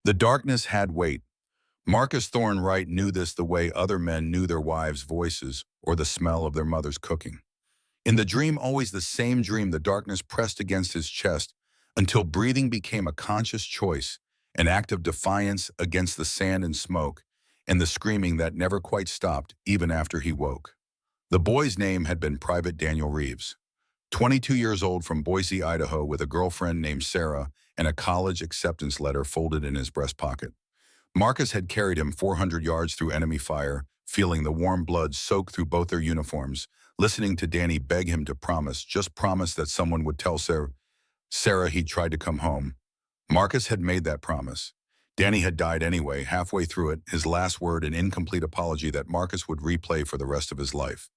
The darkness had weight. Marcus Thorne Wright knew this the way other men knew their wives' voices or the smell of their mother's cooking. In the dream, always the same dream, the darkness pressed against his chest until breathing became a conscious choice, an act of defiance against the sand and smoke, and the screaming that never quite stopped even after he woke. The boy's name had been Private Daniel Reeves, 22 years old, from Boise, Idaho, with a girlfriend named Sarah and a college acceptance letter folded in his breast pocket. Marcus had carried him 400 yards through enemy fire, feeling the warm blood soak through both their uniforms, listening to Danny beg him to promise, just promise, that someone would tell Sarah he'd tried to come home. Marcus had made that promise. Danny had died anyway, halfway through it, his last word an incomplete apology that Marcus would replay for the rest of his life.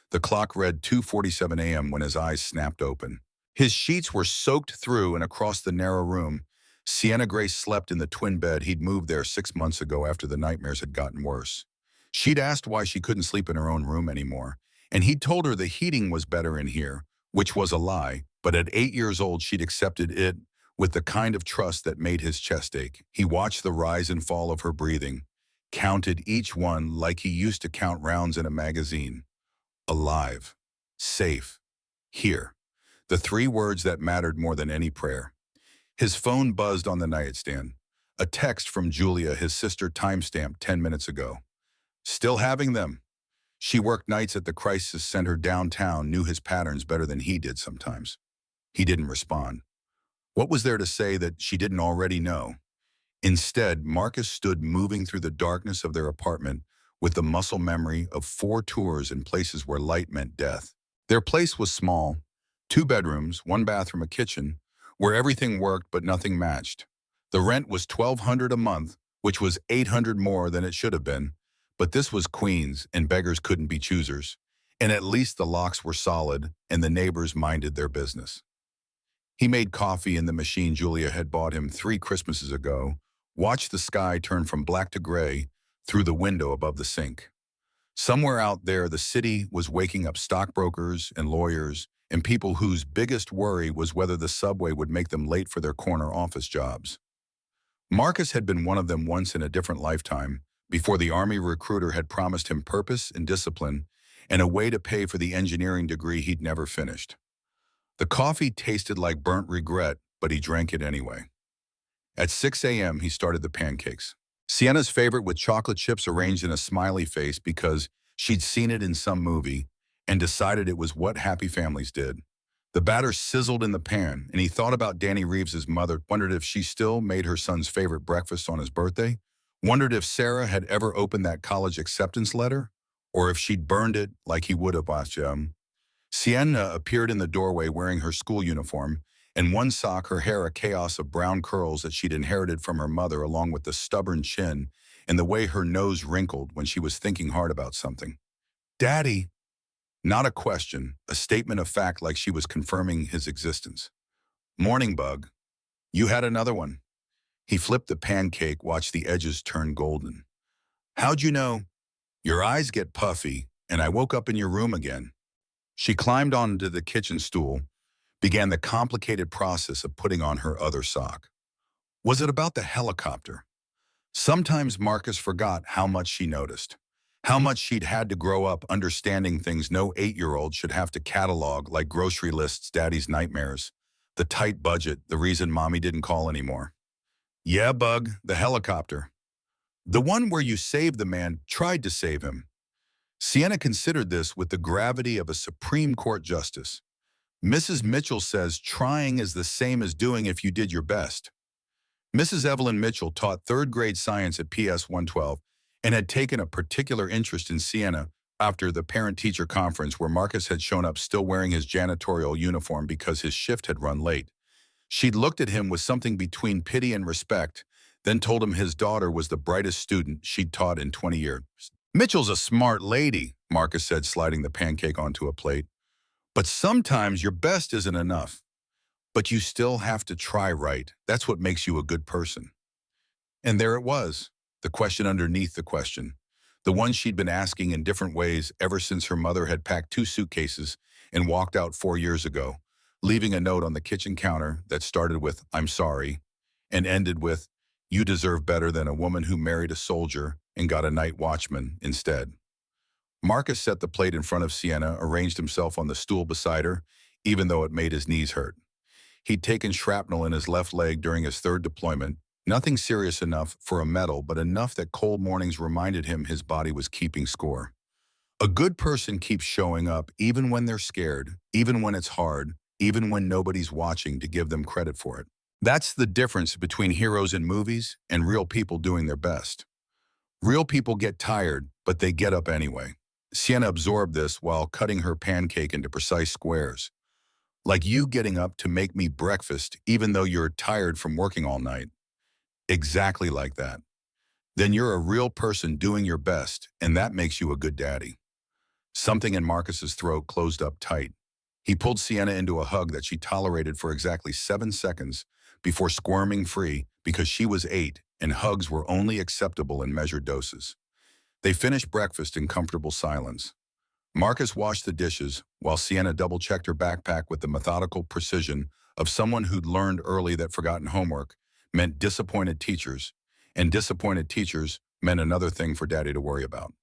The clock read 2:47 a.m. when his eyes snapped open. His sheets were soaked through, and across the narrow room, Sienna Grace slept in the twin bed he'd moved there 6 months ago after the nightmares had gotten worse. She'd asked why she couldn't sleep in her own room anymore, and he'd told her the heating was better in here, which was a lie, but at 8 years old she'd accepted it with the kind of trust that made his chest ache. He watched the rise and fall of her breathing, counted each one like he used to count rounds in a magazine. Alive. Safe. Here. The three words that mattered more than any prayer. His phone buzzed on the nightstand. A text from Julia, his sister, timestamped 10 minutes ago. Still having them. She worked nights at the crisis center downtown, knew his patterns better than he did sometimes. He didn't respond. What was there to say that she didn't already know? Instead, Marcus stood moving through the darkness of their apartment with the muscle memory of 4 tours in places where light meant death. Their place was small, 2 bedrooms, 1 bathroom, a kitchen, where everything worked but nothing matched. The rent was $1,200 a month, which was $800 more than it should have been, but this was Queens, and beggars couldn't be choosers. And at least the locks were solid, and the neighbors minded their business. He made coffee in the machine Julia had bought him 3 Christmases ago, watched the sky turn from black to gray through the window above the sink. Somewhere out there, the city was waking up stockbrokers and lawyers and people whose biggest worry was whether the subway would make them late for their corner office jobs. Marcus had been one of them once in a different lifetime, before the Army recruiter had promised him purpose and discipline and a way to pay for the engineering degree he'd never finished. The coffee tasted like burnt regret, but he drank it anyway. At 6 a.m., he started the pancakes. Sienna's favorite, with chocolate chips arranged in a smiley face because she'd seen it in some movie and decided it was what happy families did. The batter sizzled in the pan, and he thought about Danny Reeves's mother, wondered if she still made her son's favorite breakfast on his birthday, wondered if Sarah had ever opened that college acceptance letter, or if she'd burned it like he would have watched him. Sienna appeared in the doorway wearing her school uniform, and one sock, her hair a chaos of brown curls that she'd inherited from her mother, along with the stubborn chin and the way her nose wrinkled when she was thinking hard about something. "Daddy." Not a question, a statement of fact, like she was confirming his existence. "Morning, Bug. You had another one." He flipped the pancake, watched the edges turn golden. "How'd you know?" "Your eyes get puffy, and I woke up in your room again." She climbed onto the kitchen stool, began the complicated process of putting on her other sock. Was it about the helicopter? Sometimes Marcus forgot how much she noticed, how much she'd had to grow up understanding things no 8-year-old should have to catalog, like grocery lists, daddy's nightmares, the tight budget, the reason mommy didn't call anymore. "Yeah, Bug, the helicopter. The one where you saved the man, tried to save him." Sienna considered this with the gravity of a Supreme Court justice. "Mrs. Mitchell says trying is the same as doing if you did your best." Mrs. Evelyn Mitchell taught 3rd grade science at PS 112 and had taken a particular interest in Sienna after the parent-teacher conference, where Marcus had shown up still wearing his janitorial uniform because his shift had run late. She'd looked at him with something between pity and respect, then told him his daughter was the brightest student she'd taught in 20 years. "Mitchell's a smart lady," Marcus said, sliding the pancake onto a plate. "But sometimes your best isn't enough. But you still have to try right. That's what makes you a good person." And there it was, the question underneath the question, the one she'd been asking in different ways ever since her mother had packed 2 suitcases and walked out 4 years ago, leaving a note on the kitchen counter that started with "I'm sorry" and ended with You deserve better than a woman who married a soldier and got a night watchman instead. Marcus set the plate in front of Sienna, arranged himself on the stool beside her, even though it made his knees hurt. He'd taken shrapnel in his left leg during his third deployment, nothing serious enough for a medal, but enough that cold mornings reminded him his body was keeping score. A good person keeps showing up even when they're scared, even when it's hard, even when nobody's watching to give them credit for it. That's the difference between heroes in movies and real people doing their best. Real people get tired, but they get up anyway. Sienna absorbed this while cutting her pancake into precise squares. Like you getting up to make me breakfast even though you're tired from working all night. Exactly like that. Then you're a real person doing your best, and that makes you a good daddy. Something in Marcus's throat closed up tight. He pulled Sienna into a hug that she tolerated for exactly 7 seconds before squirming free because she was 8 and hugs were only acceptable in measured doses. They finished breakfast in comfortable silence. Marcus washed the dishes while Sienna double-checked her backpack with the methodical precision of someone who'd learned early that forgotten homework meant disappointed teachers, and disappointed teachers meant another thing for Daddy to worry about.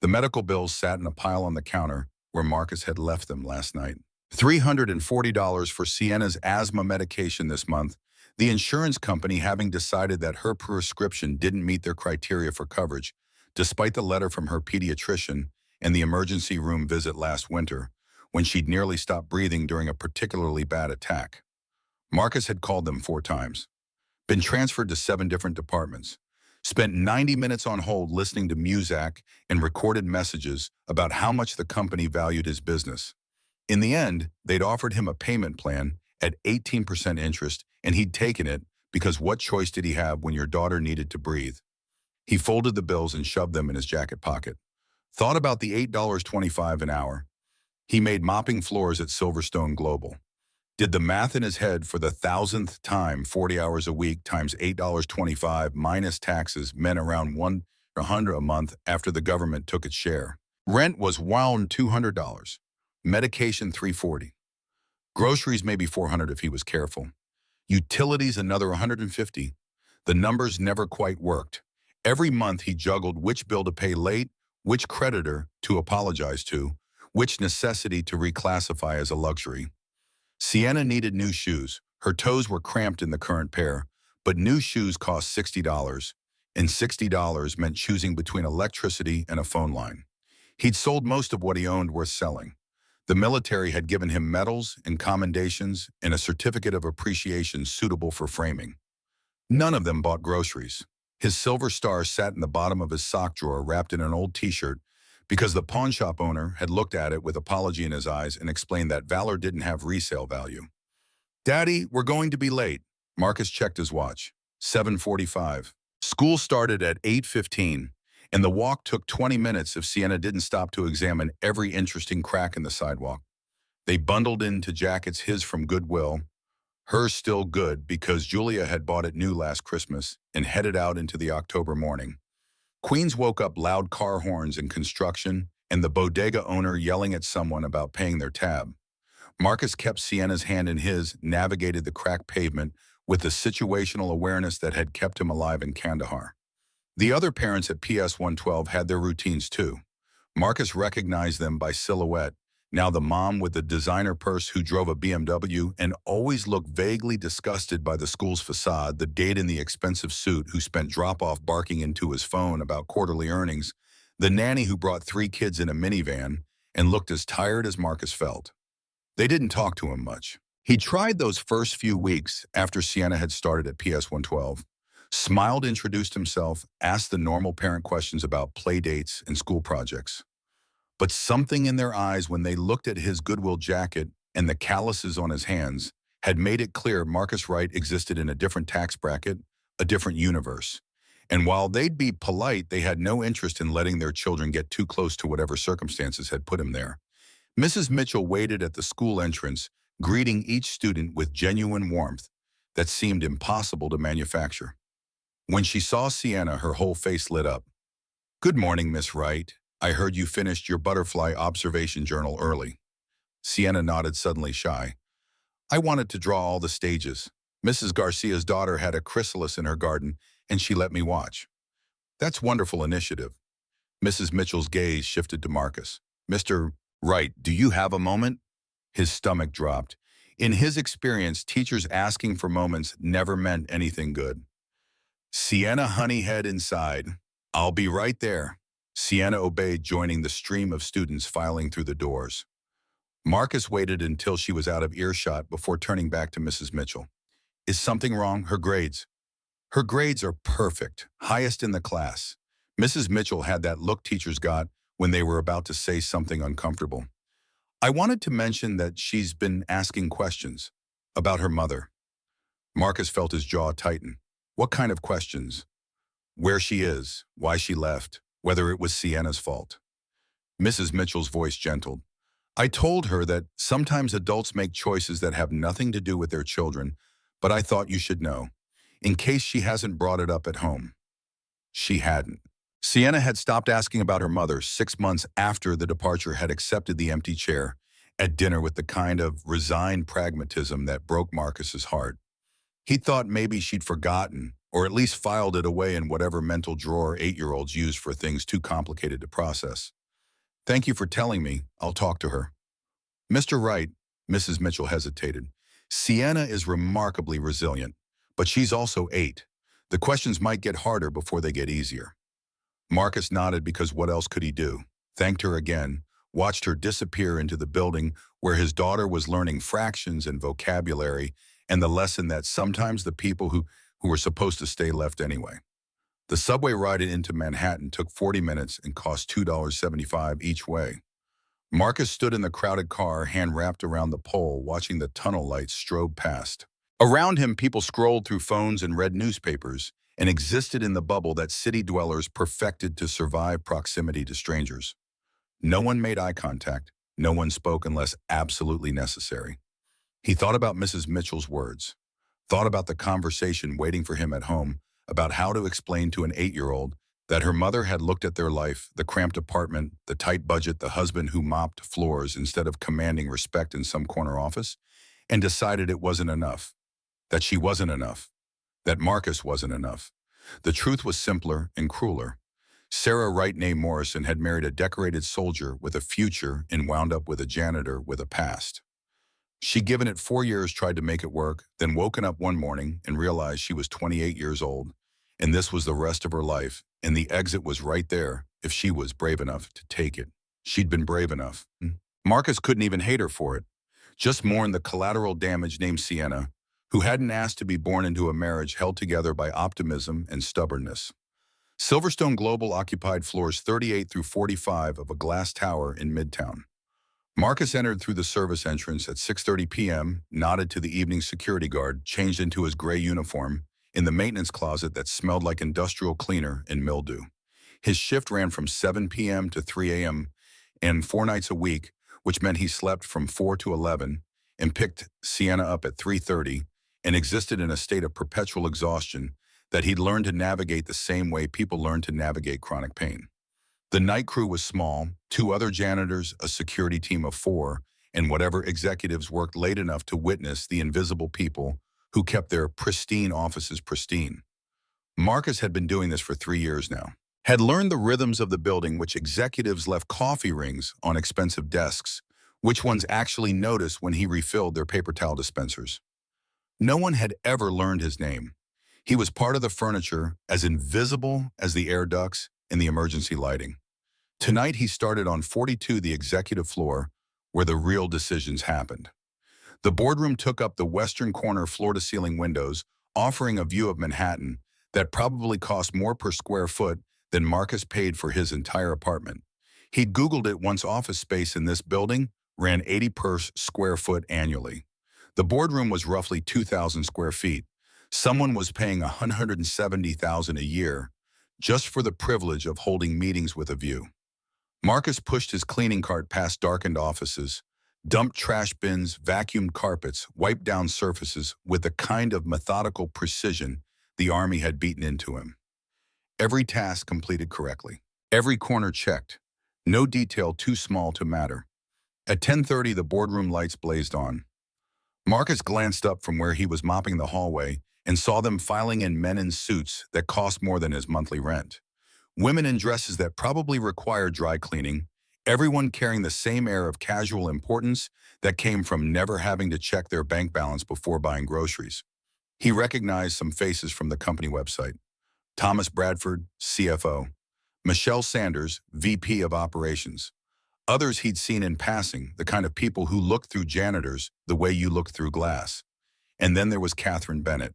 The medical bills sat in a pile on the counter where Marcus had left them last night. $340 for Sienna's asthma medication this month, the insurance company having decided that her prescription didn't meet their criteria for coverage, despite the letter from her pediatrician and the emergency room visit last winter, when she'd nearly stopped breathing during a particularly bad attack. Marcus had called them 4 times, been transferred to 7 different departments, spent 90 minutes on hold listening to Muzak and recorded messages about how much the company valued his business. In the end, they'd offered him a payment plan at 18% interest, and he'd taken it because what choice did he have when your daughter needed to breathe? He folded the bills and shoved them in his jacket pocket. Thought about the $8.25 an hour. He made mopping floors at Silverstone Global. Did the math in his head for the 1,000th time. 40 hours a week times $8.25 minus taxes meant around $100 a month after the government took its share. Rent was wound $200. Medication $340. Groceries maybe $400 if he was careful. Utilities another $150. The numbers never quite worked. Every month he juggled which bill to pay late, which creditor to apologize to, which necessity to reclassify as a luxury. Sienna needed new shoes. Her toes were cramped in the current pair, but new shoes cost $60, and $60 meant choosing between electricity and a phone line. He'd sold most of what he owned worth selling. The military had given him medals and commendations and a certificate of appreciation suitable for framing. None of them bought groceries. His silver star sat in the bottom of his sock drawer wrapped in an old t-shirt because the pawn shop owner had looked at it with apology in his eyes and explained that valor didn't have resale value. Daddy, we're going to be late. Marcus checked his watch. 7:45. School started at 8:15, and the walk took 20 minutes if Sienna didn't stop to examine every interesting crack in the sidewalk. They bundled into jackets, his from Goodwill, hers still good because Julia had bought it new last Christmas, and headed out into the October morning. Queens woke up loud car horns and construction, and the bodega owner yelling at someone about paying their tab. Marcus kept Sienna's hand in his, navigated the cracked pavement with the situational awareness that had kept him alive in Kandahar. The other parents at PS 112 had their routines too. Marcus recognized them by silhouette, now the mom with the designer purse who drove a BMW and always looked vaguely disgusted by the school's facade, the date in the expensive suit who spent drop-off barking into his phone about quarterly earnings, the nanny who brought 3 kids in a minivan and looked as tired as Marcus felt. They didn't talk to him much. He tried those first few weeks after Sienna had started at PS 112, smiled, introduced himself, asked the normal parent questions about play dates and school projects. But something in their eyes when they looked at his Goodwill jacket and the calluses on his hands had made it clear Marcus Wright existed in a different tax bracket, a different universe. And while they'd be polite, they had no interest in letting their children get too close to whatever circumstances had put him there. Mrs. Mitchell waited at the school entrance, greeting each student with genuine warmth that seemed impossible to manufacture. When she saw Sienna, her whole face lit up. "Good morning, Miss Wright. I heard you finished your butterfly observation journal early." Sienna nodded, suddenly shy. "I wanted to draw all the stages. Mrs. Garcia's daughter had a chrysalis in her garden, and she let me watch. That's wonderful initiative. Mrs. Mitchell's gaze shifted to Marcus. Mr. Wright, do you have a moment? His stomach dropped. In his experience, teachers asking for moments never meant anything good. Sienna Honeyhead inside. I'll be right there. Sienna obeyed, joining the stream of students filing through the doors. Marcus waited until she was out of earshot before turning back to Mrs. Mitchell. Is something wrong? Her grades. Her grades are perfect, highest in the class. Mrs. Mitchell had that look teachers got when they were about to say something uncomfortable. I wanted to mention that she's been asking questions about her mother. Marcus felt his jaw tighten. What kind of questions? Where she is, why she left, whether it was Sienna's fault. Mrs. Mitchell's voice gentled. I told her that sometimes adults make choices that have nothing to do with their children, but I thought you should know, in case she hasn't brought it up at home. She hadn't. Sienna had stopped asking about her mother 6 months after the departure had accepted the empty chair at dinner with the kind of resigned pragmatism that broke Marcus's heart. He thought maybe she'd forgotten, or at least filed it away in whatever mental drawer 8-year-olds use for things too complicated to process. Thank you for telling me. I'll talk to her. Mr. Wright, Mrs. Mitchell hesitated. Sienna is remarkably resilient, but she's also 8. The questions might get harder before they get easier. Marcus nodded because what else could he do? Thanked her again, watched her disappear into the building where his daughter was learning fractions and vocabulary and the lesson that sometimes the people who were supposed to stay left anyway. The subway ride into Manhattan took 40 minutes and cost $2.75 each way. Marcus stood in the crowded car, hand wrapped around the pole, watching the tunnel lights strobe past. Around him, people scrolled through phones and read newspapers and existed in the bubble that city dwellers perfected to survive proximity to strangers. No one made eye contact. No one spoke unless absolutely necessary. He thought about Mrs. Mitchell's words, thought about the conversation waiting for him at home, about how to explain to an 8-year-old that her mother had looked at their life, the cramped apartment, the tight budget, the husband who mopped floors instead of commanding respect in some corner office, and decided it wasn't enough, that she wasn't enough, that Marcus wasn't enough. The truth was simpler and crueler. Sarah Wright Nay Morrison had married a decorated soldier with a future and wound up with a janitor with a past. She'd given it 4 years, tried to make it work, then woken up one morning and realized she was 28 years old, and this was the rest of her life, and the exit was right there if she was brave enough to take it. She'd been brave enough. Marcus couldn't even hate her for it, just mourn the collateral damage named Sienna, who hadn't asked to be born into a marriage held together by optimism and stubbornness. Silverstone Global occupied floors 38 through 45 of a glass tower in Midtown. Marcus entered through the service entrance at 6:30 p.m., nodded to the evening security guard, changed into his gray uniform, in the maintenance closet that smelled like industrial cleaner and mildew. His shift ran from 7 p.m. to 3 a.m. and 4 nights a week, which meant he slept from 4 to 11 and picked Sienna up at 3:30 and existed in a state of perpetual exhaustion that he'd learned to navigate the same way people learn to navigate chronic pain. The night crew was small, 2 other janitors, a security team of 4, and whatever executives worked late enough to witness the invisible people who kept their pristine offices pristine. Marcus had been doing this for 3 years now, had learned the rhythms of the building, which executives left coffee rings on expensive desks, which ones actually noticed when he refilled their paper towel dispensers. No one had ever learned his name. He was part of the furniture, as invisible as the air ducts and the emergency lighting. Tonight he started on 42, the executive floor, where the real decisions happened. The boardroom took up the western corner floor-to-ceiling windows, offering a view of Manhattan that probably cost more per square foot than Marcus paid for his entire apartment. He'd Googled it once. Office space in this building ran 80 per square foot annually. The boardroom was roughly 2,000 square feet. Someone was paying $170,000 a year just for the privilege of holding meetings with a view. Marcus pushed his cleaning cart past darkened offices, dumped trash bins, vacuumed carpets, wiped down surfaces with the kind of methodical precision the Army had beaten into him. Every task completed correctly. Every corner checked. No detail too small to matter. At 10:30, the boardroom lights blazed on. Marcus glanced up from where he was mopping the hallway and saw them filing in men in suits that cost more than his monthly rent. Women in dresses that probably required dry cleaning, everyone carrying the same air of casual importance that came from never having to check their bank balance before buying groceries. He recognized some faces from the company website. Thomas Bradford, CFO. Michelle Sanders, VP of Operations. Others he'd seen in passing, the kind of people who looked through janitors the way you look through glass. And then there was Catherine Bennett.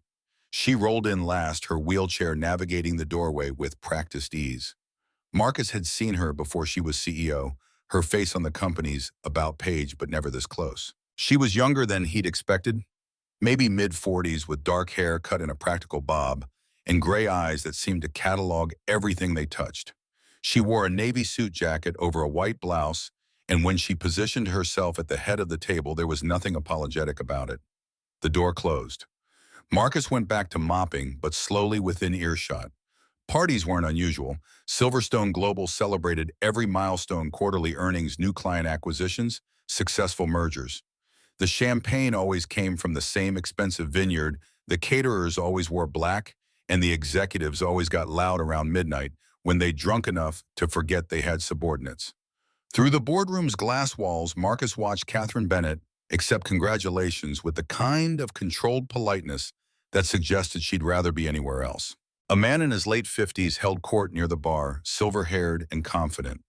She rolled in last, her wheelchair navigating the doorway with practiced ease. Marcus had seen her before she was CEO, her face on the company's about page, but never this close. She was younger than he'd expected, maybe mid-40s with dark hair cut in a practical bob and gray eyes that seemed to catalog everything they touched. She wore a navy suit jacket over a white blouse, and when she positioned herself at the head of the table, there was nothing apologetic about it. The door closed. Marcus went back to mopping, but slowly within earshot. Parties weren't unusual. Silverstone Global celebrated every milestone: quarterly earnings, new client acquisitions, successful mergers. The champagne always came from the same expensive vineyard, the caterers always wore black, and the executives always got loud around midnight when they'd drunk enough to forget they had subordinates. Through the boardroom's glass walls, Marcus watched Catherine Bennett accept congratulations with the kind of controlled politeness that suggested she'd rather be anywhere else. A man in his late 50s held court near the bar, silver-haired and confident.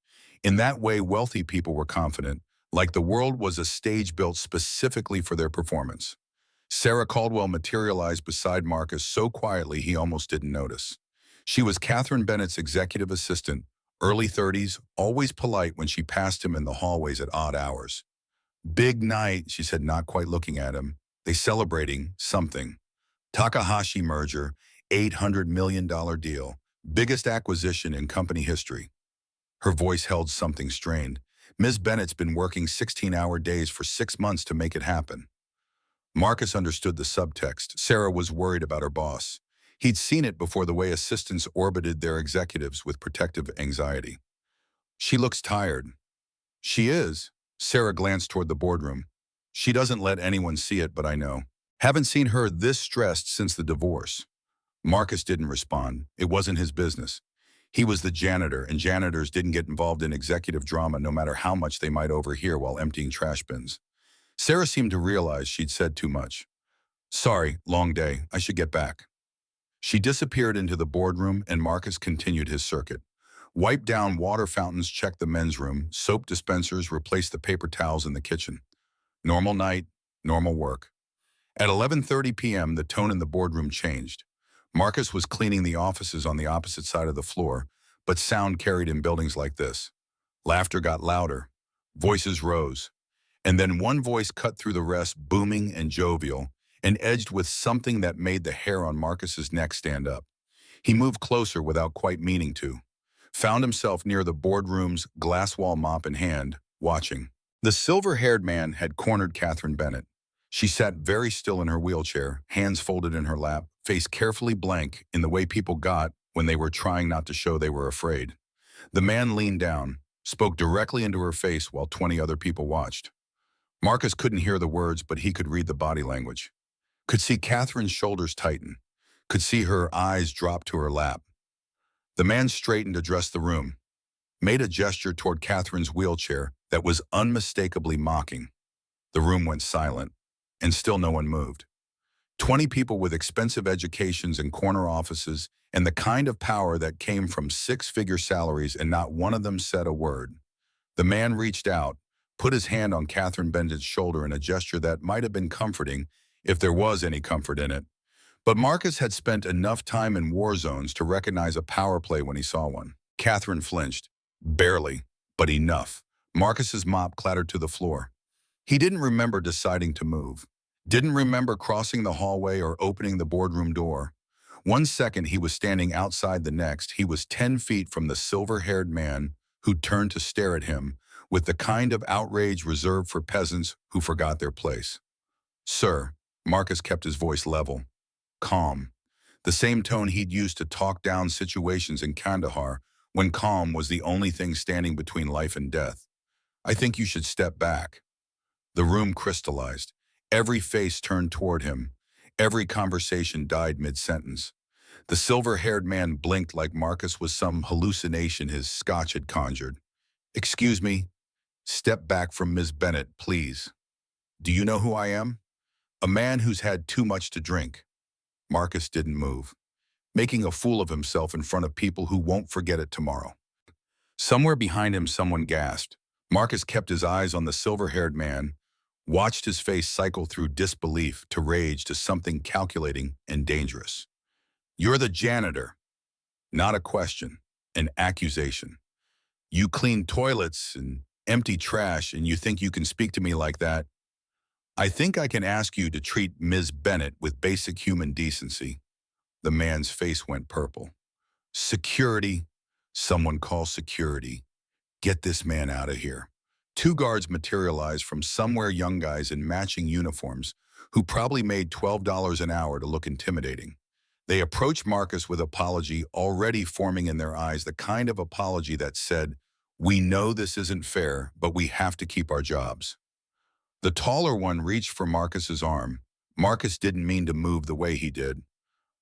In that way, wealthy people were confident, like the world was a stage built specifically for their performance. Sarah Caldwell materialized beside Marcus so quietly he almost didn't notice. She was Catherine Bennett's executive assistant, early 30s, always polite when she passed him in the hallways at odd hours. "Big night," she said, not quite looking at him. "They celebrating something. Takahashi merger, $800 million deal. Biggest acquisition in company history." Her voice held something strained. "Ms. Bennett's been working 16-hour days for 6 months to make it happen." Marcus understood the subtext. Sarah was worried about her boss. He'd seen it before, the way assistants orbited their executives with protective anxiety. "She looks tired." "She is." Sarah glanced toward the boardroom. "She doesn't let anyone see it, but I know. Haven't seen her this stressed since the divorce." Marcus didn't respond. It wasn't his business. He was the janitor, and janitors didn't get involved in executive drama no matter how much they might overhear while emptying trash bins. Sarah seemed to realize she'd said too much. "Sorry, long day. I should get back." She disappeared into the boardroom, and Marcus continued his circuit. Wiped down water fountains, checked the men's room, soap dispensers, replaced the paper towels in the kitchen. Normal night, normal work. At 11:30 p.m., the tone in the boardroom changed. Marcus was cleaning the offices on the opposite side of the floor, but sound carried in buildings like this. Laughter got louder. Voices rose. And then one voice cut through the rest, booming and jovial, and edged with something that made the hair on Marcus's neck stand up. He moved closer without quite meaning to. Found himself near the boardroom's glass wall, mop in hand, watching. The silver-haired man had cornered Catherine Bennett. She sat very still in her wheelchair, hands folded in her lap, face carefully blank in the way people got when they were trying not to show they were afraid. The man leaned down, spoke directly into her face while 20 other people watched. Marcus couldn't hear the words, but he could read the body language. Could see Catherine's shoulders tighten. Could see her eyes drop to her lap. The man straightened, addressed the room, made a gesture toward Catherine's wheelchair that was unmistakably mocking. The room went silent, and still no one moved. 20 people with expensive educations and corner offices and the kind of power that came from six-figure salaries, and not one of them said a word. The man reached out, put his hand on Catherine Bennett's shoulder in a gesture that might have been comforting if there was any comfort in it. But Marcus had spent enough time in war zones to recognize a power play when he saw one. Catherine flinched. Barely, but enough. Marcus's mop clattered to the floor. He didn't remember deciding to move. Didn't remember crossing the hallway or opening the boardroom door. One second he was standing outside, the next he was 10 feet from the silver-haired man who turned to stare at him with the kind of outrage reserved for peasants who forgot their place. "Sir," Marcus kept his voice level, calm, the same tone he'd used to talk down situations in Kandahar when calm was the only thing standing between life and death. "I think you should step back." The room crystallized. Every face turned toward him. Every conversation died mid-sentence. The silver-haired man blinked like Marcus was some hallucination his scotch had conjured. "Excuse me, step back from Ms. Bennett, please. Do you know who I am? A man who's had too much to drink." Marcus didn't move, making a fool of himself in front of people who won't forget it tomorrow. Somewhere behind him, someone gasped. Marcus kept his eyes on the silver-haired man, watched his face cycle through disbelief to rage to something calculating and dangerous. "You're the janitor." Not a question, an accusation. "You clean toilets and empty trash, and you think you can speak to me like that? I think I can ask you to treat Ms. Bennett with basic human decency." The man's face went purple. "Security. Someone call security. Get this man out of here." Two guards materialized from somewhere, young guys in matching uniforms who probably made $12 an hour to look intimidating. They approached Marcus with apology already forming in their eyes, the kind of apology that said, "We know this isn't fair, but we have to keep our jobs." The taller one reached for Marcus's arm. Marcus didn't mean to move the way he did.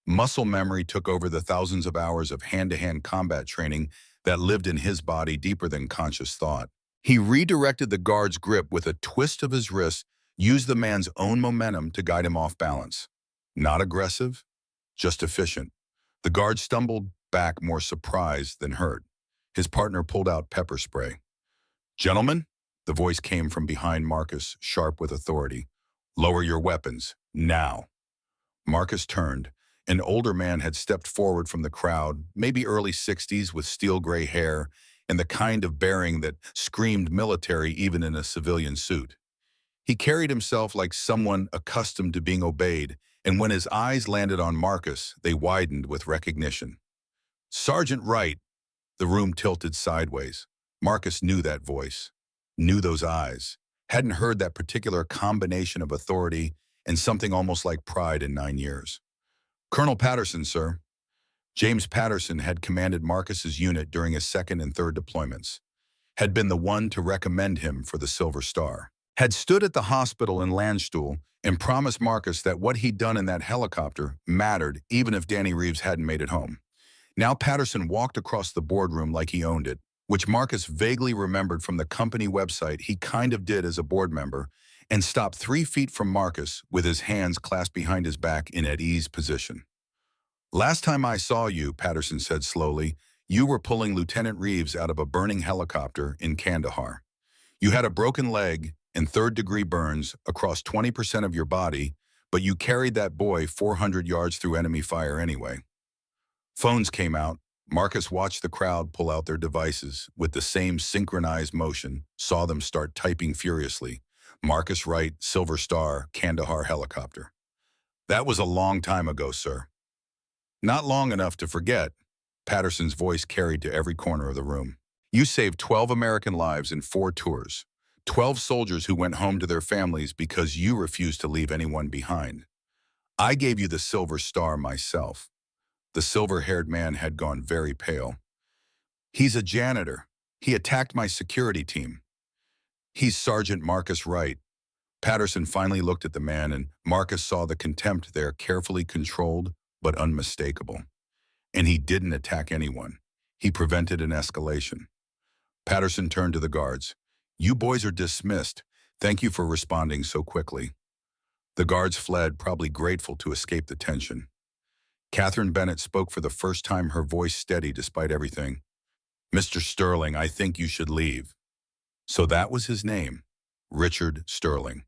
Muscle memory took over the thousands of hours of hand-to-hand combat training that lived in his body deeper than conscious thought. He redirected the guard's grip with a twist of his wrist, used the man's own momentum to guide him off balance. Not aggressive, just efficient. The guard stumbled back more surprised than hurt. His partner pulled out pepper spray. "Gentlemen," the voice came from behind Marcus, sharp with authority. "Lower your weapons, now." Marcus turned. An older man had stepped forward from the crowd, maybe early 60s with steel gray hair and the kind of bearing that screamed military even in a civilian suit. He carried himself like someone accustomed to being obeyed, and when his eyes landed on Marcus, they widened with recognition. "Sergeant Wright." The room tilted sideways. Marcus knew that voice, knew those eyes, hadn't heard that particular combination of authority and something almost like pride in 9 years. "Colonel Patterson, sir." James Patterson had commanded Marcus's unit during his second and third deployments, had been the one to recommend him for the Silver Star, had stood at the hospital in Landstuhl and promised Marcus that what he'd done in that helicopter mattered even if Danny Reeves hadn't made it home. Now Patterson walked across the boardroom like he owned it, which Marcus vaguely remembered from the company website he kind of did as a board member, and stopped 3 feet from Marcus with his hands clasped behind his back in at ease position. "Last time I saw you," Patterson said slowly, "you were pulling Lieutenant Reeves out of a burning helicopter in Kandahar. You had a broken leg and third-degree burns across 20% of your body, but you carried that boy 400 yards through enemy fire anyway." Phones came out. Marcus watched the crowd pull out their devices with the same synchronized motion, saw them start typing furiously. "Marcus Wright, Silver Star, Kandahar helicopter." "That was a long time ago, sir." "Not long enough to forget," Patterson's voice carried to every corner of the room. "You saved 12 American lives in 4 tours. 12 soldiers who went home to their families because you refused to leave anyone behind. I gave you the Silver Star myself." The silver-haired man had gone very pale. "He's a janitor. He attacked my security team. He's Sergeant Marcus Wright." Patterson finally looked at the man, and Marcus saw the contempt there, carefully controlled but unmistakable. "And he didn't attack anyone. He prevented an escalation." Patterson turned to the guards. "You boys are dismissed. Thank you for responding so quickly." The guards fled, probably grateful to escape the tension. Catherine Bennett spoke for the first time, her voice steady despite everything. "Mr. Sterling, I think you should leave." So that was his name, Richard Sterling.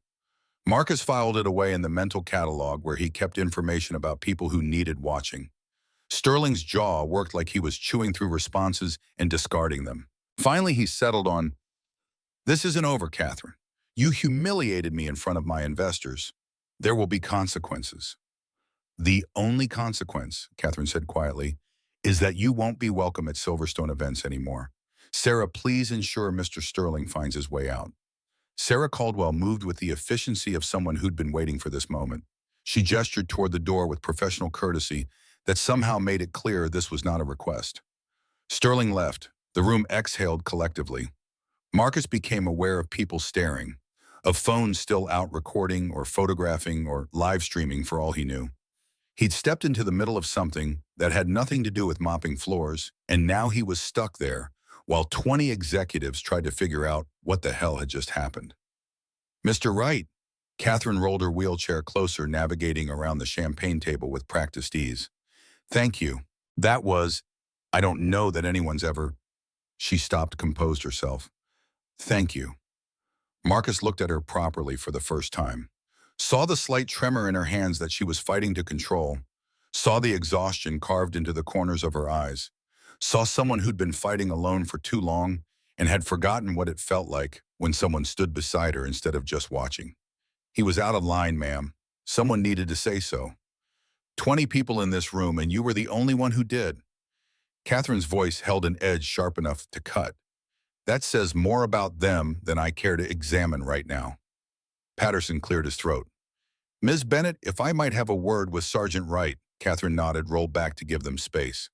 Marcus filed it away in the mental catalog where he kept information about people who needed watching. Sterling's jaw worked like he was chewing through responses and discarding them. Finally, he settled on, "This isn't over, Catherine. You humiliated me in front of my investors. There will be consequences." "The only consequence," Catherine said quietly, "is that you won't be welcome at Silverstone events anymore. Sarah, please ensure Mr. Sterling finds his way out." Sarah Caldwell moved with the efficiency of someone who'd been waiting for this moment. She gestured toward the door with professional courtesy that somehow made it clear this was not a request. Sterling left. The room exhaled collectively. Marcus became aware of people staring. a phone still out recording or photographing or live streaming for all he knew. He'd stepped into the middle of something that had nothing to do with mopping floors, and now he was stuck there while 20 executives tried to figure out what the hell had just happened. Mr. Wright. Catherine rolled her wheelchair closer, navigating around the champagne table with practiced ease. Thank you. That was, I don't know that anyone's ever. She stopped, composed herself. Thank you. Marcus looked at her properly for the first time. Saw the slight tremor in her hands that she was fighting to control. Saw the exhaustion carved into the corners of her eyes. Saw someone who'd been fighting alone for too long and had forgotten what it felt like when someone stood beside her instead of just watching. He was out of line, ma'am. Someone needed to say so. 20 people in this room, and you were the only one who did. Catherine's voice held an edge sharp enough to cut. That says more about them than I care to examine right now. Patterson cleared his throat. Ms. Bennett, if I might have a word with Sergeant Wright. Catherine nodded, rolled back to give them space.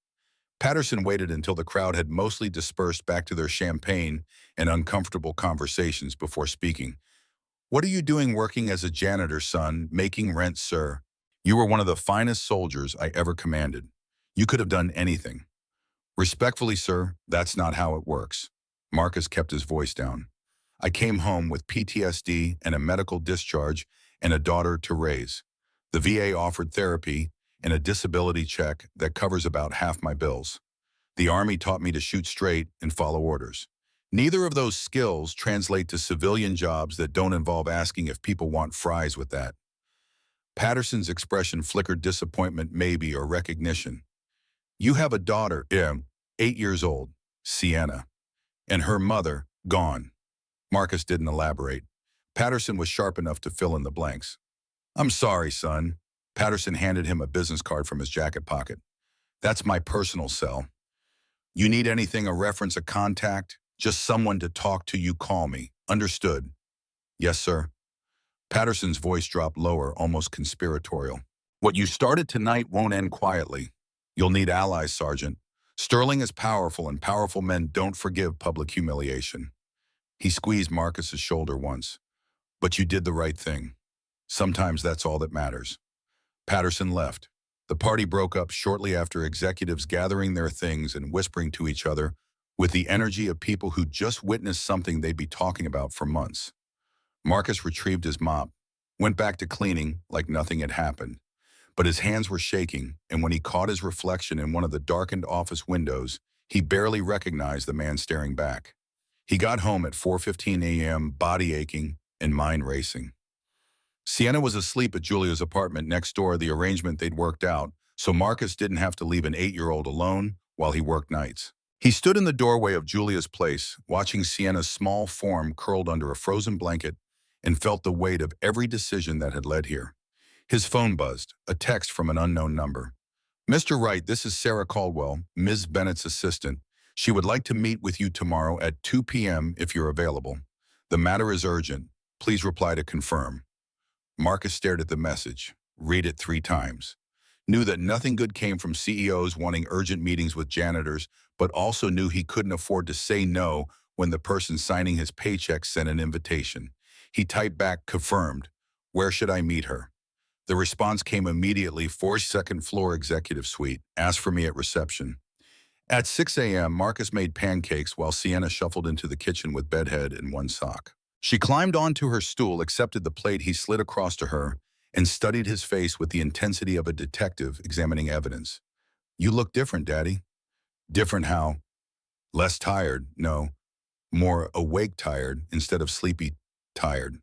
Patterson waited until the crowd had mostly dispersed back to their champagne and uncomfortable conversations before speaking. What are you doing working as a janitor, son, making rent, sir? You were one of the finest soldiers I ever commanded. You could have done anything. Respectfully, sir, that's not how it works. Marcus kept his voice down. I came home with PTSD and a medical discharge and a daughter to raise. The VA offered therapy and a disability check that covers about half my bills. The Army taught me to shoot straight and follow orders. Neither of those skills translate to civilian jobs that don't involve asking if people want fries with that. Patterson's expression flickered disappointment, maybe, or recognition. You have a daughter, 8 years old, Sienna, and her mother, gone. Marcus didn't elaborate. Patterson was sharp enough to fill in the blanks. I'm sorry, son. Patterson handed him a business card from his jacket pocket. That's my personal cell. You need anything, a reference, a contact? Just someone to talk to, you call me. Understood? Yes, sir. Patterson's voice dropped lower, almost conspiratorial. What you started tonight won't end quietly. You'll need allies, Sergeant. Sterling is powerful, and powerful men don't forgive public humiliation. He squeezed Marcus's shoulder once. But you did the right thing. Sometimes that's all that matters. Patterson left. The party broke up shortly after executives gathering their things and whispering to each other with the energy of people who just witnessed something they'd be talking about for months. Marcus retrieved his mop, went back to cleaning like nothing had happened. But his hands were shaking, and when he caught his reflection in one of the darkened office windows, he barely recognized the man staring back. He got home at 4:15 a.m., body aching and mind racing. Sienna was asleep at Julia's apartment next door, the arrangement they'd worked out, so Marcus didn't have to leave an 8-year-old alone while he worked nights. He stood in the doorway of Julia's place, watching Sienna's small form curled under a frozen blanket, and felt the weight of every decision that had led here. His phone buzzed, a text from an unknown number. Mr. Wright, this is Sarah Caldwell, Ms. Bennett's assistant. She would like to meet with you tomorrow at 2 p.m. if you're available. The matter is urgent. Please reply to confirm. Marcus stared at the message, read it 3 times. Knew that nothing good came from CEOs wanting urgent meetings with janitors, but also knew he couldn't afford to say no when the person signing his paycheck sent an invitation. He typed back, confirmed. Where should I meet her? The response came immediately, 42nd floor executive suite. Ask for me at reception. At 6 a.m., Marcus made pancakes while Sienna shuffled into the kitchen with bedhead and one sock. She climbed onto her stool, accepted the plate he slid across to her, and studied his face with the intensity of a detective examining evidence. You look different, Daddy. Different how? Less tired, no. More awake tired instead of sleepy tired.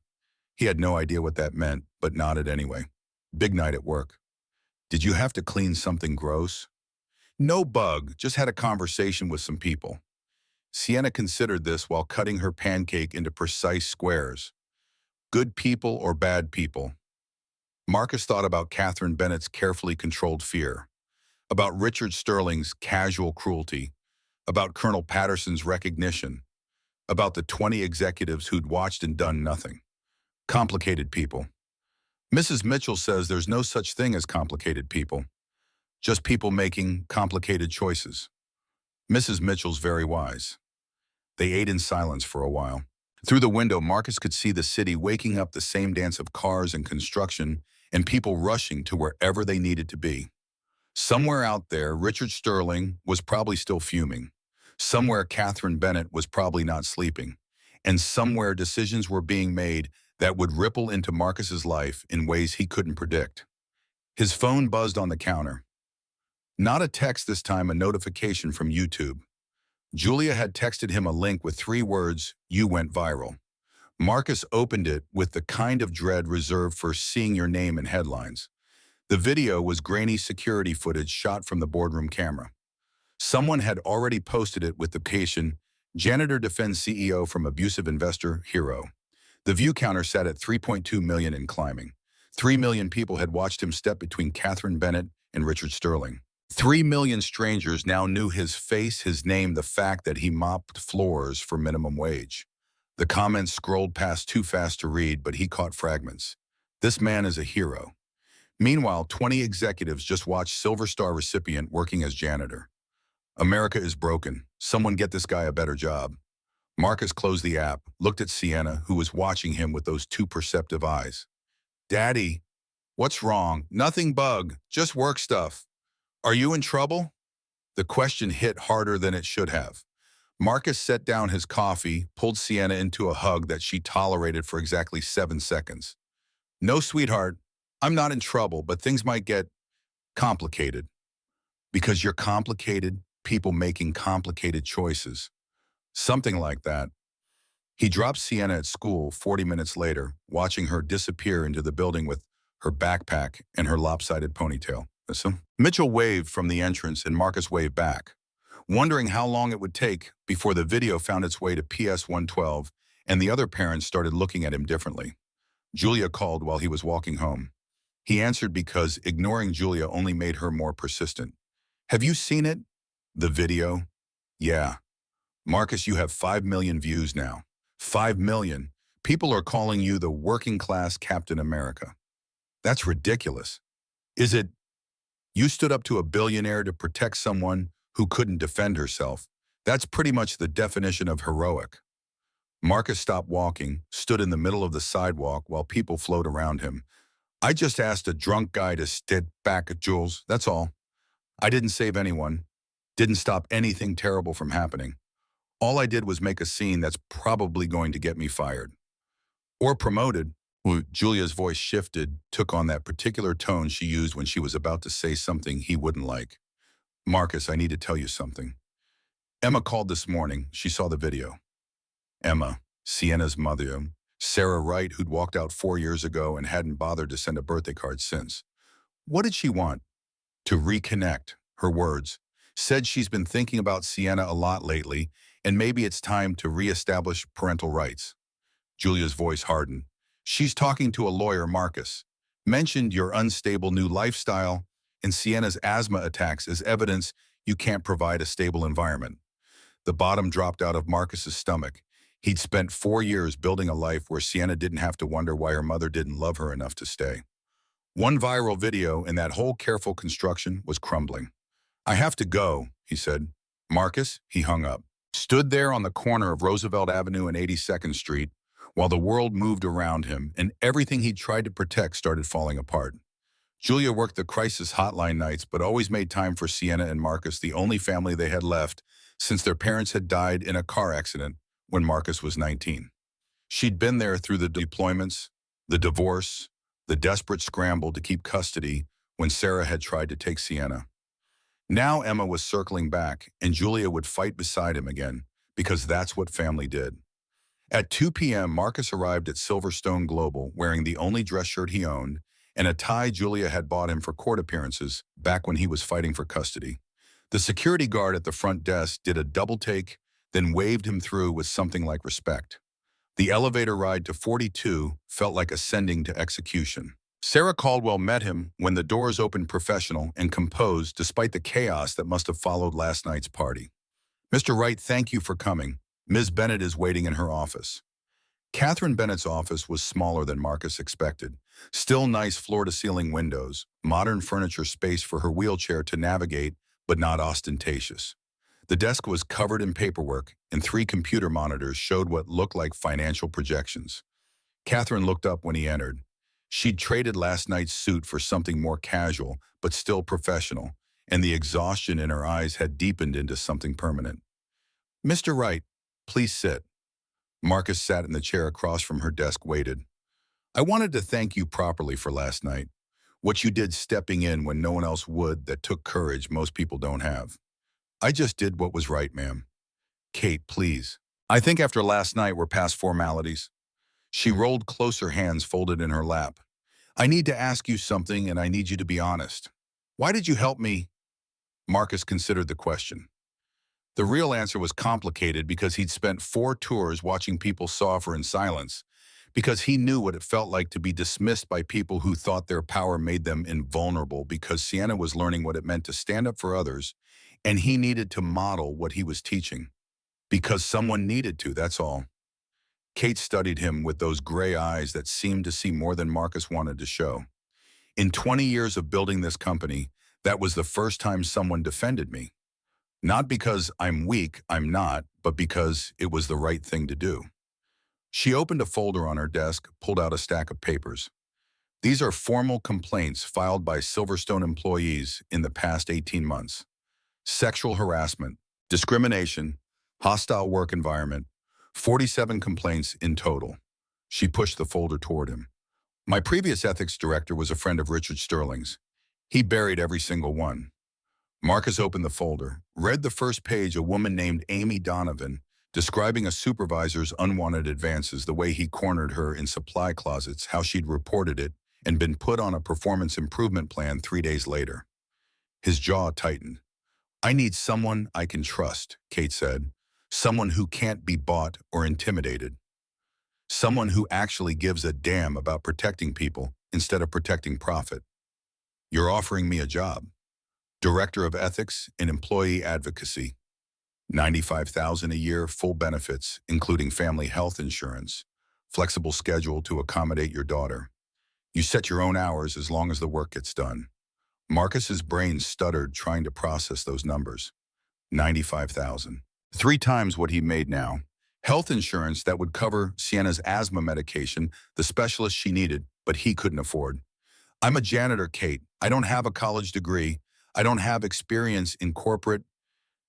He had no idea what that meant, but nodded anyway. Big night at work. Did you have to clean something gross? No bug, just had a conversation with some people. Sienna considered this while cutting her pancake into precise squares. Good people or bad people? Marcus thought about Catherine Bennett's carefully controlled fear, about Richard Sterling's casual cruelty, about Colonel Patterson's recognition, about the 20 executives who'd watched and done nothing. Complicated people. Mrs. Mitchell says there's no such thing as complicated people, just people making complicated choices. Mrs. Mitchell's very wise. They ate in silence for a while. Through the window, Marcus could see the city waking up, the same dance of cars and construction, and people rushing to wherever they needed to be. Somewhere out there, Richard Sterling was probably still fuming. Somewhere, Catherine Bennett was probably not sleeping. And somewhere, decisions were being made that would ripple into Marcus's life in ways he couldn't predict. His phone buzzed on the counter. Not a text this time, a notification from YouTube. Julia had texted him a link with 3 words, "You went viral." Marcus opened it with the kind of dread reserved for seeing your name in headlines. The video was grainy security footage shot from the boardroom camera. Someone had already posted it with the caption, "Janitor defends CEO from abusive investor hero." The view counter sat at 3.2 million and climbing. 3 million people had watched him step between Catherine Bennett and Richard Sterling. 3 million strangers now knew his face, his name, the fact that he mopped floors for minimum wage. The comments scrolled past too fast to read, but he caught fragments. This man is a hero. Meanwhile, 20 executives just watched Silver Star recipient working as janitor. America is broken. Someone get this guy a better job. Marcus closed the app, looked at Sienna, who was watching him with those 2 perceptive eyes. "Daddy, what's wrong? Nothing bug, just work stuff. Are you in trouble?" The question hit harder than it should have. Marcus set down his coffee, pulled Sienna into a hug that she tolerated for exactly 7 seconds. "No, sweetheart, I'm not in trouble, but things might get complicated. Because you're complicated, people making complicated choices." Something like that. He dropped Sienna at school 40 minutes later, watching her disappear into the building with her backpack and her lopsided ponytail. Listen. Mitchell waved from the entrance and Marcus waved back, wondering how long it would take before the video found its way to PS 112 and the other parents started looking at him differently. Julia called while he was walking home. He answered because ignoring Julia only made her more persistent. "Have you seen it?" "The video?" "Yeah." "Marcus, you have 5 million views now. 5 million. People are calling you the working class Captain America." "That's ridiculous." "Is it? You stood up to a billionaire to protect someone who couldn't defend herself. That's pretty much the definition of heroic." Marcus stopped walking, stood in the middle of the sidewalk while people flowed around him. "I just asked a drunk guy to step back, Jules, that's all. I didn't save anyone, didn't stop anything terrible from happening. All I did was make a scene that's probably going to get me fired. Or promoted." Julia's voice shifted, took on that particular tone she used when she was about to say something he wouldn't like. "Marcus, I need to tell you something. Emma called this morning. She saw the video." Emma, Sienna's mother, Sarah Wright, who'd walked out 4 years ago and hadn't bothered to send a birthday card since. What did she want? To reconnect, her words. Said she's been thinking about Sienna a lot lately, and maybe it's time to reestablish parental rights. Julia's voice hardened. "She's talking to a lawyer, Marcus. Mentioned your unstable new lifestyle and Sienna's asthma attacks as evidence you can't provide a stable environment." The bottom dropped out of Marcus's stomach. He'd spent 4 years building a life where Sienna didn't have to wonder why her mother didn't love her enough to stay. One viral video and that whole careful construction was crumbling. "I have to go," he said. "Marcus," he hung up. Stood there on the corner of Roosevelt Avenue and 82nd Street while the world moved around him and everything he'd tried to protect started falling apart. Julia worked the crisis hotline nights but always made time for Sienna and Marcus, the only family they had left since their parents had died in a car accident when Marcus was 19. She'd been there through the deployments, the divorce, the desperate scramble to keep custody when Sarah had tried to take Sienna. Now Emma was circling back, and Julia would fight beside him again, because that's what family did. At 2 p.m., Marcus arrived at Silverstone Global wearing the only dress shirt he owned and a tie Julia had bought him for court appearances back when he was fighting for custody. The security guard at the front desk did a double take, then waved him through with something like respect. The elevator ride to 42 felt like ascending to execution. Sarah Caldwell met him when the doors opened, professional and composed despite the chaos that must have followed last night's party. "Mr. Wright, thank you for coming. Ms. Bennett is waiting in her office." Catherine Bennett's office was smaller than Marcus expected. Still nice floor-to-ceiling windows, modern furniture space for her wheelchair to navigate, but not ostentatious. The desk was covered in paperwork, and 3 computer monitors showed what looked like financial projections. Catherine looked up when he entered. She'd traded last night's suit for something more casual, but still professional, and the exhaustion in her eyes had deepened into something permanent. "Mr. Wright, please sit." Marcus sat in the chair across from her desk, waited. "I wanted to thank you properly for last night. What you did stepping in when no one else would, that took courage most people don't have." "I just did what was right, ma'am." "Kate, please. I think after last night we're past formalities." She rolled closer, hands folded in her lap. "I need to ask you something, and I need you to be honest. Why did you help me?" Marcus considered the question. The real answer was complicated because he'd spent 4 tours watching people suffer in silence, because he knew what it felt like to be dismissed by people who thought their power made them invulnerable, because Sienna was learning what it meant to stand up for others, and he needed to model what he was teaching. Because someone needed to, that's all. Kate studied him with those gray eyes that seemed to see more than Marcus wanted to show. "In 20 years of building this company, that was the first time someone defended me. Not because I'm weak, I'm not, but because it was the right thing to do." She opened a folder on her desk, pulled out a stack of papers. "These are formal complaints filed by Silverstone employees in the past 18 months. Sexual harassment, discrimination, hostile work environment, 47 complaints in total." She pushed the folder toward him. "My previous ethics director was a friend of Richard Sterling's. He buried every single one." Marcus opened the folder, read the first page, a woman named Amy Donovan, describing a supervisor's unwanted advances, the way he cornered her in supply closets, how she'd reported it, and been put on a performance improvement plan 3 days later. His jaw tightened. "I need someone I can trust," Kate said. "Someone who can't be bought or intimidated. Someone who actually gives a damn about protecting people instead of protecting profit." "You're offering me a job. Director of Ethics and Employee Advocacy. 95,000 a year, full benefits, including family health insurance. Flexible schedule to accommodate your daughter. You set your own hours as long as the work gets done." Marcus's brain stuttered trying to process those numbers. 95,000. 3 times what he made now. Health insurance that would cover Sienna's asthma medication, the specialist she needed, but he couldn't afford. "I'm a janitor, Kate. I don't have a college degree. I don't have experience in corporate."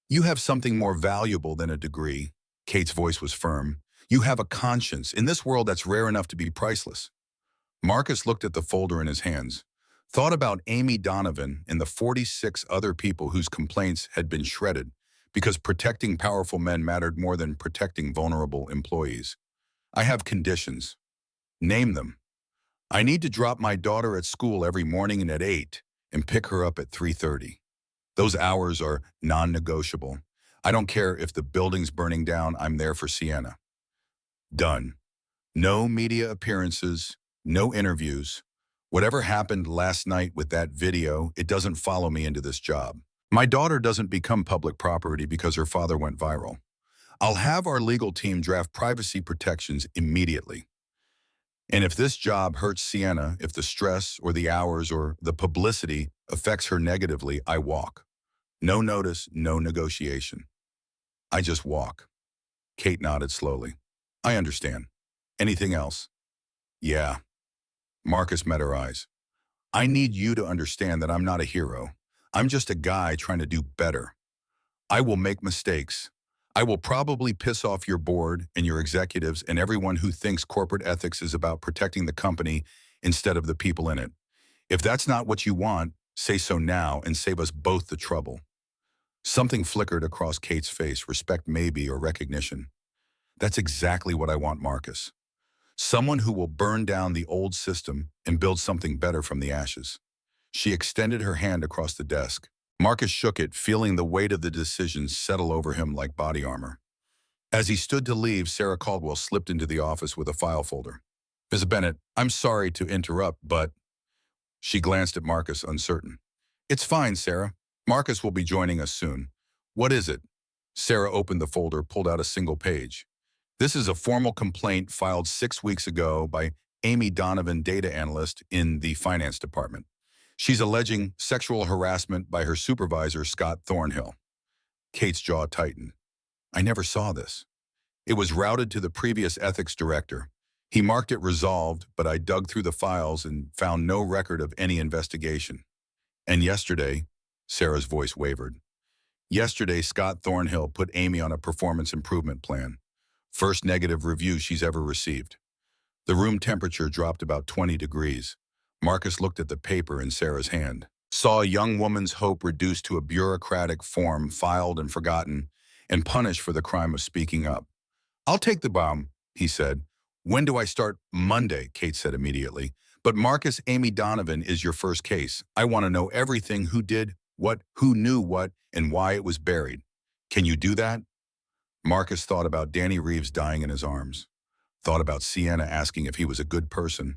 "You have something more valuable than a degree." Kate's voice was firm. "You have a conscience. In this world, that's rare enough to be priceless." Marcus looked at the folder in his hands, thought about Amy Donovan and the 46 other people whose complaints had been shredded because protecting powerful men mattered more than protecting vulnerable employees. "I have conditions." "Name them." "I need to drop my daughter at school every morning and at 8 and pick her up at 3:30. Those hours are non-negotiable. I don't care if the building's burning down, I'm there for Sienna." Done. No media appearances, no interviews. Whatever happened last night with that video, it doesn't follow me into this job. My daughter doesn't become public property because her father went viral. I'll have our legal team draft privacy protections immediately. And if this job hurts Sienna, if the stress or the hours or the publicity affects her negatively, I walk. No notice, no negotiation. I just walk. Kate nodded slowly. "I understand. Anything else?" "Yeah." Marcus met her eyes. "I need you to understand that I'm not a hero. I'm just a guy trying to do better. I will make mistakes. I will probably piss off your board and your executives and everyone who thinks corporate ethics is about protecting the company instead of the people in it. If that's not what you want, say so now and save us both the trouble." Something flickered across Kate's face, respect maybe, or recognition. "That's exactly what I want, Marcus. Someone who will burn down the old system and build something better from the ashes." She extended her hand across the desk. Marcus shook it, feeling the weight of the decision settle over him like body armor. As he stood to leave, Sarah Caldwell slipped into the office with a file folder. "Ms. Bennett, I'm sorry to interrupt, but..." She glanced at Marcus, uncertain. "It's fine, Sarah. Marcus will be joining us soon." "What is it?" Sarah opened the folder, pulled out a single page. "This is a formal complaint filed 6 weeks ago by Amy Donovan, data analyst in the finance department. She's alleging sexual harassment by her supervisor, Scott Thornhill." Kate's jaw tightened. I never saw this. It was routed to the previous ethics director. He marked it resolved, but I dug through the files and found no record of any investigation. And yesterday, Sarah's voice wavered. Yesterday, Scott Thornhill put Amy on a performance improvement plan. First negative review she's ever received. The room temperature dropped about 20 degrees. Marcus looked at the paper in Sarah's hand, saw a young woman's hope reduced to a bureaucratic form filed and forgotten, and punished for the crime of speaking up. I'll take the bomb, he said. When do I start? Monday, Kate said immediately. But Marcus, Amy Donovan is your first case. I want to know everything: who did what, who knew what, and why it was buried. Can you do that? Marcus thought about Danny Reeves dying in his arms, thought about Sienna asking if he was a good person,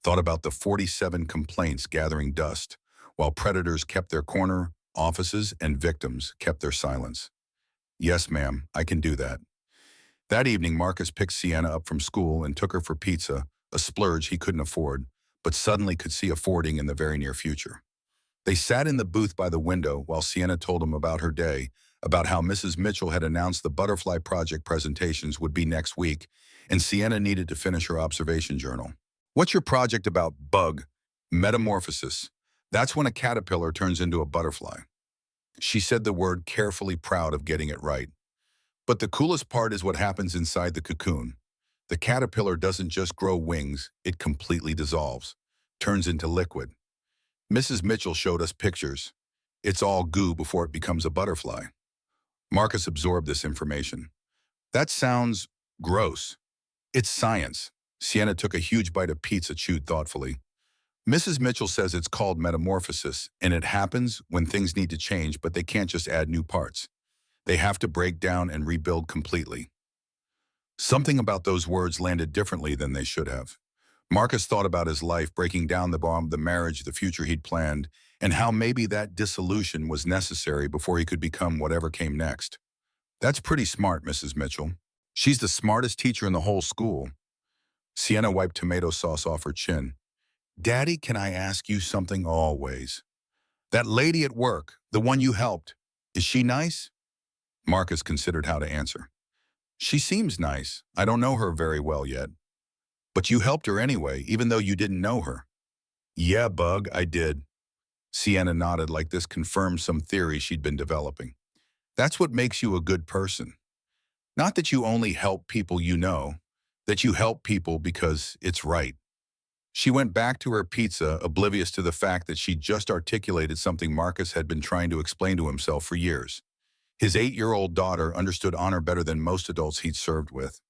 thought about the 47 complaints gathering dust, while predators kept their corner, offices and victims kept their silence. Yes, ma'am, I can do that. That evening, Marcus picked Sienna up from school and took her for pizza, a splurge he couldn't afford, but suddenly could see affording in the very near future. They sat in the booth by the window while Sienna told him about her day, about how Mrs. Mitchell had announced the Butterfly Project presentations would be next week, and Sienna needed to finish her observation journal. What's your project about? Bug. Metamorphosis. That's when a caterpillar turns into a butterfly. She said the word, carefully, proud of getting it right. But the coolest part is what happens inside the cocoon. The caterpillar doesn't just grow wings, it completely dissolves, turns into liquid. Mrs. Mitchell showed us pictures. It's all goo before it becomes a butterfly. Marcus absorbed this information. That sounds gross. It's science. Sienna took a huge bite of pizza, chewed thoughtfully. Mrs. Mitchell says it's called metamorphosis, and it happens when things need to change, but they can't just add new parts. They have to break down and rebuild completely. Something about those words landed differently than they should have. Marcus thought about his life breaking down, the bomb, the marriage, the future he'd planned, and how maybe that dissolution was necessary before he could become whatever came next. That's pretty smart, Mrs. Mitchell. She's the smartest teacher in the whole school. Sienna wiped tomato sauce off her chin. Daddy, can I ask you something? Always. That lady at work, the one you helped, is she nice? Marcus considered how to answer. She seems nice. I don't know her very well yet. But you helped her anyway, even though you didn't know her. Yeah, Bug, I did. Sienna nodded like this confirmed some theory she'd been developing. That's what makes you a good person. Not that you only help people you know, that you help people because it's right. She went back to her pizza, oblivious to the fact that she just articulated something Marcus had been trying to explain to himself for years. His 8-year-old daughter understood honor better than most adults he'd served with.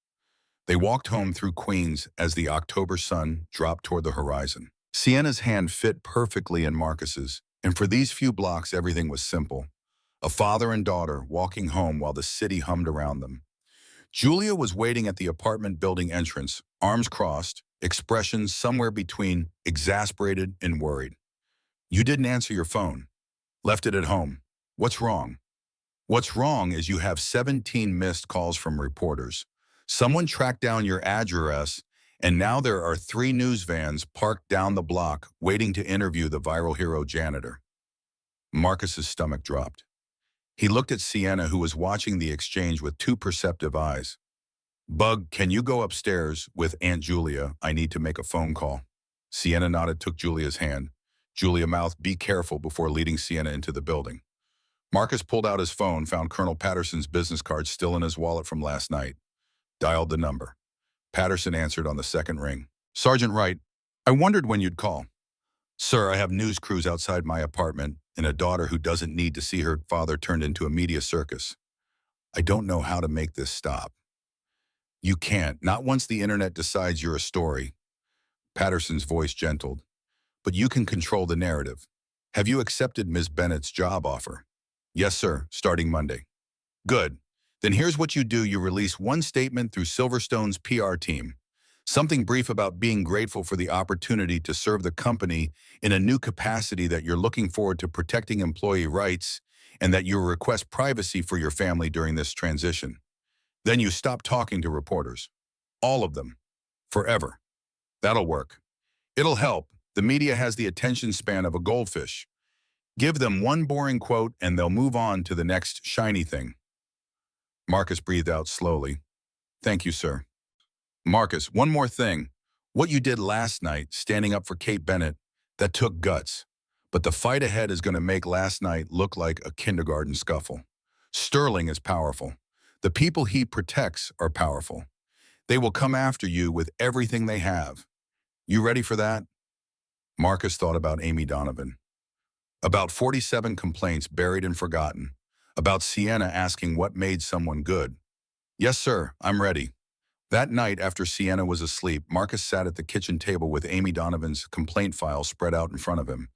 They walked home through Queens as the October sun dropped toward the horizon. Sienna's hand fit perfectly in Marcus's, and for these few blocks everything was simple. A father and daughter walking home while the city hummed around them. Julia was waiting at the apartment building entrance, arms crossed, expressions somewhere between exasperated and worried. You didn't answer your phone. Left it at home. What's wrong? What's wrong is you have 17 missed calls from reporters. Someone tracked down your address, and now there are 3 news vans parked down the block waiting to interview the viral hero janitor. Marcus's stomach dropped. He looked at Sienna, who was watching the exchange with 2 perceptive eyes. Bug, can you go upstairs with Aunt Julia? I need to make a phone call. Sienna nodded, took Julia's hand. Julia mouthed, be careful, before leading Sienna into the building. Marcus pulled out his phone, found Colonel Patterson's business card still in his wallet from last night. Dialed the number. Patterson answered on the second ring. Sergeant Wright, I wondered when you'd call. Sir, I have news crews outside my apartment and a daughter who doesn't need to see her father turned into a media circus. I don't know how to make this stop. You can't, not once the internet decides you're a story. Patterson's voice gentled. But you can control the narrative. Have you accepted Ms. Bennett's job offer? Yes, sir, starting Monday. Good. Then here's what you do. You release one statement through Silverstone's PR team. Something brief about being grateful for the opportunity to serve the company in a new capacity, that you're looking forward to protecting employee rights, and that you request privacy for your family during this transition. Then you stop talking to reporters. All of them. Forever. That'll work. It'll help. The media has the attention span of a goldfish. Give them one boring quote and they'll move on to the next shiny thing. Marcus breathed out slowly. Thank you, sir. Marcus, one more thing. What you did last night, standing up for Kate Bennett, that took guts. But the fight ahead is going to make last night look like a kindergarten scuffle. Sterling is powerful. The people he protects are powerful. They will come after you with everything they have. You ready for that? Marcus thought about Amy Donovan. About 47 complaints buried and forgotten. About Sienna asking what made someone good. Yes, sir, I'm ready. That night, after Sienna was asleep, Marcus sat at the kitchen table with Amy Donovan's complaint file spread out in front of him.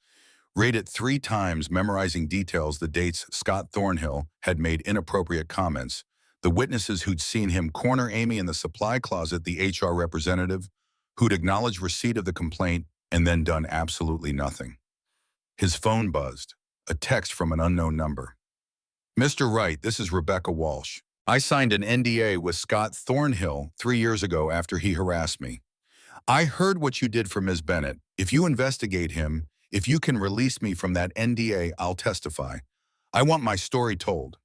Read it 3 times, memorizing details, the dates Scott Thornhill had made inappropriate comments, the witnesses who'd seen him corner Amy in the supply closet, the HR representative who'd acknowledged receipt of the complaint and then done absolutely nothing. His phone buzzed, a text from an unknown number. Mr. Wright, this is Rebecca Walsh. I signed an NDA with Scott Thornhill 3 years ago after he harassed me. I heard what you did for Ms. Bennett. If you investigate him, if you can release me from that NDA, I'll testify. I want my story told.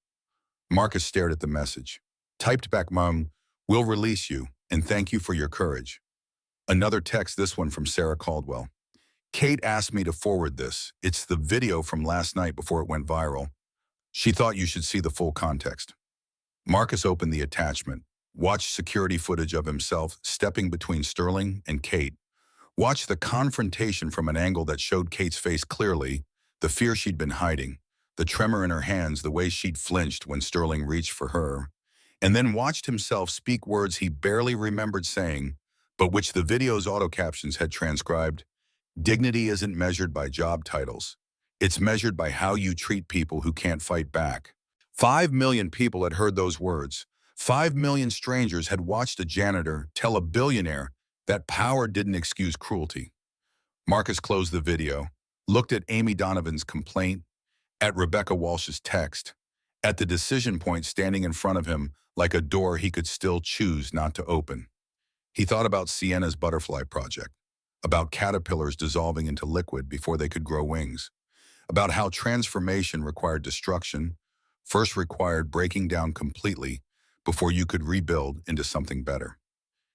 Marcus stared at the message. Typed back, Mom, we'll release you, and thank you for your courage. Another text, this one from Sarah Caldwell. Kate asked me to forward this. It's the video from last night before it went viral. She thought you should see the full context. Marcus opened the attachment, watched security footage of himself stepping between Sterling and Kate, watched the confrontation from an angle that showed Kate's face clearly, the fear she'd been hiding, the tremor in her hands, the way she'd flinched when Sterling reached for her, and then watched himself speak words he barely remembered saying, but which the video's auto captions had transcribed. Dignity isn't measured by job titles. It's measured by how you treat people who can't fight back. 5 million people had heard those words. 5 million strangers had watched a janitor tell a billionaire that power didn't excuse cruelty. Marcus closed the video, looked at Amy Donovan's complaint, at Rebecca Walsh's text, at the decision point standing in front of him like a door he could still choose not to open. He thought about Sienna's butterfly project, about caterpillars dissolving into liquid before they could grow wings, about how transformation required destruction, first required breaking down completely before you could rebuild into something better.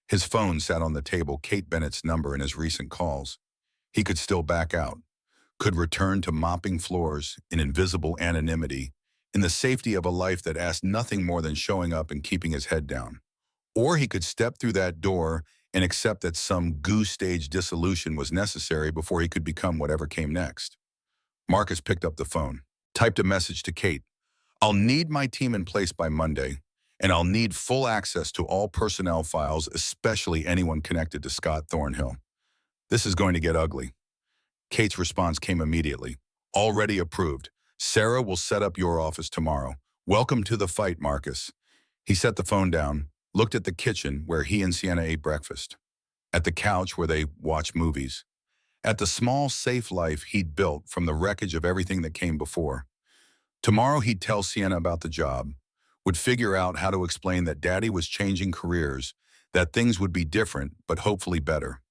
His phone sat on the table, Kate Bennett's number and his recent calls. He could still back out, could return to mopping floors in invisible anonymity, in the safety of a life that asked nothing more than showing up and keeping his head down. Or he could step through that door and accept that some goose-stage dissolution was necessary before he could become whatever came next. Marcus picked up the phone, typed a message to Kate. I'll need my team in place by Monday, and I'll need full access to all personnel files, especially anyone connected to Scott Thornhill. This is going to get ugly. Kate's response came immediately. Already approved. Sarah will set up your office tomorrow. Welcome to the fight, Marcus. He set the phone down, looked at the kitchen where he and Sienna ate breakfast, at the couch where they watched movies, at the small, safe life he'd built from the wreckage of everything that came before. Tomorrow he'd tell Sienna about the job, would figure out how to explain that Daddy was changing careers, that things would be different, but hopefully better.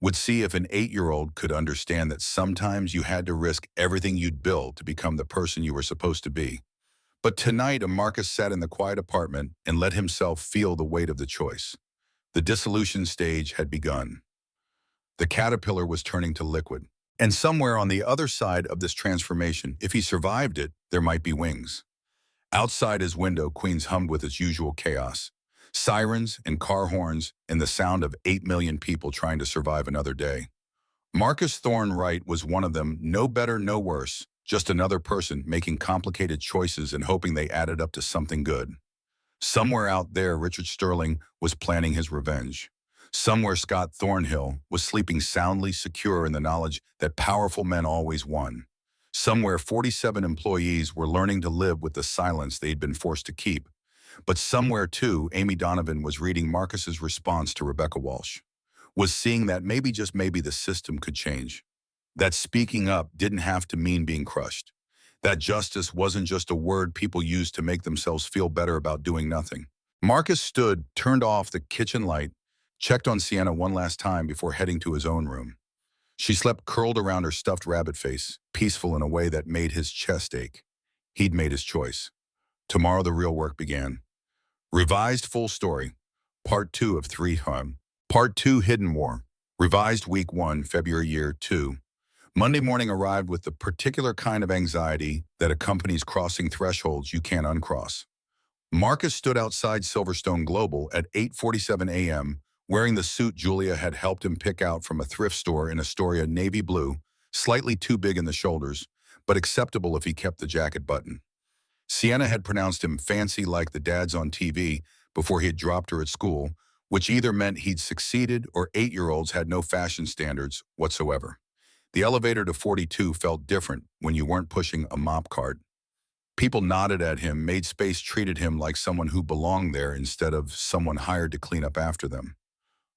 Would see if an 8-year-old could understand that sometimes you had to risk everything you'd built to become the person you were supposed to be. But tonight, Marcus sat in the quiet apartment and let himself feel the weight of the choice. The dissolution stage had begun. The caterpillar was turning to liquid. And somewhere on the other side of this transformation, if he survived it, there might be wings. Outside his window, Queens hummed with its usual chaos. Sirens and car horns and the sound of 8 million people trying to survive another day. Marcus Thorne Wright was one of them, no better, no worse, just another person making complicated choices and hoping they added up to something good. Somewhere out there, Richard Sterling was planning his revenge. Somewhere Scott Thornhill was sleeping soundly secure in the knowledge that powerful men always won. Somewhere 47 employees were learning to live with the silence they'd been forced to keep. But somewhere too, Amy Donovan was reading Marcus's response to Rebecca Walsh, was seeing that maybe, just maybe, the system could change. That speaking up didn't have to mean being crushed. That justice wasn't just a word people used to make themselves feel better about doing nothing. Marcus stood, turned off the kitchen light, checked on Sienna one last time before heading to his own room. She slept curled around her stuffed rabbit face, peaceful in a way that made his chest ache. He'd made his choice. Tomorrow the real work began. Revised full story. Part 2 of 3 Part 2 Hidden War. Revised week 1, February year 2. Monday morning arrived with the particular kind of anxiety that accompanies crossing thresholds you can't uncross. Marcus stood outside Silverstone Global at 8:47 a.m., wearing the suit Julia had helped him pick out from a thrift store in Astoria navy blue, slightly too big in the shoulders, but acceptable if he kept the jacket button. Sienna had pronounced him fancy like the dads on TV before he had dropped her at school, which either meant he'd succeeded or 8-year-olds had no fashion standards whatsoever. The elevator to 42 felt different when you weren't pushing a mop cart. People nodded at him, made space, treated him like someone who belonged there instead of someone hired to clean up after them.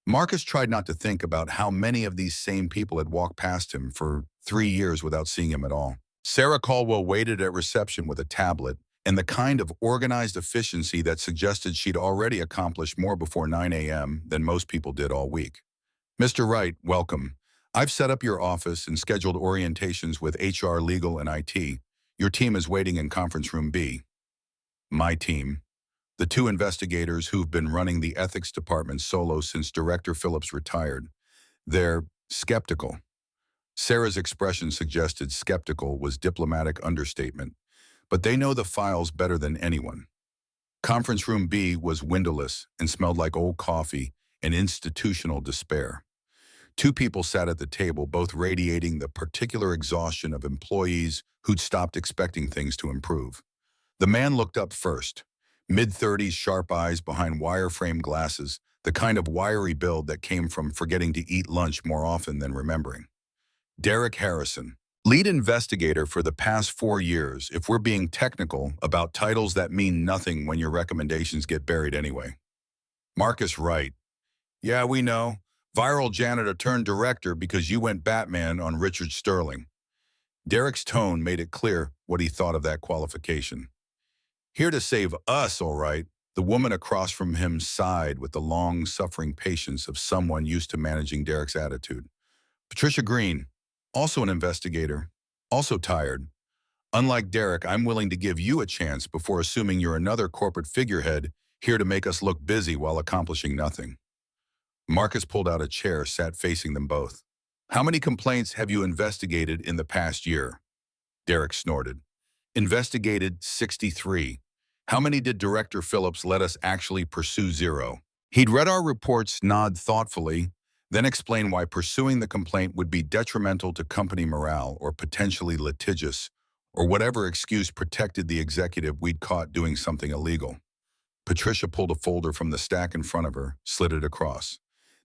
Marcus tried not to think about how many of these same people had walked past him for 3 years without seeing him at all. Sarah Caldwell waited at reception with a tablet and the kind of organized efficiency that suggested she'd already accomplished more before 9 a.m. than most people did all week. Mr. Wright, welcome. I've set up your office and scheduled orientations with HR, legal, and IT. Your team is waiting in conference room B. My team. The 2 investigators who've been running the ethics department solo since Director Phillips retired. They're skeptical. Sarah's expression suggested skeptical was diplomatic understatement, but they know the files better than anyone. Conference room B was windowless and smelled like old coffee and institutional despair. 2 people sat at the table, both radiating the particular exhaustion of employees who'd stopped expecting things to improve. The man looked up first, mid-30s, sharp eyes behind wire-frame glasses, the kind of wiry build that came from forgetting to eat lunch more often than remembering. Derek Harrison, lead investigator for the past 4 years, if we're being technical about titles that mean nothing when your recommendations get buried anyway. Marcus Wright, yeah, we know. Viral janitor turned director because you went Batman on Richard Sterling. Derek's tone made it clear what he thought of that qualification. Here to save us, all right, the woman across from him sighed with the long-suffering patience of someone used to managing Derek's attitude. Patricia Green, also an investigator, also tired. Unlike Derek, I'm willing to give you a chance before assuming you're another corporate figurehead here to make us look busy while accomplishing nothing. Marcus pulled out a chair, sat facing them both. How many complaints have you investigated in the past year? Derek snorted. Investigated 63. How many did Director Phillips let us actually pursue? 0. He'd read our reports, nod thoughtfully, then explain why pursuing the complaint would be detrimental to company morale or potentially litigious, or whatever excuse protected the executive we'd caught doing something illegal. Patricia pulled a folder from the stack in front of her, slid it across.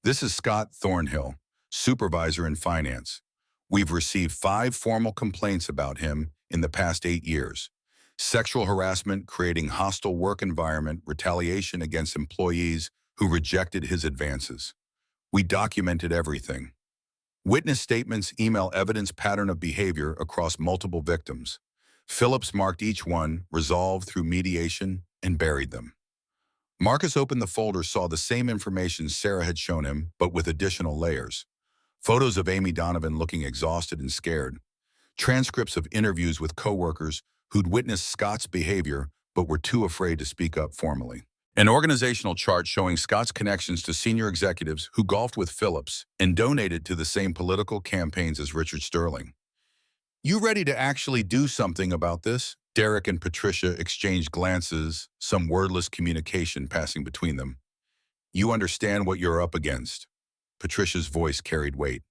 This is Scott Thornhill, supervisor in finance. We've received 5 formal complaints about him in the past 8 years. Sexual harassment, creating hostile work environment, retaliation against employees who rejected his advances. We documented everything. Witness statements, email evidence, pattern of behavior across multiple victims. Phillips marked each one, resolved through mediation, and buried them. Marcus opened the folder, saw the same information Sarah had shown him, but with additional layers. Photos of Amy Donovan looking exhausted and scared. Transcripts of interviews with coworkers who'd witnessed Scott's behavior but were too afraid to speak up formally. An organizational chart showing Scott's connections to senior executives who golfed with Phillips and donated to the same political campaigns as Richard Sterling. You ready to actually do something about this? Derek and Patricia exchanged glances, some wordless communication passing between them. You understand what you're up against. Patricia's voice carried weight.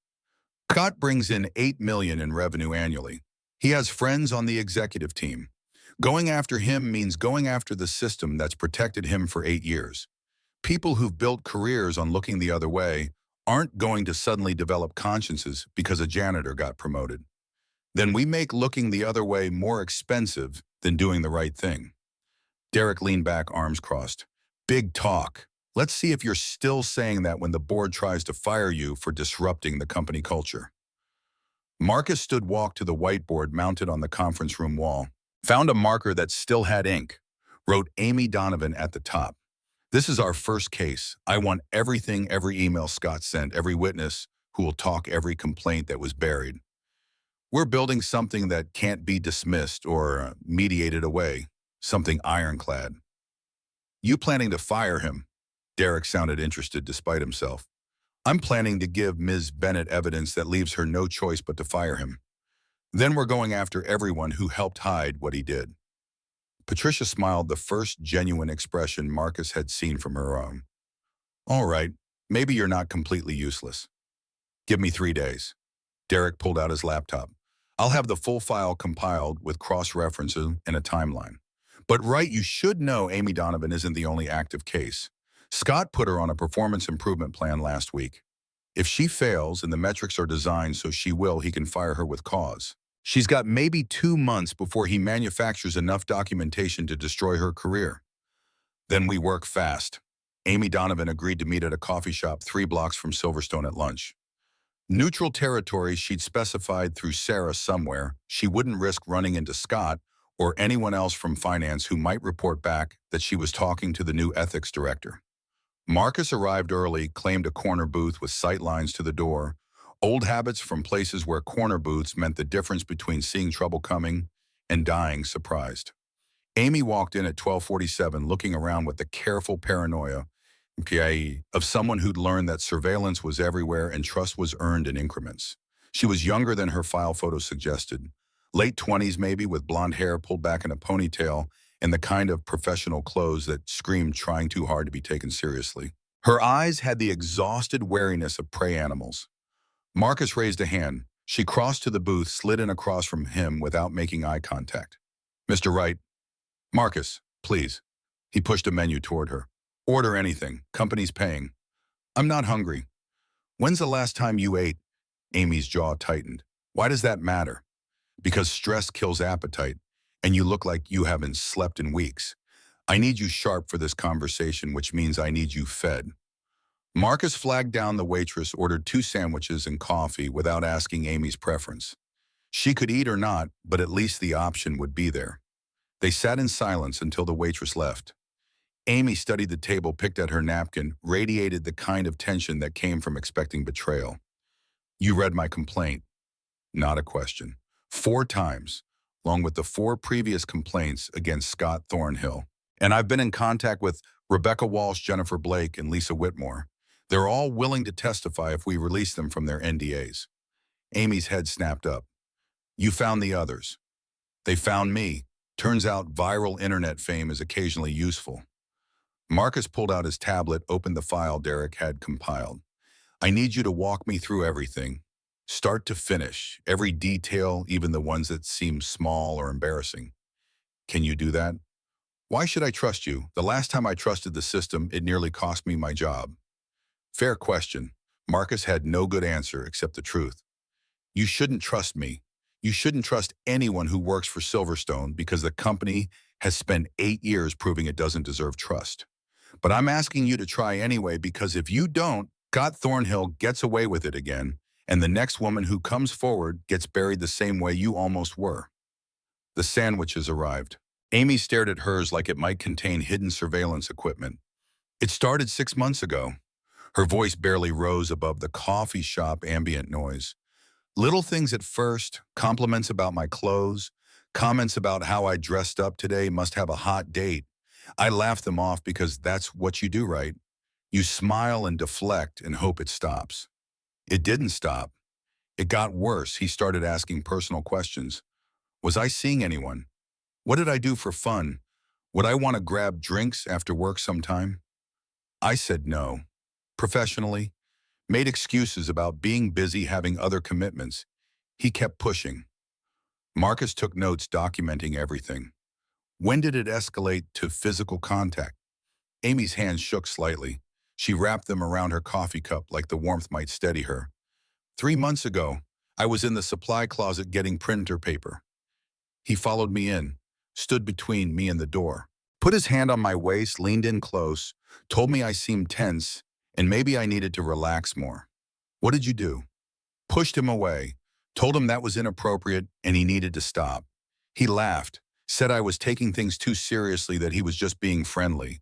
Scott brings in $8 million in revenue annually. He has friends on the executive team. Going after him means going after the system that's protected him for 8 years. People who've built careers on looking the other way aren't going to suddenly develop consciences because a janitor got promoted. Then we make looking the other way more expensive than doing the right thing. Derek leaned back, arms crossed. Big talk. Let's see if you're still saying that when the board tries to fire you for disrupting the company culture. Marcus stood, walked to the whiteboard mounted on the conference room wall, found a marker that still had ink, wrote Amy Donovan at the top. This is our first case. I want everything, every email Scott sent, every witness who will talk every complaint that was buried. We're building something that can't be dismissed or mediated away, something ironclad. You planning to fire him? Derek sounded interested despite himself. I'm planning to give Ms. Bennett evidence that leaves her no choice but to fire him. Then we're going after everyone who helped hide what he did. Patricia smiled, the first genuine expression Marcus had seen from her own. All right, maybe you're not completely useless. Give me 3 days. Derek pulled out his laptop. I'll have the full file compiled with cross-references and a timeline. But right, you should know Amy Donovan isn't the only active case. Scott put her on a performance improvement plan last week. If she fails and the metrics are designed so she will, he can fire her with cause. She's got maybe 2 months before he manufactures enough documentation to destroy her career. Then we work fast. Amy Donovan agreed to meet at a coffee shop 3 blocks from Silverstone at lunch. Neutral territory she'd specified through Sarah somewhere. She wouldn't risk running into Scott or anyone else from finance who might report back that she was talking to the new ethics director. Marcus arrived early, claimed a corner booth with sight lines to the door. Old habits from places where corner booths meant the difference between seeing trouble coming and dying surprised. Amy walked in at 12:47, looking around with the careful paranoia of someone who'd learned that surveillance was everywhere and trust was earned in increments. She was younger than her file photo suggested. Late 20s maybe, with blonde hair pulled back in a ponytail and the kind of professional clothes that screamed trying too hard to be taken seriously. Her eyes had the exhausted wariness of prey animals. Marcus raised a hand. She crossed to the booth, slid in across from him without making eye contact. Mr. Wright. Marcus, please. He pushed a menu toward her. Order anything. Company's paying. I'm not hungry. When's the last time you ate? Amy's jaw tightened. Why does that matter? Because stress kills appetite, and you look like you haven't slept in weeks. I need you sharp for this conversation, which means I need you fed. Marcus flagged down the waitress, ordered 2 sandwiches and coffee without asking Amy's preference. She could eat or not, but at least the option would be there. They sat in silence until the waitress left. Amy studied the table, picked at her napkin, radiated the kind of tension that came from expecting betrayal. You read my complaint. Not a question. 4 times, along with the 4 previous complaints against Scott Thornhill. And I've been in contact with Rebecca Walsh, Jennifer Blake, and Lisa Whitmore. They're all willing to testify if we release them from their NDAs. Amy's head snapped up. You found the others. They found me. Turns out viral internet fame is occasionally useful. Marcus pulled out his tablet, opened the file Derek had compiled. I need you to walk me through everything, start to finish, every detail, even the ones that seem small or embarrassing. Can you do that? Why should I trust you? The last time I trusted the system, it nearly cost me my job. Fair question. Marcus had no good answer except the truth. You shouldn't trust me. You shouldn't trust anyone who works for Silverstone because the company has spent 8 years proving it doesn't deserve trust. But I'm asking you to try anyway, because if you don't, Scott Thornhill gets away with it again, and the next woman who comes forward gets buried the same way you almost were. The sandwiches arrived. Amy stared at hers like it might contain hidden surveillance equipment. It started 6 months ago. Her voice barely rose above the coffee shop ambient noise. Little things at first, compliments about my clothes, comments about how I dressed up today, must have a hot date. I laugh them off because that's what you do, right? You smile and deflect and hope it stops. It didn't stop. It got worse. He started asking personal questions. Was I seeing anyone? What did I do for fun? Would I want to grab drinks after work sometime? I said no. Professionally, made excuses about being busy, having other commitments. He kept pushing. Marcus took notes documenting everything. When did it escalate to physical contact? Amy's hands shook slightly. She wrapped them around her coffee cup like the warmth might steady her. 3 months ago, I was in the supply closet getting printer paper. He followed me in, stood between me and the door, put his hand on my waist, leaned in close, told me I seemed tense, and maybe I needed to relax more. What did you do? Pushed him away, told him that was inappropriate and he needed to stop. He laughed, said I was taking things too seriously, that he was just being friendly.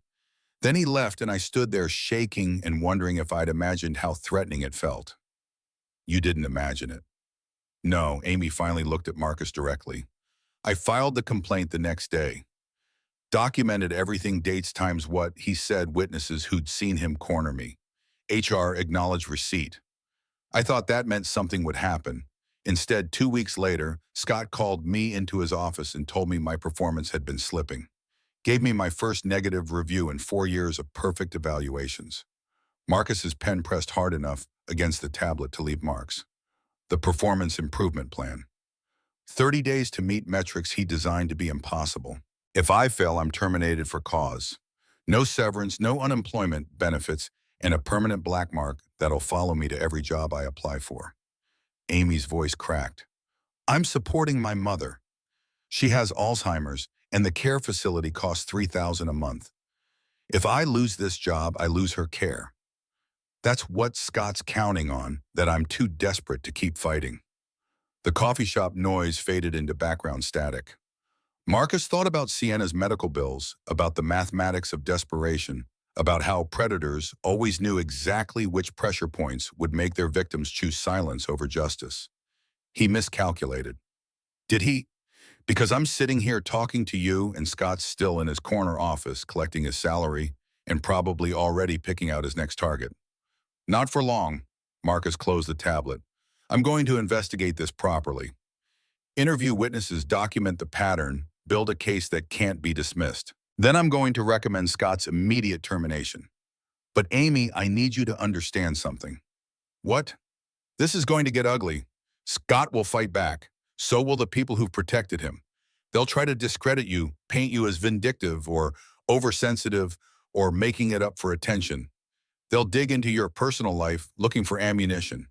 Then he left and I stood there shaking and wondering if I'd imagined how threatening it felt. You didn't imagine it. No, Amy finally looked at Marcus directly. I filed the complaint the next day. Documented everything, dates, times, what he said, witnesses who'd seen him corner me. HR acknowledged receipt. I thought that meant something would happen. Instead, 2 weeks later, Scott called me into his office and told me my performance had been slipping. Gave me my first negative review in 4 years of perfect evaluations. Marcus's pen pressed hard enough against the tablet to leave marks. The performance improvement plan. 30 days to meet metrics he designed to be impossible. If I fail, I'm terminated for cause. No severance, no unemployment benefits, and a permanent black mark that'll follow me to every job I apply for. Amy's voice cracked. I'm supporting my mother. She has Alzheimer's, and the care facility costs $3,000 a month. If I lose this job, I lose her care. That's what Scott's counting on, that I'm too desperate to keep fighting. The coffee shop noise faded into background static. Marcus thought about Sienna's medical bills, about the mathematics of desperation, about how predators always knew exactly which pressure points would make their victims choose silence over justice. He miscalculated. Did he? Because I'm sitting here talking to you and Scott's still in his corner office collecting his salary and probably already picking out his next target. Not for long. Marcus closed the tablet. I'm going to investigate this properly. Interview witnesses, document the pattern, build a case that can't be dismissed. Then I'm going to recommend Scott's immediate termination. But Amy, I need you to understand something. What? This is going to get ugly. Scott will fight back. So will the people who've protected him. They'll try to discredit you, paint you as vindictive or oversensitive or making it up for attention. They'll dig into your personal life looking for ammunition.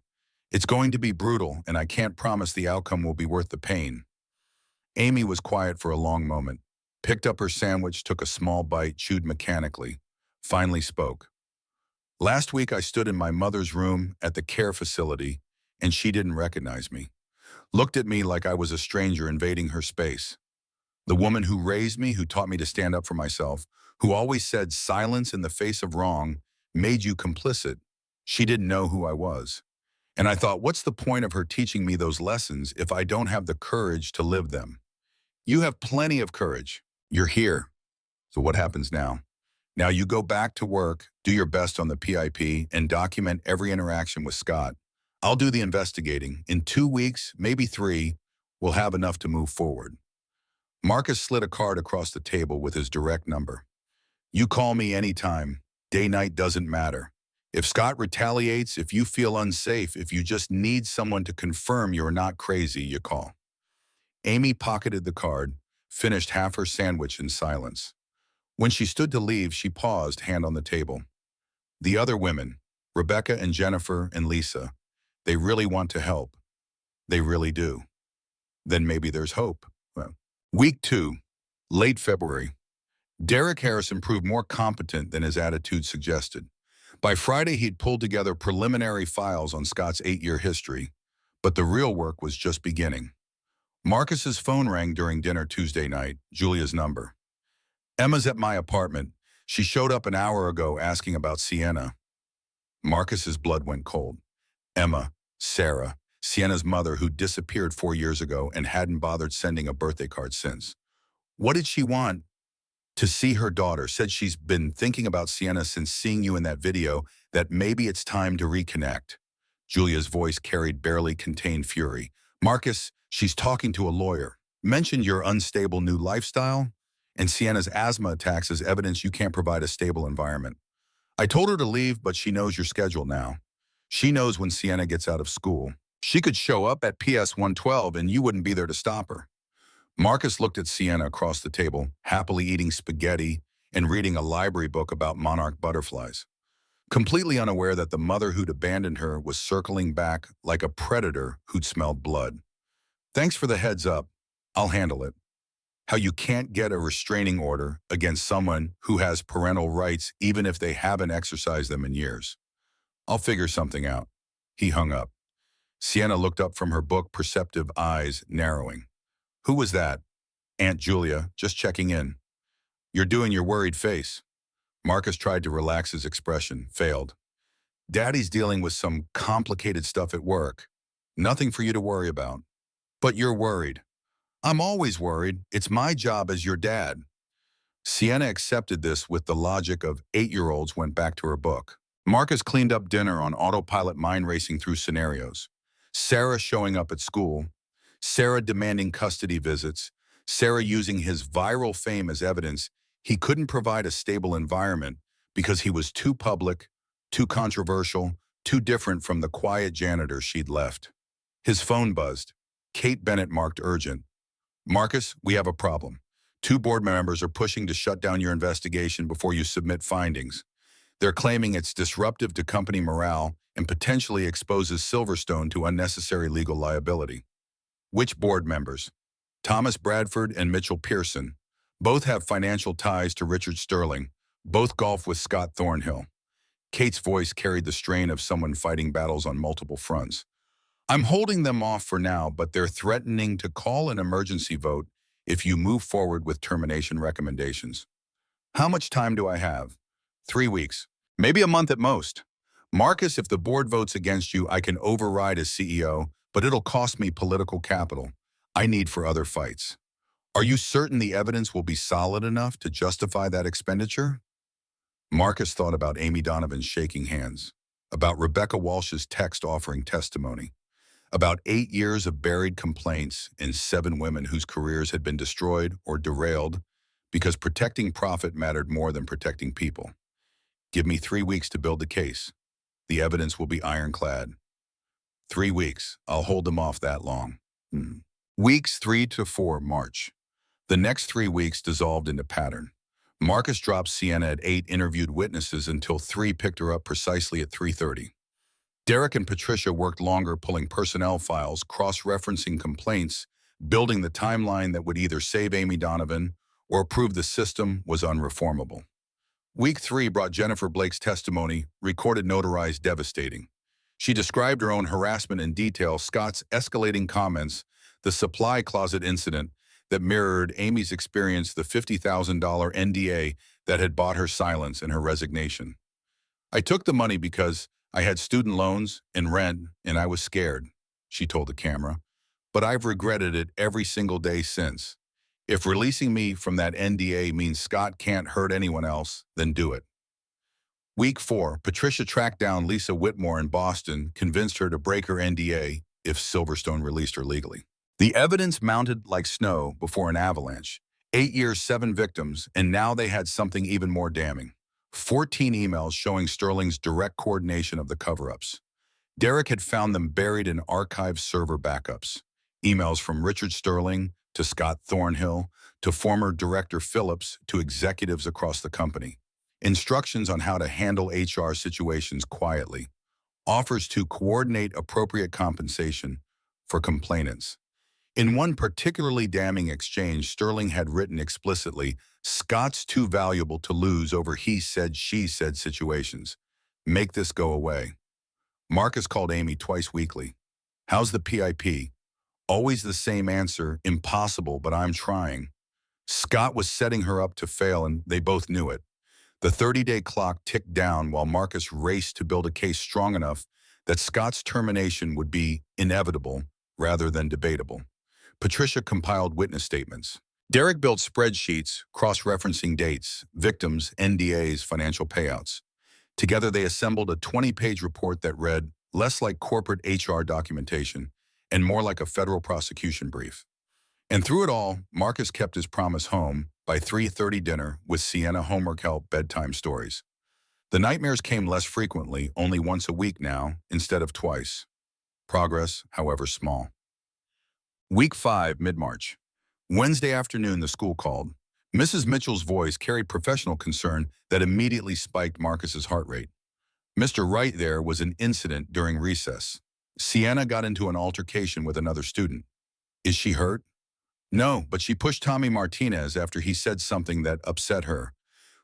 It's going to be brutal, and I can't promise the outcome will be worth the pain. Amy was quiet for a long moment, picked up her sandwich, took a small bite, chewed mechanically, finally spoke. Last week I stood in my mother's room at the care facility, and she didn't recognize me. Looked at me like I was a stranger invading her space. The woman who raised me, who taught me to stand up for myself, who always said silence in the face of wrong made you complicit, she didn't know who I was. And I thought, what's the point of her teaching me those lessons if I don't have the courage to live them? You have plenty of courage. You're here. So what happens now? Now you go back to work, do your best on the PIP, and document every interaction with Scott. I'll do the investigating. In 2 weeks, maybe 3, we'll have enough to move forward. Marcus slid a card across the table with his direct number. You call me anytime. Day, night doesn't matter. If Scott retaliates, if you feel unsafe, if you just need someone to confirm you're not crazy, you call. Amy pocketed the card, finished half her sandwich in silence. When she stood to leave, she paused, hand on the table. The other women, Rebecca and Jennifer and Lisa, they really want to help. They really do. Then maybe there's hope. Well, week 2, late February. Derek Harrison proved more competent than his attitude suggested. By Friday, he'd pulled together preliminary files on Scott's 8-year history, but the real work was just beginning. Marcus's phone rang during dinner Tuesday night, Julia's number. Emma's at my apartment. She showed up an hour ago asking about Sienna. Marcus's blood went cold. Emma, Sarah, Sienna's mother who disappeared 4 years ago and hadn't bothered sending a birthday card since. What did she want? To see her daughter. Said she's been thinking about Sienna since seeing you in that video, that maybe it's time to reconnect. Julia's voice carried barely contained fury. Marcus, she's talking to a lawyer. Mentioned your unstable new lifestyle and Sienna's asthma attacks as evidence you can't provide a stable environment. I told her to leave, but she knows your schedule now. She knows when Sienna gets out of school. She could show up at PS 112 and you wouldn't be there to stop her. Marcus looked at Sienna across the table, happily eating spaghetti and reading a library book about monarch butterflies, completely unaware that the mother who'd abandoned her was circling back like a predator who'd smelled blood. Thanks for the heads up. I'll handle it. How you can't get a restraining order against someone who has parental rights even if they haven't exercised them in years. I'll figure something out. He hung up. Sienna looked up from her book, perceptive eyes narrowing. Who was that? Aunt Julia, just checking in. You're doing your worried face. Marcus tried to relax his expression, failed. Daddy's dealing with some complicated stuff at work. Nothing for you to worry about. But you're worried. I'm always worried. It's my job as your dad. Sienna accepted this with the logic of 8-year-olds went back to her book. Marcus cleaned up dinner on autopilot, mind racing through scenarios. Sarah showing up at school. Sarah demanding custody visits. Sarah using his viral fame as evidence he couldn't provide a stable environment because he was too public, too controversial, too different from the quiet janitor she'd left. His phone buzzed. Kate Bennett marked urgent. Marcus, we have a problem. 2 board members are pushing to shut down your investigation before you submit findings. They're claiming it's disruptive to company morale and potentially exposes Silverstone to unnecessary legal liability. Which board members? Thomas Bradford and Mitchell Pearson. Both have financial ties to Richard Sterling. Both golf with Scott Thornhill. Kate's voice carried the strain of someone fighting battles on multiple fronts. I'm holding them off for now, but they're threatening to call an emergency vote if you move forward with termination recommendations. How much time do I have? 3 weeks. Maybe a month at most. Marcus, if the board votes against you, I can override as CEO, but it'll cost me political capital I need for other fights. Are you certain the evidence will be solid enough to justify that expenditure? Marcus thought about Amy Donovan's shaking hands, about Rebecca Walsh's text offering testimony, about 8 years of buried complaints and 7 women whose careers had been destroyed or derailed because protecting profit mattered more than protecting people. Give me 3 weeks to build the case. The evidence will be ironclad. 3 weeks. I'll hold them off that long. Weeks 3 to 4, March. The next 3 weeks dissolved into pattern. Marcus dropped Sienna at 8, interviewed witnesses until 3, picked her up precisely at 3:30. Derek and Patricia worked longer, pulling personnel files, cross-referencing complaints, building the timeline that would either save Amy Donovan or prove the system was unreformable. Week 3 brought Jennifer Blake's testimony, recorded, notarized, devastating. She described her own harassment in detail, Scott's escalating comments, the supply closet incident that mirrored Amy's experience, the $50,000 NDA that had bought her silence and her resignation. I took the money because I had student loans and rent, and I was scared, she told the camera. But I've regretted it every single day since. If releasing me from that NDA means Scott can't hurt anyone else, then do it. Week 4, Patricia tracked down Lisa Whitmore in Boston, convinced her to break her NDA if Silverstone released her legally. The evidence mounted like snow before an avalanche. 8 years, 7 victims, and now they had something even more damning. 14 emails showing Sterling's direct coordination of the cover-ups. Derek had found them buried in archived server backups. Emails from Richard Sterling to Scott Thornhill to former Director Phillips to executives across the company. Instructions on how to handle HR situations quietly. Offers to coordinate appropriate compensation for complainants. In one particularly damning exchange, Sterling had written explicitly, Scott's too valuable to lose over he said, she said situations. Make this go away. Marcus called Amy twice weekly. How's the PIP? Always the same answer, impossible, but I'm trying. Scott was setting her up to fail, and they both knew it. The 30-day clock ticked down while Marcus raced to build a case strong enough that Scott's termination would be inevitable rather than debatable. Patricia compiled witness statements. Derek built spreadsheets, cross-referencing dates, victims, NDAs, financial payouts. Together, they assembled a 20-page report that read less like corporate HR documentation and more like a federal prosecution brief. And through it all, Marcus kept his promise home by 3:30 dinner with Sienna homework help, bedtime stories. The nightmares came less frequently, only once a week now, instead of twice. Progress, however small. Week 5, mid-March. Wednesday afternoon, the school called. Mrs. Mitchell's voice carried professional concern that immediately spiked Marcus's heart rate. Mr. Wright, there was an incident during recess. Sienna got into an altercation with another student. Is she hurt? No, but she pushed Tommy Martinez after he said something that upset her.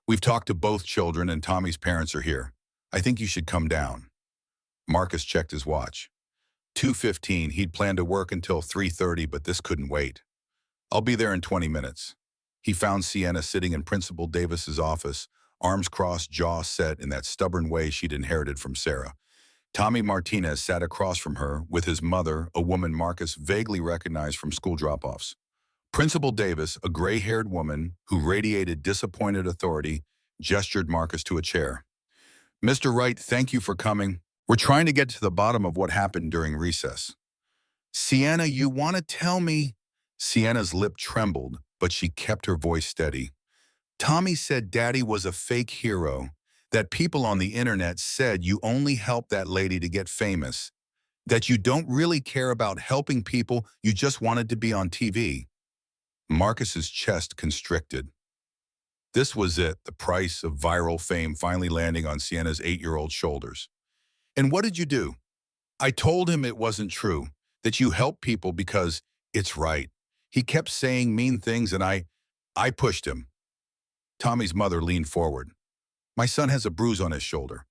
We've talked to both children and Tommy's parents are here. I think you should come down. Marcus checked his watch. 2:15, he'd planned to work until 3:30, but this couldn't wait. I'll be there in 20 minutes. He found Sienna sitting in Principal Davis's office, arms crossed, jaw set in that stubborn way she'd inherited from Sarah. Tommy Martinez sat across from her with his mother, a woman Marcus vaguely recognized from school drop-offs. Principal Davis, a gray-haired woman who radiated disappointed authority, gestured Marcus to a chair. "Mr. Wright, thank you for coming. We're trying to get to the bottom of what happened during recess." "Sienna, you want to tell me?" Sienna's lip trembled, but she kept her voice steady. "Tommy said Daddy was a fake hero, that people on the internet said you only helped that lady to get famous, that you don't really care about helping people, you just wanted to be on TV." Marcus's chest constricted. This was it, the price of viral fame finally landing on Sienna's 8-year-old shoulders. "And what did you do?" "I told him it wasn't true, that you help people because it's right. He kept saying mean things and I pushed him." Tommy's mother leaned forward. "My son has a bruise on his shoulder.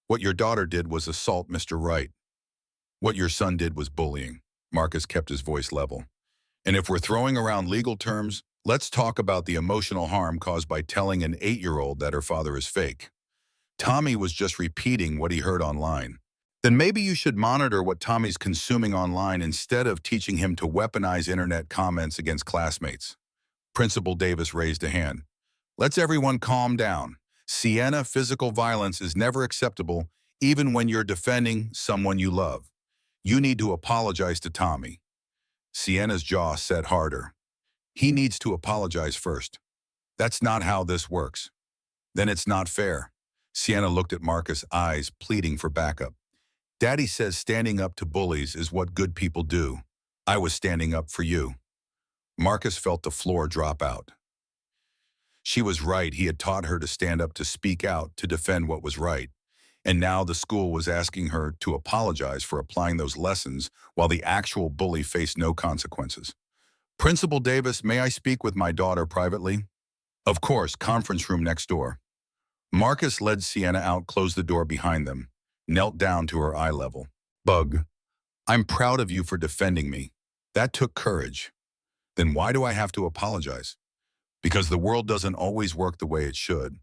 What your daughter did was assault Mr. Wright. What your son did was bullying." Marcus kept his voice level. "And if we're throwing around legal terms, let's talk about the emotional harm caused by telling an 8-year-old that her father is fake." Tommy was just repeating what he heard online. "Then maybe you should monitor what Tommy's consuming online instead of teaching him to weaponize internet comments against classmates." Principal Davis raised a hand. "Let's everyone calm down. Sienna, physical violence is never acceptable, even when you're defending someone you love. You need to apologize to Tommy." Sienna's jaw set harder. "He needs to apologize first. That's not how this works." "Then it's not fair." Sienna looked at Marcus, eyes pleading for backup. "Daddy says standing up to bullies is what good people do. I was standing up for you." Marcus felt the floor drop out. She was right. He had taught her to stand up, to speak out, to defend what was right. And now the school was asking her to apologize for applying those lessons while the actual bully faced no consequences. "Principal Davis, may I speak with my daughter privately?" "Of course, conference room next door." Marcus led Sienna out, closed the door behind them, knelt down to her eye level. "Bug, I'm proud of you for defending me. That took courage. Then why do I have to apologize? Because the world doesn't always work the way it should.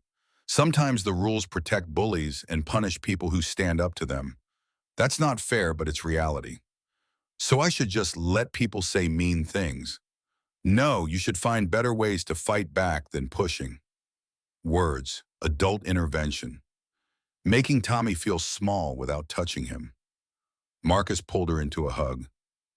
Sometimes the rules protect bullies and punish people who stand up to them. That's not fair, but it's reality. So I should just let people say mean things? No, you should find better ways to fight back than pushing." Words, adult intervention, making Tommy feel small without touching him. Marcus pulled her into a hug.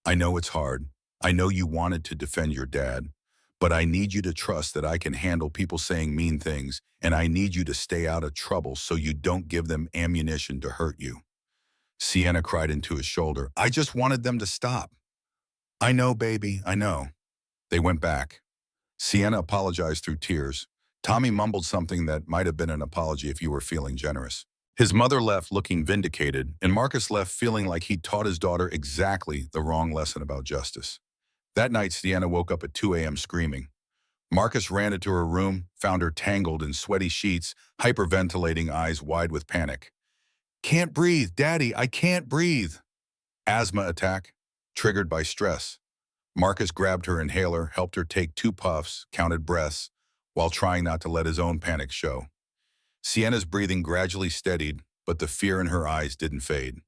"I know it's hard. I know you wanted to defend your dad, but I need you to trust that I can handle people saying mean things, and I need you to stay out of trouble so you don't give them ammunition to hurt you." Sienna cried into his shoulder. "I just wanted them to stop." "I know, baby, I know." They went back. Sienna apologized through tears. Tommy mumbled something that might have been an apology if you were feeling generous. His mother left looking vindicated, and Marcus left feeling like he'd taught his daughter exactly the wrong lesson about justice. That night, Sienna woke up at 2 a.m. screaming. Marcus ran into her room, found her tangled in sweaty sheets, hyperventilating, eyes wide with panic. "Can't breathe, Daddy, I can't breathe." Asthma attack, triggered by stress. Marcus grabbed her inhaler, helped her take 2 puffs, counted breaths, while trying not to let his own panic show. Sienna's breathing gradually steadied, but the fear in her eyes didn't fade.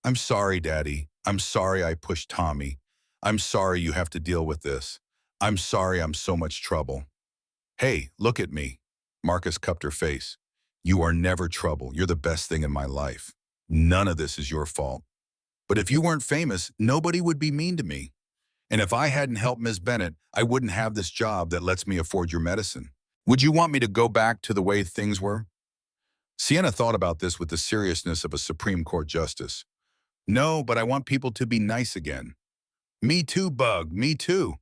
"I'm sorry, Daddy. I'm sorry I pushed Tommy. I'm sorry you have to deal with this. I'm sorry I'm so much trouble." "Hey, look at me." Marcus cupped her face. "You are never trouble. You're the best thing in my life. None of this is your fault. But if you weren't famous, nobody would be mean to me. And if I hadn't helped Ms. Bennett, I wouldn't have this job that lets me afford your medicine. Would you want me to go back to the way things were?" Sienna thought about this with the seriousness of a Supreme Court justice. "No, but I want people to be nice again." "Me too, Bug, me too."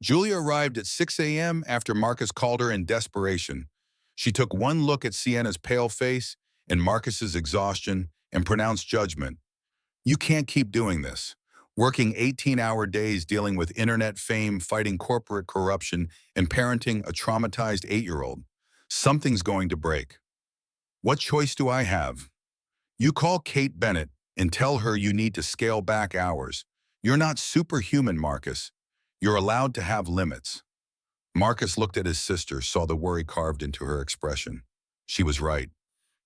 Julia arrived at 6 a.m. after Marcus called her in desperation. She took one look at Sienna's pale face and Marcus's exhaustion and pronounced judgment. "You can't keep doing this. Working 18-hour days dealing with internet fame, fighting corporate corruption, and parenting a traumatized 8-year-old. Something's going to break. What choice do I have? You call Kate Bennett and tell her you need to scale back hours. You're not superhuman, Marcus. You're allowed to have limits." Marcus looked at his sister, saw the worry carved into her expression. She was right.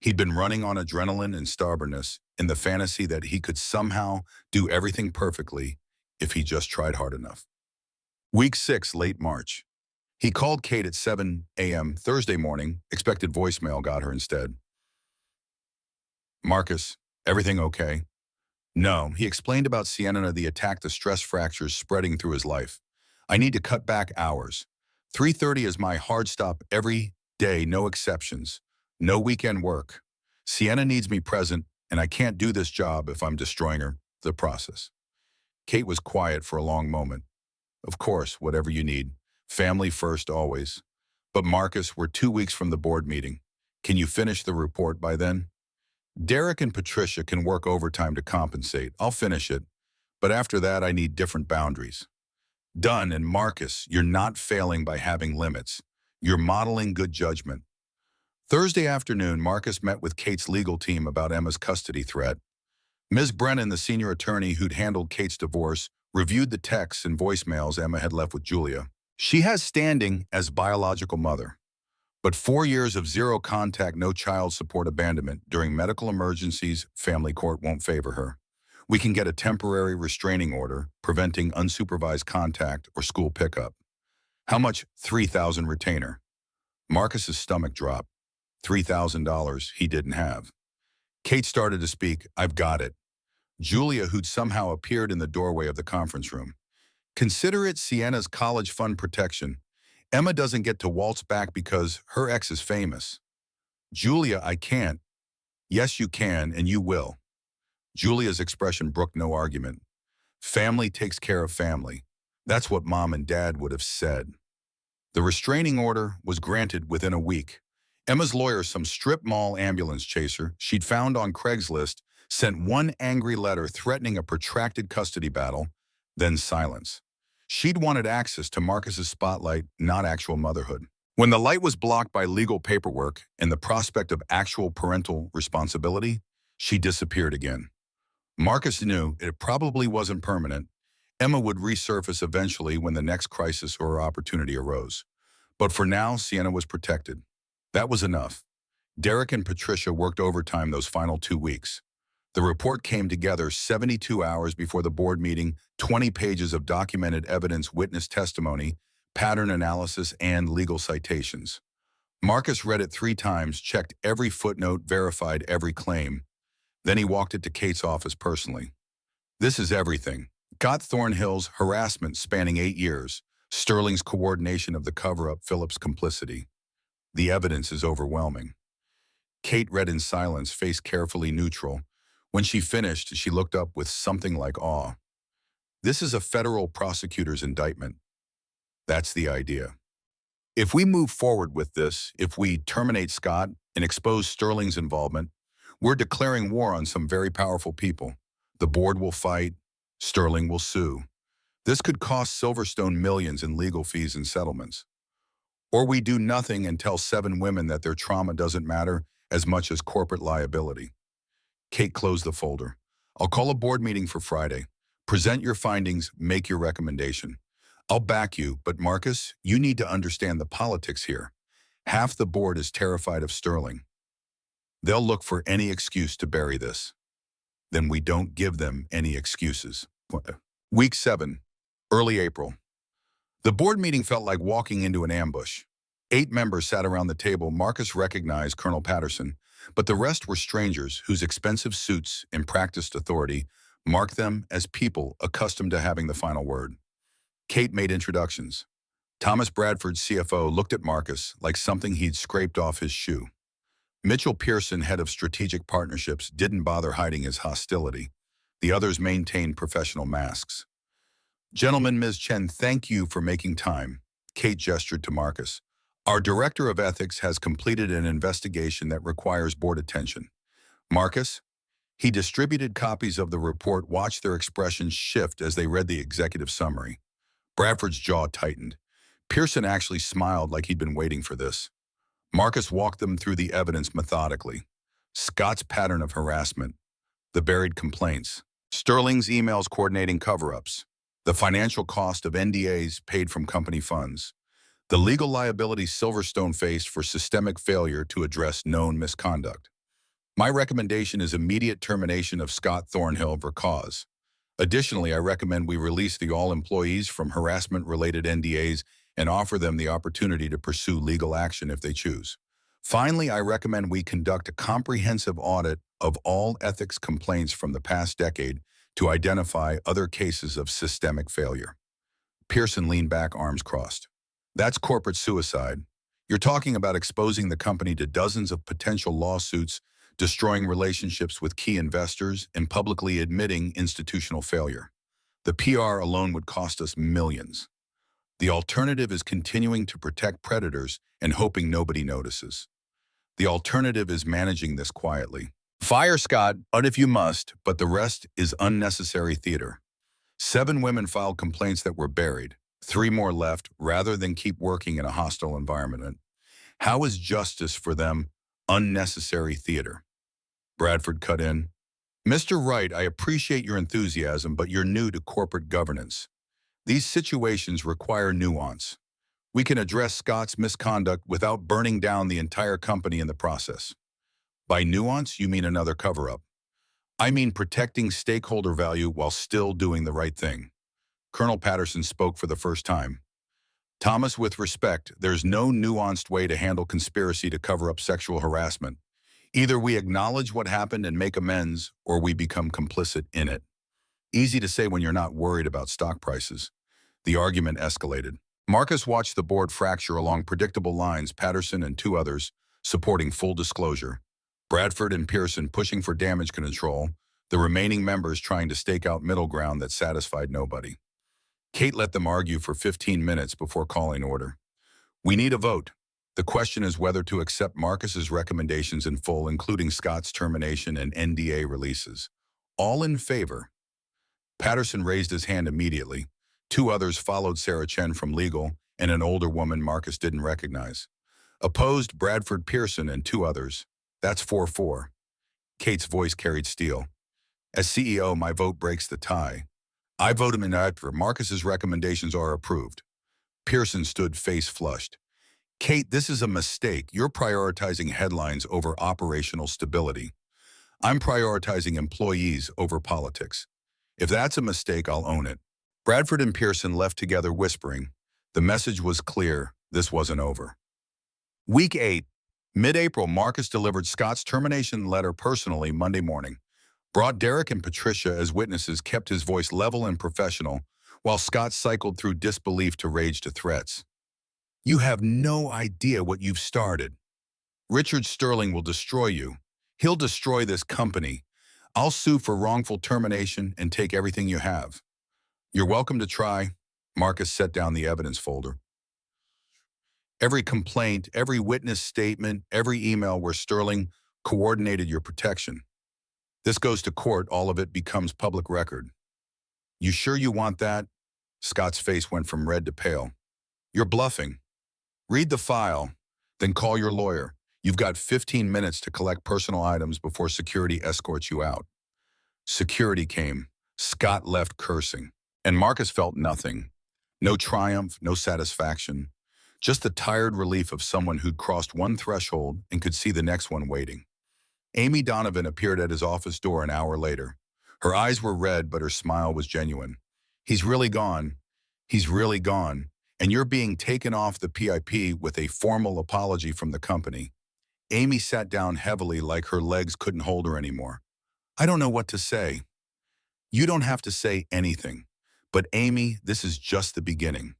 He'd been running on adrenaline and stubbornness in the fantasy that he could somehow do everything perfectly if he just tried hard enough. Week 6, late March. He called Kate at 7 a.m. Thursday morning, expected voicemail got her instead. Marcus, everything okay? No, he explained about Sienna, the attack, the stress fractures spreading through his life. I need to cut back hours. 3:30 is my hard stop every day, no exceptions. No weekend work. Sienna needs me present, and I can't do this job if I'm destroying her, the process. Kate was quiet for a long moment. Of course, whatever you need. Family first always. But Marcus, we're 2 weeks from the board meeting. Can you finish the report by then? Derek and Patricia can work overtime to compensate. I'll finish it. But after that, I need different boundaries. Done. And Marcus, you're not failing by having limits. You're modeling good judgment. Thursday afternoon, Marcus met with Kate's legal team about Emma's custody threat. Ms. Brennan, the senior attorney who'd handled Kate's divorce, reviewed the texts and voicemails Emma had left with Julia. She has standing as biological mother. But 4 years of zero contact, no child support abandonment during medical emergencies, family court won't favor her. We can get a temporary restraining order preventing unsupervised contact or school pickup. How much? $3,000 retainer. Marcus's stomach dropped. $3,000 he didn't have. Kate started to speak. I've got it. Julia, who'd somehow appeared in the doorway of the conference room. Consider it Sienna's college fund protection. Emma doesn't get to waltz back because her ex is famous. Julia, I can't. Yes, you can, and you will. Julia's expression brooked no argument. Family takes care of family. That's what Mom and Dad would have said. The restraining order was granted within a week. Emma's lawyer, some strip mall ambulance chaser she'd found on Craigslist, sent one angry letter threatening a protracted custody battle, then silence. She'd wanted access to Marcus's spotlight, not actual motherhood. When the light was blocked by legal paperwork and the prospect of actual parental responsibility, she disappeared again. Marcus knew it probably wasn't permanent. Emma would resurface eventually when the next crisis or opportunity arose. But for now, Sienna was protected. That was enough. Derek and Patricia worked overtime those final 2 weeks. The report came together 72 hours before the board meeting, 20 pages of documented evidence, witness testimony, pattern analysis, and legal citations. Marcus read it 3 times, checked every footnote, verified every claim. Then he walked it to Kate's office personally. This is everything. Got Thornhill's harassment spanning 8 years, Sterling's coordination of the cover-up, Philip's complicity. The evidence is overwhelming. Kate read in silence, face carefully neutral. When she finished, she looked up with something like awe. This is a federal prosecutor's indictment. That's the idea. If we move forward with this, if we terminate Scott and expose Sterling's involvement, we're declaring war on some very powerful people. The board will fight. Sterling will sue. This could cost Silverstone millions in legal fees and settlements. Or we do nothing and tell 7 women that their trauma doesn't matter as much as corporate liability. Kate closed the folder. I'll call a board meeting for Friday. Present your findings, make your recommendation. I'll back you, but Marcus, you need to understand the politics here. Half the board is terrified of Sterling. They'll look for any excuse to bury this. Then we don't give them any excuses. Week 7, early April. The board meeting felt like walking into an ambush. 8 members sat around the table. Marcus recognized Colonel Patterson, but the rest were strangers whose expensive suits and practiced authority marked them as people accustomed to having the final word. Kate made introductions. Thomas Bradford, CFO, looked at Marcus like something he'd scraped off his shoe. Mitchell Pearson, head of strategic partnerships, didn't bother hiding his hostility. The others maintained professional masks. Gentlemen, Ms. Chen, thank you for making time. Kate gestured to Marcus. Our director of ethics has completed an investigation that requires board attention. Marcus? He distributed copies of the report, watched their expressions shift as they read the executive summary. Bradford's jaw tightened. Pearson actually smiled like he'd been waiting for this. Marcus walked them through the evidence methodically. Scott's pattern of harassment, the buried complaints, Sterling's emails coordinating cover-ups, the financial cost of NDAs paid from company funds, the legal liability Silverstone faced for systemic failure to address known misconduct. My recommendation is immediate termination of Scott Thornhill for cause. Additionally, I recommend we release the all employees from harassment-related NDAs and offer them the opportunity to pursue legal action if they choose. Finally, I recommend we conduct a comprehensive audit of all ethics complaints from the past decade to identify other cases of systemic failure. Pearson leaned back, arms crossed. That's corporate suicide. You're talking about exposing the company to dozens of potential lawsuits, destroying relationships with key investors, and publicly admitting institutional failure. The PR alone would cost us millions. The alternative is continuing to protect predators and hoping nobody notices. The alternative is managing this quietly. Fire Scott, but if you must, but the rest is unnecessary theater. 7 women filed complaints that were buried. 3 more left, rather than keep working in a hostile environment. How is justice for them unnecessary theater? Bradford cut in. Mr. Wright, I appreciate your enthusiasm, but you're new to corporate governance. These situations require nuance. We can address Scott's misconduct without burning down the entire company in the process. By nuance, you mean another cover-up. I mean protecting stakeholder value while still doing the right thing. Colonel Patterson spoke for the first time. Thomas, with respect, there's no nuanced way to handle conspiracy to cover up sexual harassment. Either we acknowledge what happened and make amends, or we become complicit in it. Easy to say when you're not worried about stock prices. The argument escalated. Marcus watched the board fracture along predictable lines, Patterson and 2 others supporting full disclosure. Bradford and Pearson pushing for damage control, the remaining members trying to stake out middle ground that satisfied nobody. Kate let them argue for 15 minutes before calling order. We need a vote. The question is whether to accept Marcus's recommendations in full, including Scott's termination and NDA releases. All in favor? Patterson raised his hand immediately. 2 others followed, Sarah Chen from legal and an older woman Marcus didn't recognize. Opposed, Bradford, Pearson, and 2 others. That's 4-4. Kate's voice carried steel. As CEO, my vote breaks the tie. I vote him in after Marcus's recommendations are approved. Pearson stood face flushed. Kate, this is a mistake. You're prioritizing headlines over operational stability. I'm prioritizing employees over politics. If that's a mistake, I'll own it. Bradford and Pearson left together whispering. The message was clear. This wasn't over. Week 8. Mid-April, Marcus delivered Scott's termination letter personally Monday morning. Brought Derek and Patricia as witnesses, kept his voice level and professional, while Scott cycled through disbelief to rage to threats. You have no idea what you've started. Richard Sterling will destroy you. He'll destroy this company. I'll sue for wrongful termination and take everything you have. You're welcome to try. Marcus set down the evidence folder. Every complaint, every witness statement, every email where Sterling coordinated your protection. This goes to court, all of it becomes public record. You sure you want that? Scott's face went from red to pale. You're bluffing. Read the file, then call your lawyer. You've got 15 minutes to collect personal items before security escorts you out. Security came. Scott left cursing. And Marcus felt nothing. No triumph, no satisfaction. Just the tired relief of someone who'd crossed one threshold and could see the next one waiting. Amy Donovan appeared at his office door an hour later. Her eyes were red, but her smile was genuine. He's really gone. He's really gone. And you're being taken off the PIP with a formal apology from the company. Amy sat down heavily, like her legs couldn't hold her anymore. I don't know what to say. You don't have to say anything. But Amy, this is just the beginning.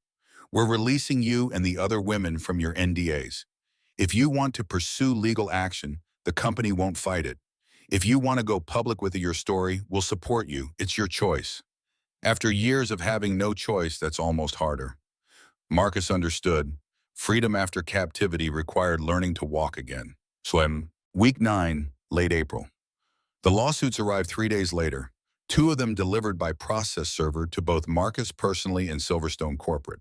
We're releasing you and the other women from your NDAs. If you want to pursue legal action, the company won't fight it. If you want to go public with your story, we'll support you. It's your choice. After years of having no choice, that's almost harder. Marcus understood. Freedom after captivity required learning to walk again. Week 9, late April. The lawsuits arrived 3 days later, 2 of them delivered by process server to both Marcus personally and Silverstone Corporate.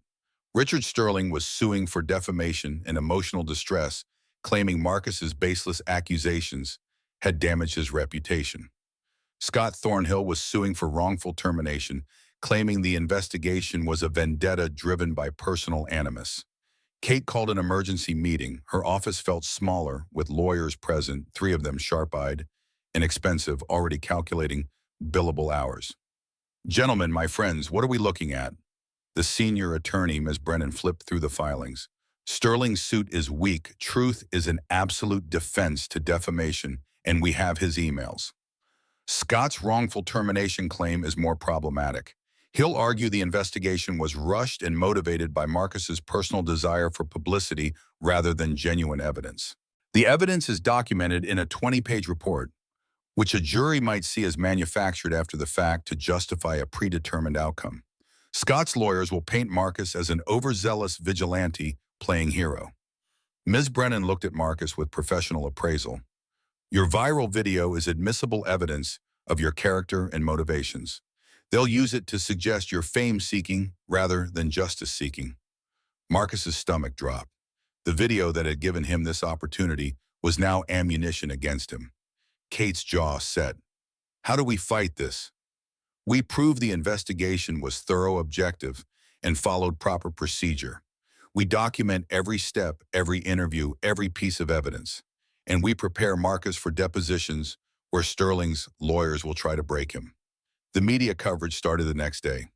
Richard Sterling was suing for defamation and emotional distress, claiming Marcus's baseless accusations had damaged his reputation. Scott Thornhill was suing for wrongful termination, claiming the investigation was a vendetta driven by personal animus. Kate called an emergency meeting. Her office felt smaller, with lawyers present, three of them sharp-eyed and expensive, already calculating billable hours. Gentlemen, my friends, what are we looking at? The senior attorney, Ms. Brennan, flipped through the filings. Sterling's suit is weak. Truth is an absolute defense to defamation, and we have his emails. Scott's wrongful termination claim is more problematic. He'll argue the investigation was rushed and motivated by Marcus's personal desire for publicity rather than genuine evidence. The evidence is documented in a 20-page report, which a jury might see as manufactured after the fact to justify a predetermined outcome. Scott's lawyers will paint Marcus as an overzealous vigilante playing hero. Ms. Brennan looked at Marcus with professional appraisal. Your viral video is admissible evidence of your character and motivations. They'll use it to suggest you're fame-seeking rather than justice-seeking. Marcus's stomach dropped. The video that had given him this opportunity was now ammunition against him. Kate's jaw set. How do we fight this? We prove the investigation was thorough, objective, and followed proper procedure. We document every step, every interview, every piece of evidence. And we prepare Marcus for depositions where Sterling's lawyers will try to break him. The media coverage started the next day.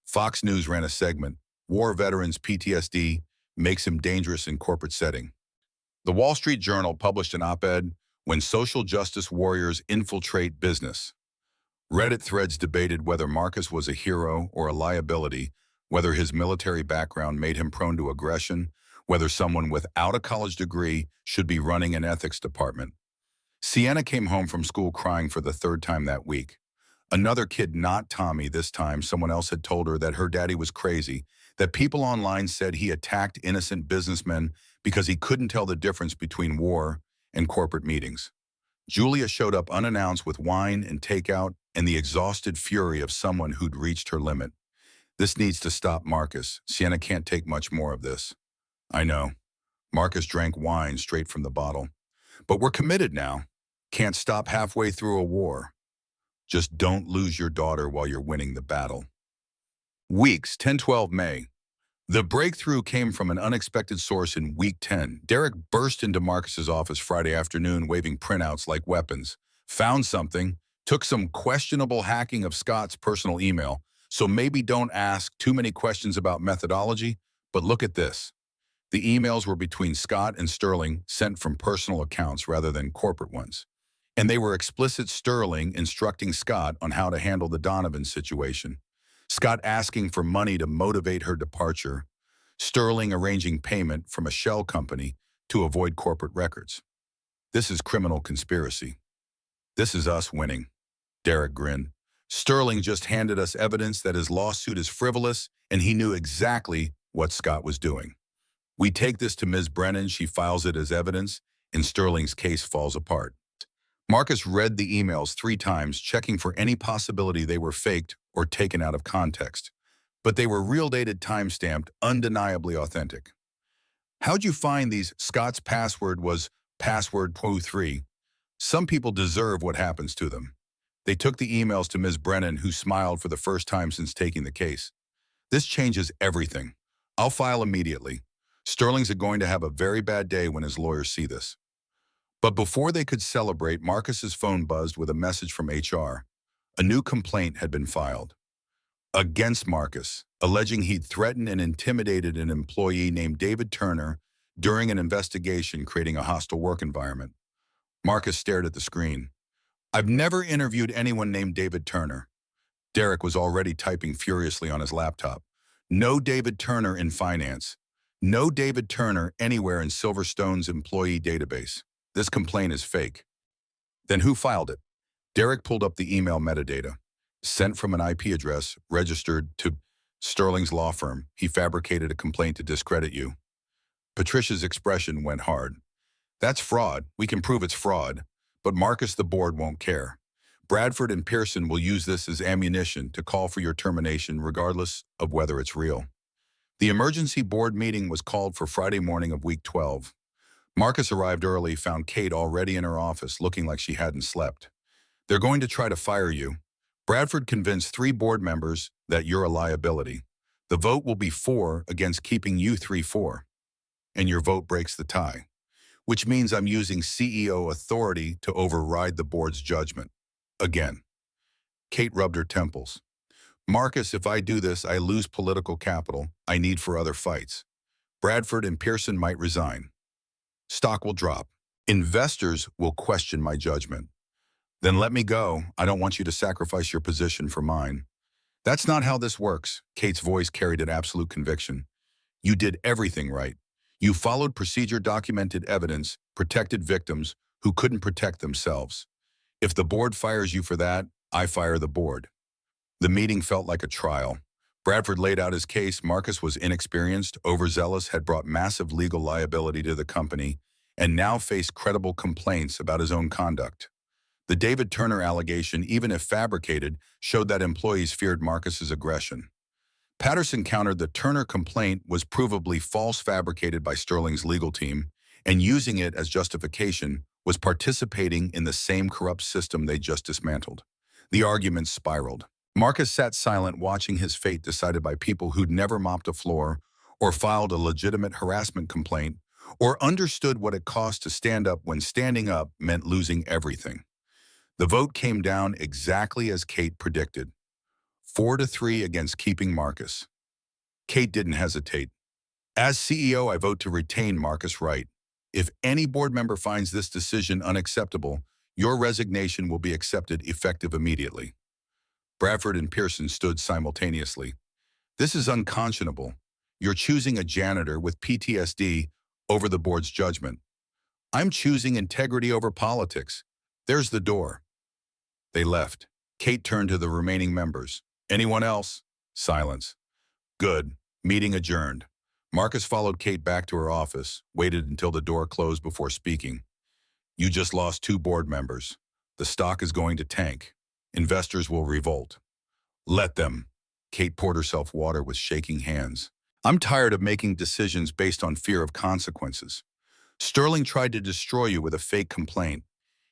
Fox News ran a segment, War Veterans PTSD Makes Him Dangerous in Corporate Setting. The Wall Street Journal published an op-ed, When Social Justice Warriors Infiltrate Business. Reddit threads debated whether Marcus was a hero or a liability, whether his military background made him prone to aggression, whether someone without a college degree should be running an ethics department. Sienna came home from school crying for the third time that week. Another kid, not Tommy this time, someone else had told her that her daddy was crazy, that people online said he attacked innocent businessmen because he couldn't tell the difference between war and corporate meetings. Julia showed up unannounced with wine and takeout and the exhausted fury of someone who'd reached her limit. This needs to stop, Marcus. Sienna can't take much more of this. I know. Marcus drank wine straight from the bottle. But we're committed now. Can't stop halfway through a war. Just don't lose your daughter while you're winning the battle. Weeks, 10-12 May. The breakthrough came from an unexpected source in week 10. Derek burst into Marcus's office Friday afternoon waving printouts like weapons. Found something, took some questionable hacking of Scott's personal email, so maybe don't ask too many questions about methodology, but look at this. The emails were between Scott and Sterling, sent from personal accounts rather than corporate ones. And they were explicit Sterling instructing Scott on how to handle the Donovan situation. Scott asking for money to motivate her departure. Sterling arranging payment from a shell company to avoid corporate records. This is criminal conspiracy. This is us winning. Derek grinned. Sterling just handed us evidence that his lawsuit is frivolous, and he knew exactly what Scott was doing. We take this to Ms. Brennan, she files it as evidence, and Sterling's case falls apart. Marcus read the emails 3 times, checking for any possibility they were faked or taken out of context. But they were real-dated, time-stamped, undeniably authentic. How'd you find these? Scott's password was password 3. Some people deserve what happens to them. They took the emails to Ms. Brennan, who smiled for the first time since taking the case. This changes everything. I'll file immediately. Sterling's going to have a very bad day when his lawyers see this. But before they could celebrate, Marcus's phone buzzed with a message from HR. A new complaint had been filed against Marcus, alleging he'd threatened and intimidated an employee named David Turner during an investigation, creating a hostile work environment. Marcus stared at the screen. I've never interviewed anyone named David Turner. Derek was already typing furiously on his laptop. No David Turner in finance. No David Turner anywhere in Silverstone's employee database. This complaint is fake. Then who filed it? Derek pulled up the email metadata. Sent from an IP address, registered to Sterling's law firm. He fabricated a complaint to discredit you. Patricia's expression went hard. That's fraud. We can prove it's fraud. But Marcus, the board, won't care. Bradford and Pearson will use this as ammunition to call for your termination regardless of whether it's real. The emergency board meeting was called for Friday morning of week 12. Marcus arrived early, found Kate already in her office, looking like she hadn't slept. They're going to try to fire you. Bradford convinced 3 board members that you're a liability. The vote will be 4 against keeping you 3-4. and your vote breaks the tie, which means I'm using CEO authority to override the board's judgment. Again, Kate rubbed her temples. Marcus, if I do this, I lose political capital I need for other fights. Bradford and Pearson might resign. Stock will drop. Investors will question my judgment. Then let me go. I don't want you to sacrifice your position for mine. That's not how this works. Kate's voice carried an absolute conviction. You did everything right. You followed procedure, documented evidence, protected victims who couldn't protect themselves. If the board fires you for that, I fire the board. The meeting felt like a trial. Bradford laid out his case. Marcus was inexperienced, overzealous, had brought massive legal liability to the company, and now faced credible complaints about his own conduct. The David Turner allegation, even if fabricated, showed that employees feared Marcus's aggression. Patterson countered the Turner complaint was provably false, fabricated by Sterling's legal team, and using it as justification was participating in the same corrupt system they just dismantled. The argument spiraled. Marcus sat silent, watching his fate decided by people who'd never mopped a floor or filed a legitimate harassment complaint or understood what it cost to stand up when standing up meant losing everything. The vote came down exactly as Kate predicted. 4-3 against keeping Marcus. Kate didn't hesitate. As CEO, I vote to retain Marcus Wright. If any board member finds this decision unacceptable, your resignation will be accepted effective immediately. Bradford and Pearson stood simultaneously. This is unconscionable. You're choosing a janitor with PTSD over the board's judgment. I'm choosing integrity over politics. There's the door. They left. Kate turned to the remaining members. Anyone else? Silence. Good. Meeting adjourned. Marcus followed Kate back to her office, waited until the door closed before speaking. You just lost 2 board members. The stock is going to tank. Investors will revolt. Let them. Kate poured herself water with shaking hands. I'm tired of making decisions based on fear of consequences. Sterling tried to destroy you with a fake complaint.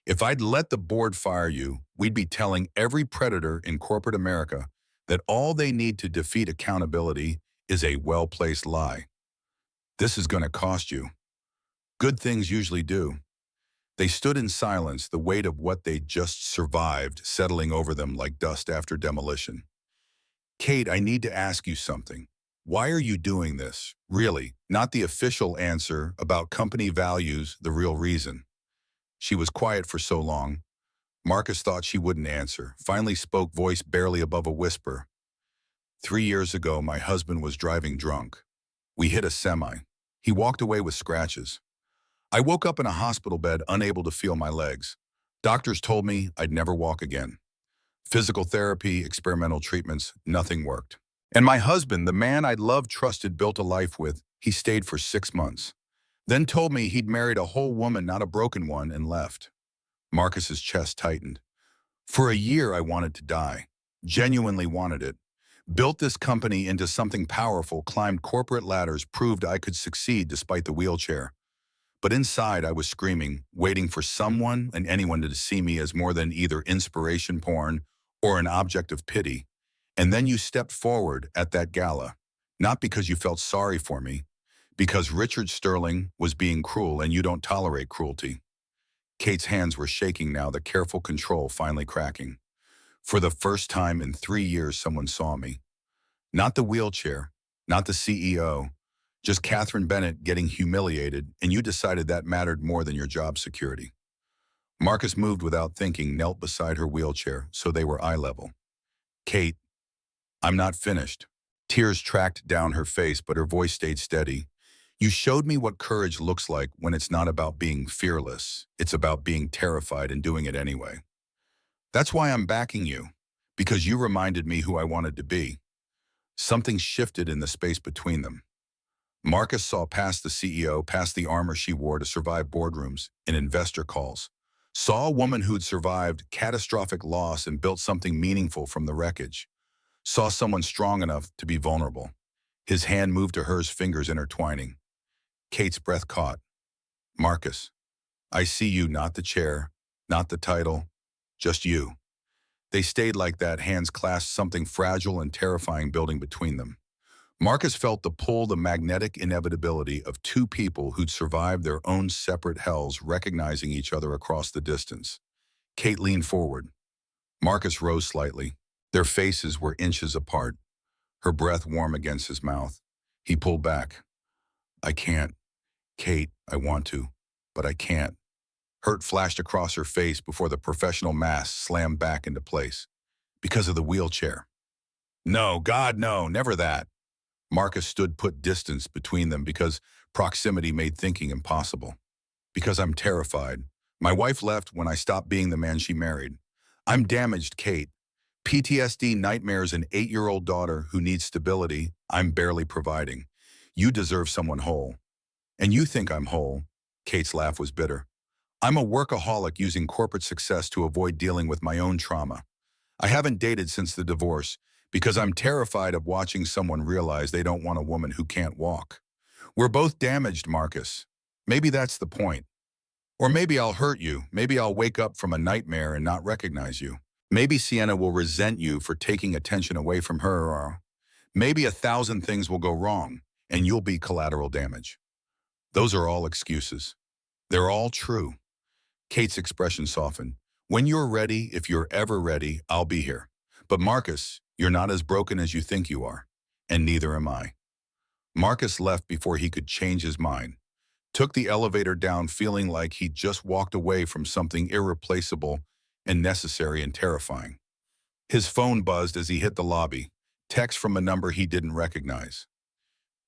If I'd let the board fire you, we'd be telling every predator in corporate America that all they need to defeat accountability is a well-placed lie. This is going to cost you. Good things usually do. They stood in silence, the weight of what they'd just survived settling over them like dust after demolition. Kate, I need to ask you something. Why are you doing this? Really, not the official answer about company values, the real reason. She was quiet for so long. Marcus thought she wouldn't answer, finally spoke, voice barely above a whisper. 3 years ago, my husband was driving drunk. We hit a semi. He walked away with scratches. I woke up in a hospital bed, unable to feel my legs. Doctors told me I'd never walk again. Physical therapy, experimental treatments, nothing worked. And my husband, the man I'd loved, trusted, built a life with, he stayed for 6 months. Then told me he'd married a whole woman, not a broken one, and left. Marcus's chest tightened. For a year, I wanted to die. Genuinely wanted it. Built this company into something powerful, climbed corporate ladders, proved I could succeed despite the wheelchair. But inside, I was screaming, waiting for someone and anyone to see me as more than either inspiration porn or an object of pity. And then you stepped forward at that gala, not because you felt sorry for me, because Richard Sterling was being cruel and you don't tolerate cruelty. Kate's hands were shaking now, the careful control finally cracking. For the first time in 3 years, someone saw me. Not the wheelchair, not the CEO, just Catherine Bennett getting humiliated, and you decided that mattered more than your job security. Marcus moved without thinking, knelt beside her wheelchair, so they were eye level. Kate, I'm not finished. Tears tracked down her face, but her voice stayed steady. You showed me what courage looks like when it's not about being fearless. It's about being terrified and doing it anyway. That's why I'm backing you, because you reminded me who I wanted to be. Something shifted in the space between them. Marcus saw past the CEO, past the armor she wore to survive boardrooms and investor calls. Saw a woman who'd survived catastrophic loss and built something meaningful from the wreckage. Saw someone strong enough to be vulnerable. His hand moved to hers, fingers intertwining. Kate's breath caught. Marcus, I see you, not the chair, not the title, just you. They stayed like that, hands clasped, something fragile and terrifying building between them. Marcus felt the magnetic inevitability of two people who'd survived their own separate hells recognizing each other across the distance. Kate leaned forward. Marcus rose slightly. Their faces were inches apart, her breath warm against his mouth. He pulled back. I can't. Kate, I want to, but I can't. Hurt flashed across her face before the professional mask slammed back into place. Because of the wheelchair. No, God, no, never that. Marcus stood put distance between them because proximity made thinking impossible. Because I'm terrified. My wife left when I stopped being the man she married. I'm damaged, Kate. PTSD nightmares an 8-year-old daughter who needs stability I'm barely providing. You deserve someone whole. And you think I'm whole. Kate's laugh was bitter. I'm a workaholic using corporate success to avoid dealing with my own trauma. I haven't dated since the divorce because I'm terrified of watching someone realize they don't want a woman who can't walk. We're both damaged, Marcus. Maybe that's the point. Or maybe I'll hurt you. Maybe I'll wake up from a nightmare and not recognize you. Maybe Sienna will resent you for taking attention away from her, or maybe 1,000 things will go wrong and you'll be collateral damage. Those are all excuses. They're all true. Kate's expression softened. When you're ready, if you're ever ready, I'll be here. But Marcus, you're not as broken as you think you are, and neither am I. Marcus left before he could change his mind, took the elevator down feeling like he'd just walked away from something irreplaceable and necessary and terrifying. His phone buzzed as he hit the lobby, text from a number he didn't recognize.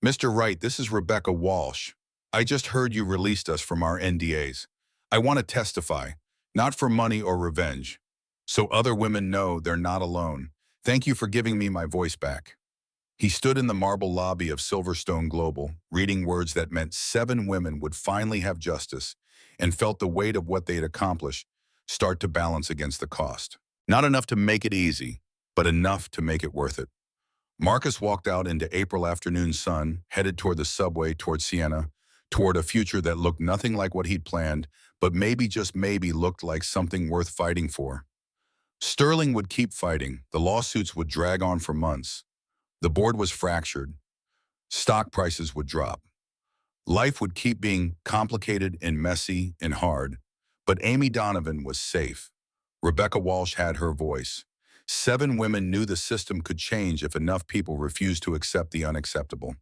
Mr. Wright, this is Rebecca Walsh. I just heard you released us from our NDAs. I want to testify, not for money or revenge, so other women know they're not alone. Thank you for giving me my voice back. He stood in the marble lobby of Silverstone Global, reading words that meant 7 women would finally have justice, and felt the weight of what they had accomplished start to balance against the cost. Not enough to make it easy, but enough to make it worth it. Marcus walked out into April afternoon sun, headed toward the subway toward Siena, toward a future that looked nothing like what he'd planned, but maybe, just maybe, looked like something worth fighting for. Sterling would keep fighting. The lawsuits would drag on for months. The board was fractured. Stock prices would drop. Life would keep being complicated and messy and hard, but Amy Donovan was safe. Rebecca Walsh had her voice. 7 women knew the system could change if enough people refused to accept the unacceptable.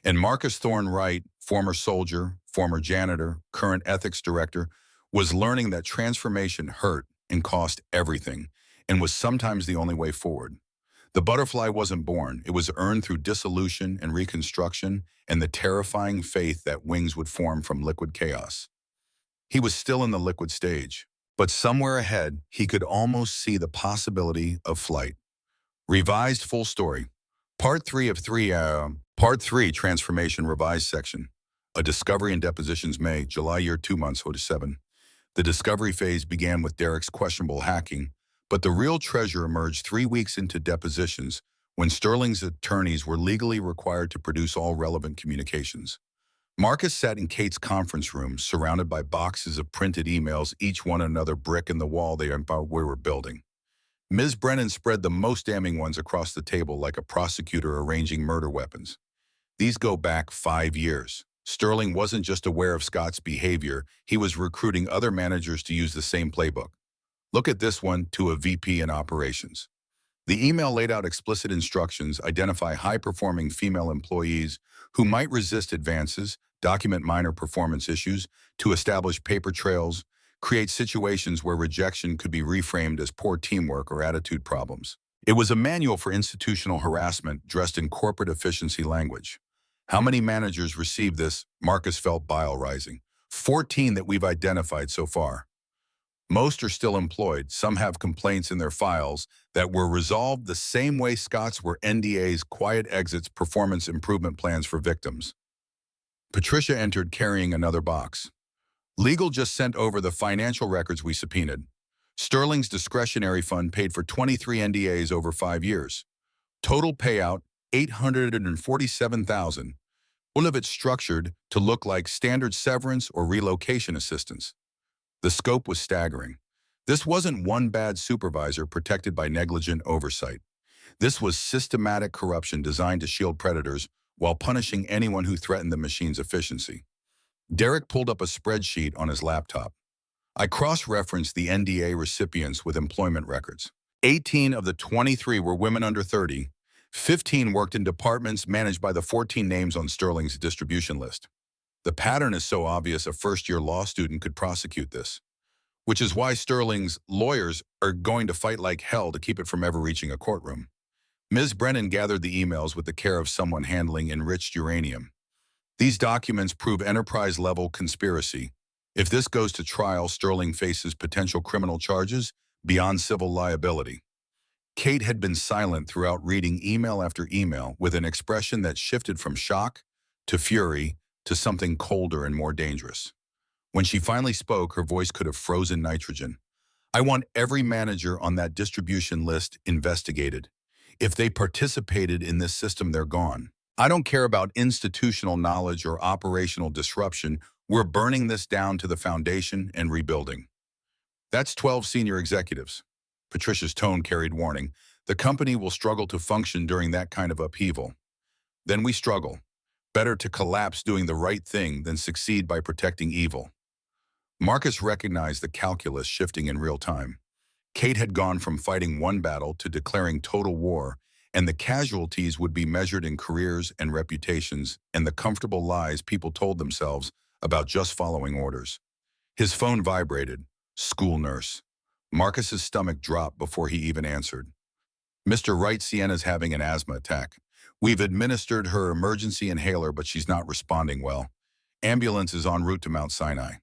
And Marcus Thorne Wright, former soldier, former janitor, current ethics director, was learning that transformation hurt and cost everything, and was sometimes the only way forward. The butterfly wasn't born. It was earned through dissolution and reconstruction and the terrifying faith that wings would form from liquid chaos. He was still in the liquid stage, but somewhere ahead, he could almost see the possibility of flight. Revised full story. Part 3 of 3, Part 3, Transformation Revised section. A Discovery and Depositions May, July year 2 months, 07. The discovery phase began with Derek's questionable hacking, but the real treasure emerged 3 weeks into depositions when Sterling's attorneys were legally required to produce all relevant communications. Marcus sat in Kate's conference room, surrounded by boxes of printed emails, each one another brick in the wall they were building. Ms. Brennan spread the most damning ones across the table like a prosecutor arranging murder weapons. These go back 5 years. Sterling wasn't just aware of Scott's behavior, he was recruiting other managers to use the same playbook. Look at this one, to a VP in operations. The email laid out explicit instructions, identify high-performing female employees who might resist advances, document minor performance issues, to establish paper trails, create situations where rejection could be reframed as poor teamwork or attitude problems. It was a manual for institutional harassment dressed in corporate efficiency language. How many managers received this? Marcus felt bile rising. 14 that we've identified so far. Most are still employed. Some have complaints in their files that were resolved the same way Scott's were NDAs, quiet exits, performance improvement plans for victims. Patricia entered carrying another box. Legal just sent over the financial records we subpoenaed. Sterling's discretionary fund paid for 23 NDAs over 5 years. Total payout, $847,000. All of it structured to look like standard severance or relocation assistance. The scope was staggering. This wasn't one bad supervisor protected by negligent oversight. This was systematic corruption designed to shield predators while punishing anyone who threatened the machine's efficiency. Derek pulled up a spreadsheet on his laptop. I cross-referenced the NDA recipients with employment records. 18 of the 23 were women under 30. 15 worked in departments managed by the 14 names on Sterling's distribution list. The pattern is so obvious a first-year law student could prosecute this, which is why Sterling's lawyers are going to fight like hell to keep it from ever reaching a courtroom. Ms. Brennan gathered the emails with the care of someone handling enriched uranium. These documents prove enterprise-level conspiracy. If this goes to trial, Sterling faces potential criminal charges beyond civil liability. Kate had been silent throughout, reading email after email with an expression that shifted from shock to fury to something colder and more dangerous. When she finally spoke, her voice could have frozen nitrogen. I want every manager on that distribution list investigated. If they participated in this system, they're gone. I don't care about institutional knowledge or operational disruption. We're burning this down to the foundation and rebuilding. That's 12 senior executives. Patricia's tone carried warning. The company will struggle to function during that kind of upheaval. Then we struggle. Better to collapse doing the right thing than succeed by protecting evil. Marcus recognized the calculus shifting in real time. Kate had gone from fighting one battle to declaring total war, and the casualties would be measured in careers and reputations and the comfortable lies people told themselves about just following orders. His phone vibrated. School nurse. Marcus's stomach dropped before he even answered. Mr. Wright, Sienna's having an asthma attack. We've administered her emergency inhaler, but she's not responding well. Ambulance is en route to Mount Sinai.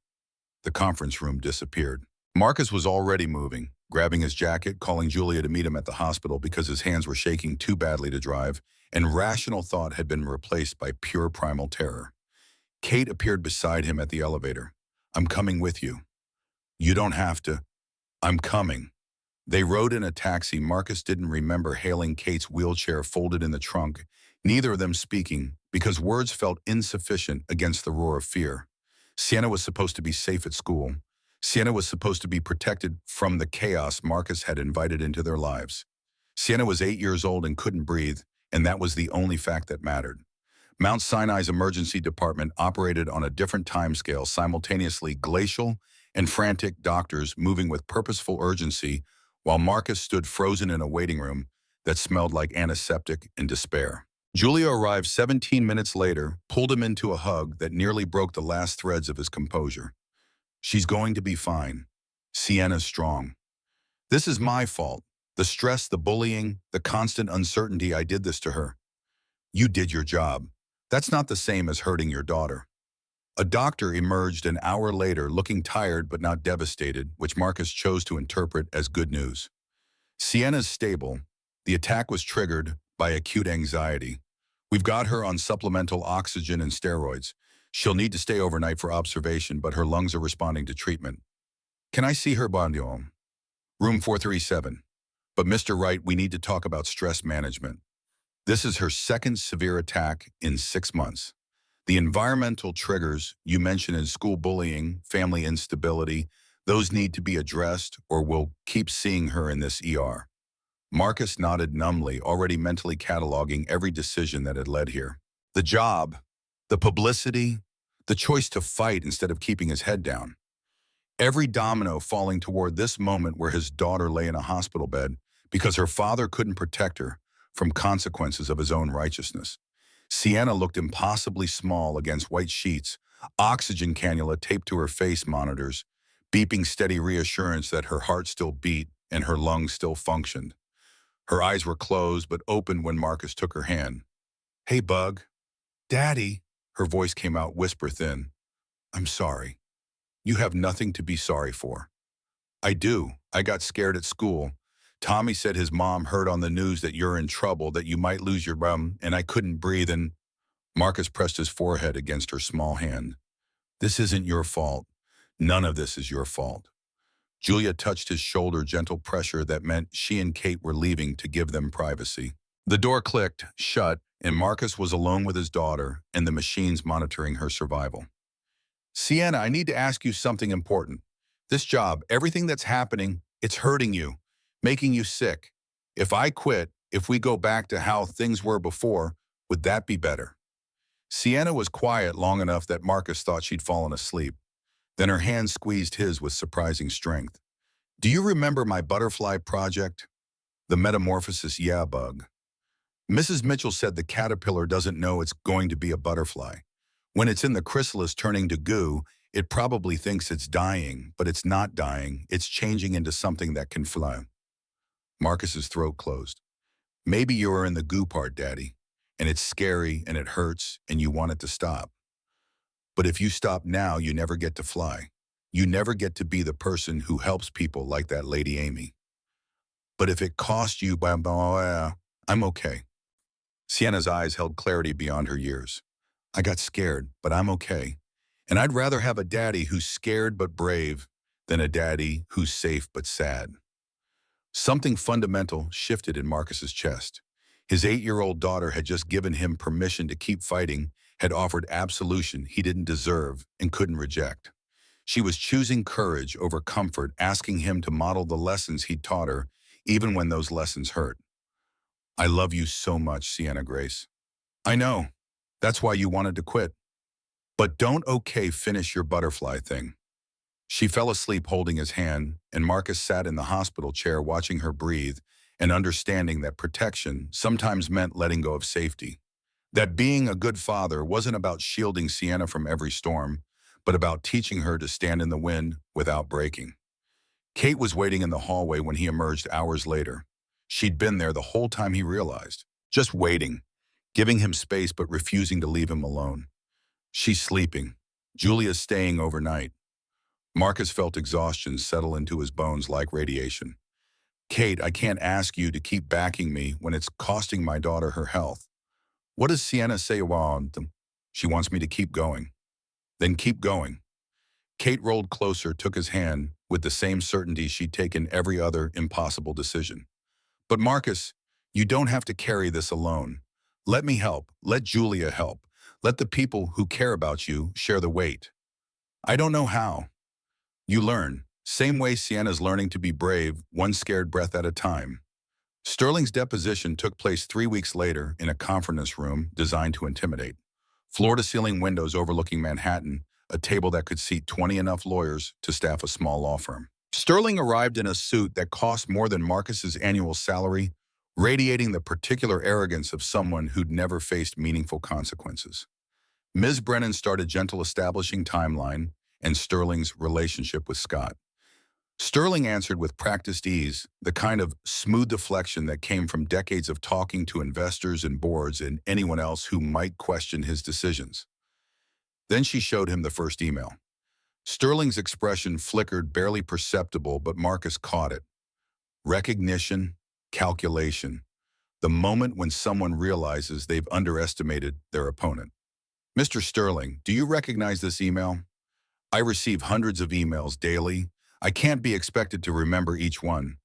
The conference room disappeared. Marcus was already moving, grabbing his jacket, calling Julia to meet him at the hospital because his hands were shaking too badly to drive, and rational thought had been replaced by pure primal terror. Kate appeared beside him at the elevator. I'm coming with you. You don't have to. I'm coming. They rode in a taxi. Marcus didn't remember hailing Kate's wheelchair folded in the trunk, neither of them speaking, because words felt insufficient against the roar of fear. Sienna was supposed to be safe at school. Sienna was supposed to be protected from the chaos Marcus had invited into their lives. Sienna was 8 years old and couldn't breathe, and that was the only fact that mattered. Mount Sinai's emergency department operated on a different timescale, simultaneously glacial and frantic doctors moving with purposeful urgency, while Marcus stood frozen in a waiting room that smelled like antiseptic and despair. Julia arrived 17 minutes later, pulled him into a hug that nearly broke the last threads of his composure. She's going to be fine. Sienna's strong. This is my fault. The stress, the bullying, the constant uncertainty. I did this to her. You did your job. That's not the same as hurting your daughter. A doctor emerged an hour later looking tired but not devastated, which Marcus chose to interpret as good news. Sienna's stable. The attack was triggered by acute anxiety. We've got her on supplemental oxygen and steroids. She'll need to stay overnight for observation, but her lungs are responding to treatment. Can I see her, Bondion? Room 437. But Mr. Wright, we need to talk about stress management. This is her second severe attack in 6 months. The environmental triggers you mentioned in school bullying, family instability, those need to be addressed or we'll keep seeing her in this ER. Marcus nodded numbly, already mentally cataloging every decision that had led here. The job, the publicity, the choice to fight instead of keeping his head down. Every domino falling toward this moment where his daughter lay in a hospital bed because her father couldn't protect her from consequences of his own righteousness. Sienna looked impossibly small against white sheets, oxygen cannula taped to her face monitors, beeping steady reassurance that her heart still beat and her lungs still functioned. Her eyes were closed but opened when Marcus took her hand. Hey, Bug. Daddy, her voice came out whisper thin. I'm sorry. You have nothing to be sorry for. I do. I got scared at school. Tommy said his mom heard on the news that you're in trouble, that you might lose your and I couldn't breathe and... Marcus pressed his forehead against her small hand. This isn't your fault. None of this is your fault. Julia touched his shoulder, gentle pressure that meant she and Kate were leaving to give them privacy. The door clicked, shut, and Marcus was alone with his daughter and the machines monitoring her survival. Sienna, I need to ask you something important. This job, everything that's happening, it's hurting you, making you sick. If I quit, if we go back to how things were before, would that be better? Sienna was quiet long enough that Marcus thought she'd fallen asleep. Then her hand squeezed his with surprising strength. Do you remember my butterfly project? The metamorphosis bug. Mrs. Mitchell said the caterpillar doesn't know it's going to be a butterfly. When it's in the chrysalis turning to goo, it probably thinks it's dying, but it's not dying. It's changing into something that can fly. Marcus's throat closed. Maybe you are in the goo part, Daddy, and it's scary and it hurts and you want it to stop. But if you stop now, you never get to fly. You never get to be the person who helps people like that Lady Amy. But if it costs you, I'm okay. Sienna's eyes held clarity beyond her years. I got scared, but I'm okay. And I'd rather have a daddy who's scared but brave than a daddy who's safe but sad. Something fundamental shifted in Marcus's chest. His 8-year-old daughter had just given him permission to keep fighting, had offered absolution he didn't deserve and couldn't reject. She was choosing courage over comfort, asking him to model the lessons he'd taught her, even when those lessons hurt. I love you so much, Sienna Grace. I know. That's why you wanted to quit. But don't finish your butterfly thing. She fell asleep holding his hand, and Marcus sat in the hospital chair watching her breathe and understanding that protection sometimes meant letting go of safety. That being a good father wasn't about shielding Sienna from every storm, but about teaching her to stand in the wind without breaking. Kate was waiting in the hallway when he emerged hours later. She'd been there the whole time he realized, just waiting, giving him space but refusing to leave him alone. She's sleeping. Julia's staying overnight. Marcus felt exhaustion settle into his bones like radiation. Kate, I can't ask you to keep backing me when it's costing my daughter her health. What does Sienna say? She wants me to keep going. Then keep going. Kate rolled closer, took his hand with the same certainty she'd taken every other impossible decision. But Marcus, you don't have to carry this alone. Let me help. Let Julia help. Let the people who care about you share the weight. I don't know how. You learn. Same way Sienna's learning to be brave, one scared breath at a time. Sterling's deposition took place 3 weeks later in a conference room designed to intimidate. Floor-to-ceiling windows overlooking Manhattan, a table that could seat 20 enough lawyers to staff a small law firm. Sterling arrived in a suit that cost more than Marcus's annual salary, radiating the particular arrogance of someone who'd never faced meaningful consequences. Ms. Brennan started gentle establishing timeline and Sterling's relationship with Scott. Sterling answered with practiced ease, the kind of smooth deflection that came from decades of talking to investors and boards and anyone else who might question his decisions. Then she showed him the first email. Sterling's expression flickered, barely perceptible, but Marcus caught it. Recognition, calculation, the moment when someone realizes they've underestimated their opponent. Mr. Sterling, do you recognize this email? I receive hundreds of emails daily. I can't be expected to remember each one.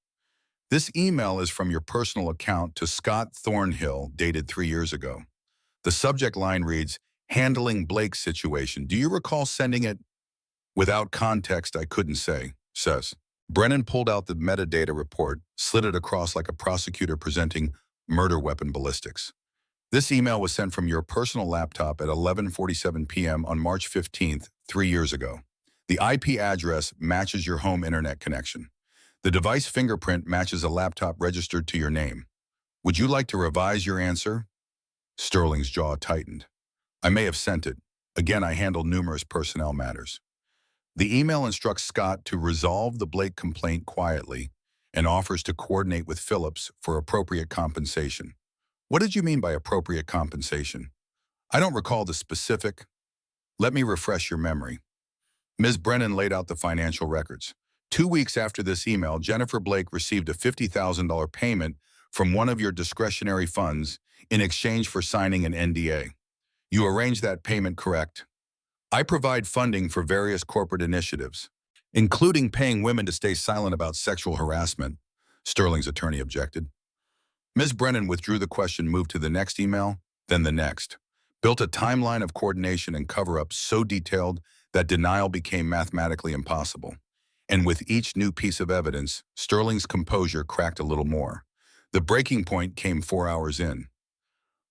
This email is from your personal account to Scott Thornhill, dated 3 years ago. The subject line reads, Handling Blake's situation. Do you recall sending it? Without context, I couldn't say, says. Brennan pulled out the metadata report, slid it across like a prosecutor presenting murder weapon ballistics. This email was sent from your personal laptop at 11:47 p.m. on March 15th, 3 years ago. The IP address matches your home internet connection. The device fingerprint matches a laptop registered to your name. Would you like to revise your answer? Sterling's jaw tightened. I may have sent it. Again, I handle numerous personnel matters. The email instructs Scott to resolve the Blake complaint quietly and offers to coordinate with Phillips for appropriate compensation. What did you mean by appropriate compensation? I don't recall the specific. Let me refresh your memory. Ms. Brennan laid out the financial records. 2 weeks after this email, Jennifer Blake received a $50,000 payment from one of your discretionary funds in exchange for signing an NDA. You arranged that payment, correct? I provide funding for various corporate initiatives, including paying women to stay silent about sexual harassment, Sterling's attorney objected. Ms. Brennan withdrew the question, moved to the next email, then the next, built a timeline of coordination and cover-up so detailed that denial became mathematically impossible. And with each new piece of evidence, Sterling's composure cracked a little more. The breaking point came 4 hours in.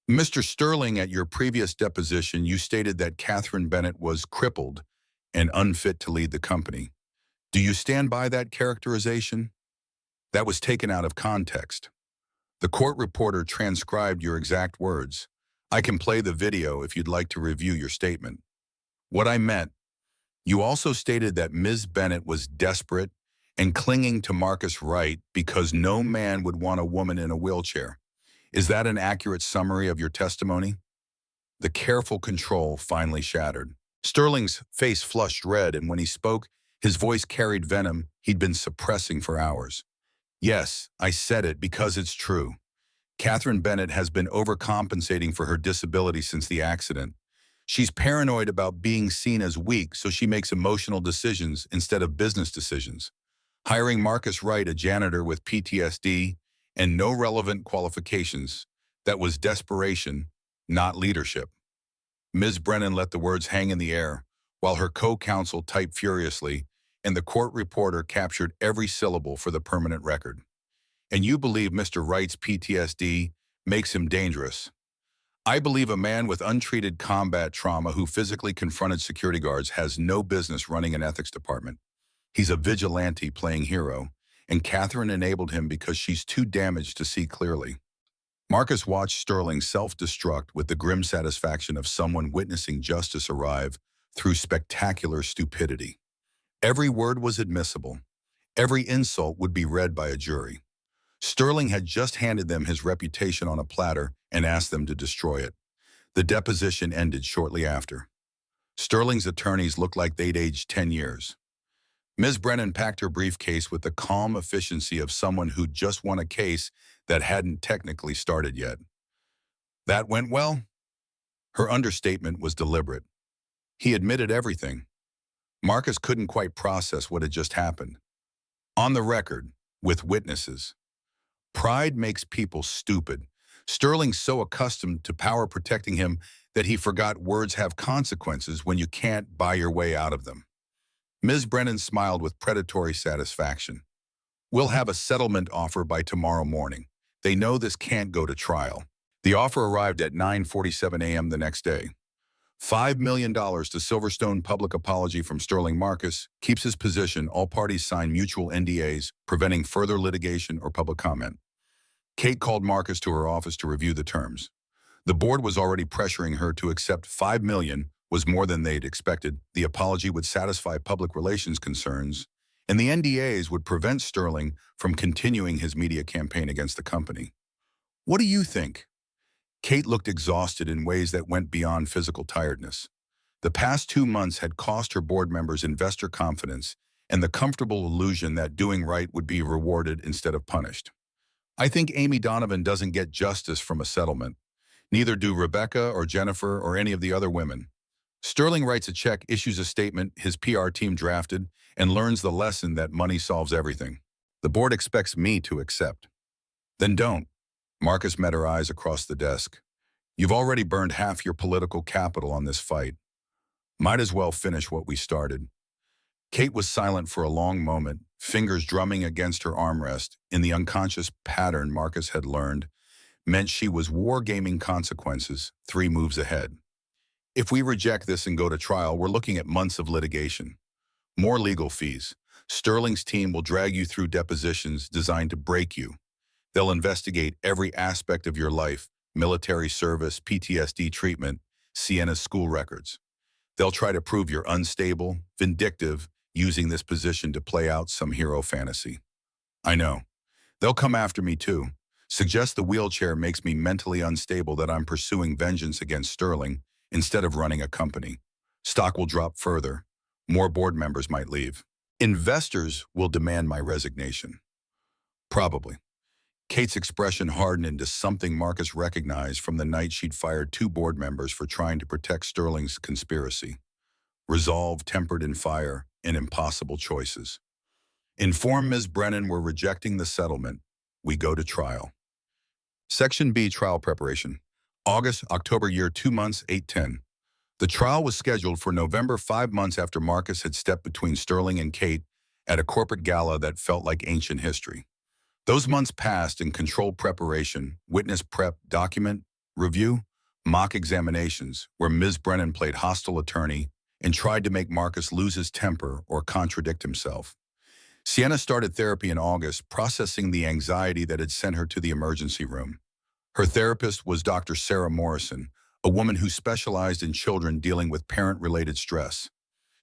Mr. Sterling, at your previous deposition, you stated that Catherine Bennett was crippled and unfit to lead the company. Do you stand by that characterization? That was taken out of context. The court reporter transcribed your exact words. I can play the video if you'd like to review your statement. What I meant, you also stated that Ms. Bennett was desperate and clinging to Marcus Wright because no man would want a woman in a wheelchair. Is that an accurate summary of your testimony? The careful control finally shattered. Sterling's face flushed red, and when he spoke, his voice carried venom he'd been suppressing for hours. Yes, I said it because it's true. Catherine Bennett has been overcompensating for her disability since the accident. She's paranoid about being seen as weak, so she makes emotional decisions instead of business decisions. Hiring Marcus Wright, a janitor with PTSD and no relevant qualifications, that was desperation, not leadership. Ms. Brennan let the words hang in the air, while her co-counsel typed furiously, and the court reporter captured every syllable for the permanent record. And you believe Mr. Wright's PTSD makes him dangerous. I believe a man with untreated combat trauma who physically confronted security guards has no business running an ethics department. He's a vigilante playing hero, and Catherine enabled him because she's too damaged to see clearly. Marcus watched Sterling self-destruct with the grim satisfaction of someone witnessing justice arrive through spectacular stupidity. Every word was admissible. Every insult would be read by a jury. Sterling had just handed them his reputation on a platter and asked them to destroy it. The deposition ended shortly after. Sterling's attorneys looked like they'd aged 10 years. Ms. Brennan packed her briefcase with the calm efficiency of someone who'd just won a case that hadn't technically started yet. That went well? Her understatement was deliberate. He admitted everything. Marcus couldn't quite process what had just happened. On the record, with witnesses. Pride makes people stupid. Sterling's so accustomed to power protecting him that he forgot words have consequences when you can't buy your way out of them. Ms. Brennan smiled with predatory satisfaction. We'll have a settlement offer by tomorrow morning. They know this can't go to trial. The offer arrived at 9:47 a.m. the next day. $5 million to Silverstone. Public apology from Sterling. Marcus keeps his position. All parties sign mutual NDAs, preventing further litigation or public comment. Kate called Marcus to her office to review the terms. The board was already pressuring her to accept $5 million was more than they'd expected. The apology would satisfy public relations concerns, and the NDAs would prevent Sterling from continuing his media campaign against the company. What do you think? Kate looked exhausted in ways that went beyond physical tiredness. The past 2 months had cost her board members investor confidence and the comfortable illusion that doing right would be rewarded instead of punished. I think Amy Donovan doesn't get justice from a settlement. Neither do Rebecca or Jennifer or any of the other women. Sterling writes a check, issues a statement his PR team drafted, and learns the lesson that money solves everything. The board expects me to accept. Then don't. Marcus met her eyes across the desk. You've already burned half your political capital on this fight. Might as well finish what we started. Kate was silent for a long moment, fingers drumming against her armrest in the unconscious pattern Marcus had learned meant she was wargaming consequences 3 moves ahead. If we reject this and go to trial, we're looking at months of litigation. More legal fees. Sterling's team will drag you through depositions designed to break you. They'll investigate every aspect of your life, military service, PTSD treatment, Sienna's school records. They'll try to prove you're unstable, vindictive, using this position to play out some hero fantasy. I know. They'll come after me too. Suggest the wheelchair makes me mentally unstable, that I'm pursuing vengeance against Sterling instead of running a company. Stock will drop further. More board members might leave. Investors will demand my resignation. Probably. Kate's expression hardened into something Marcus recognized from the night she'd fired 2 board members for trying to protect Sterling's conspiracy. Resolve tempered in fire and impossible choices. Inform Ms. Brennan we're rejecting the settlement. We go to trial. Section B, trial preparation. August, October year, 2 months, 8:10. The trial was scheduled for November, 5 months after Marcus had stepped between Sterling and Kate at a corporate gala that felt like ancient history. Those months passed in controlled preparation, witness prep, document, review, mock examinations, where Ms. Brennan played hostile attorney and tried to make Marcus lose his temper or contradict himself. Sienna started therapy in August, processing the anxiety that had sent her to the emergency room. Her therapist was Dr. Sarah Morrison, a woman who specialized in children dealing with parent-related stress.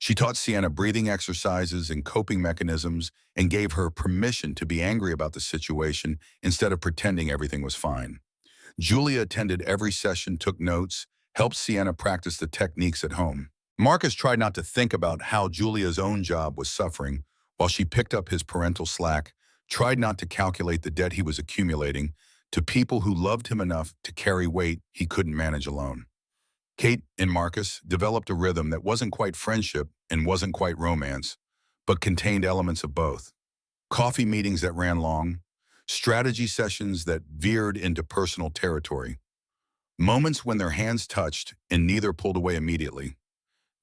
She taught Sienna breathing exercises and coping mechanisms and gave her permission to be angry about the situation instead of pretending everything was fine. Julia attended every session, took notes, helped Sienna practice the techniques at home. Marcus tried not to think about how Julia's own job was suffering while she picked up his parental slack, tried not to calculate the debt he was accumulating to people who loved him enough to carry weight he couldn't manage alone. Kate and Marcus developed a rhythm that wasn't quite friendship and wasn't quite romance, but contained elements of both. Coffee meetings that ran long, strategy sessions that veered into personal territory, moments when their hands touched and neither pulled away immediately.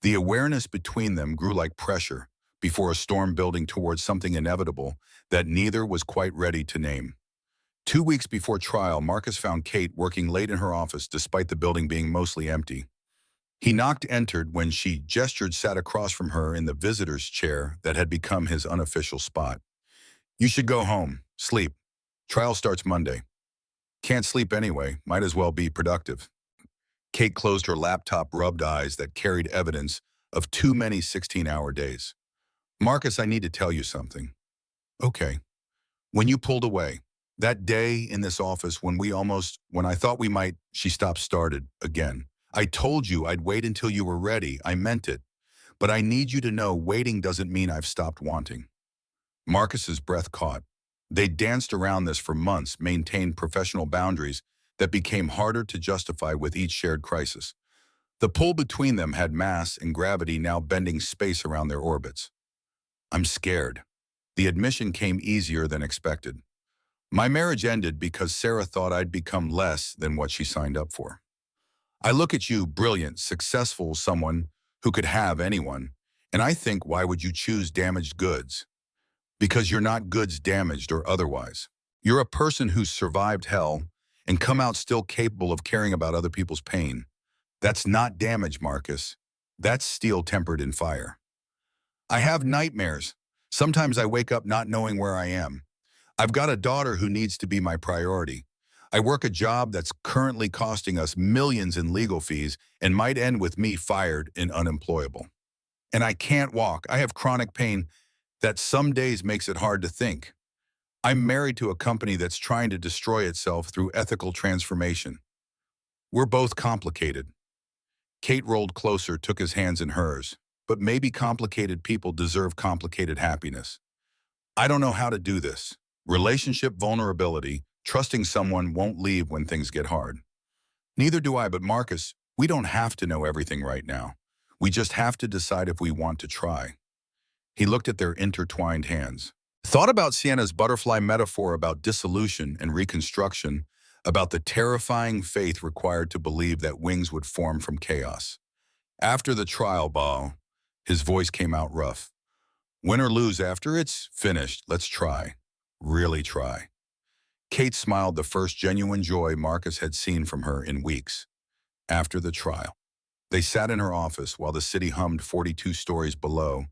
The awareness between them grew like pressure before a storm building towards something inevitable that neither was quite ready to name. 2 weeks before trial, Marcus found Kate working late in her office despite the building being mostly empty. He knocked entered when she gestured sat across from her in the visitor's chair that had become his unofficial spot. You should go home, sleep. Trial starts Monday. Can't sleep anyway, might as well be productive. Kate closed her laptop, rubbed eyes that carried evidence of too many 16-hour days. Marcus, I need to tell you something. Okay. When you pulled away, that day in this office when I thought we might, she started again. I told you I'd wait until you were ready. I meant it. But I need you to know waiting doesn't mean I've stopped wanting. Marcus's breath caught. They danced around this for months, maintained professional boundaries that became harder to justify with each shared crisis. The pull between them had mass and gravity now bending space around their orbits. I'm scared. The admission came easier than expected. My marriage ended because Sarah thought I'd become less than what she signed up for. I look at you, brilliant, successful, someone who could have anyone, and I think, why would you choose damaged goods? Because you're not goods damaged or otherwise. You're a person who's survived hell and come out still capable of caring about other people's pain. That's not damage, Marcus. That's steel tempered in fire. I have nightmares. Sometimes I wake up not knowing where I am. I've got a daughter who needs to be my priority. I work a job that's currently costing us millions in legal fees and might end with me fired and unemployable. And I can't walk. I have chronic pain that some days makes it hard to think. I'm married to a company that's trying to destroy itself through ethical transformation. We're both complicated. Kate rolled closer, took his hands in hers. But maybe complicated people deserve complicated happiness. I don't know how to do this. Relationship vulnerability, trusting someone won't leave when things get hard. Neither do I, but Marcus, we don't have to know everything right now. We just have to decide if we want to try. He looked at their intertwined hands. Thought about Sienna's butterfly metaphor about dissolution and reconstruction, about the terrifying faith required to believe that wings would form from chaos. After the trial, his voice came out rough. Win or lose, after it's finished, let's try. Really try. Kate smiled, the first genuine joy Marcus had seen from her in weeks. After the trial, they sat in her office while the city hummed 42 stories below,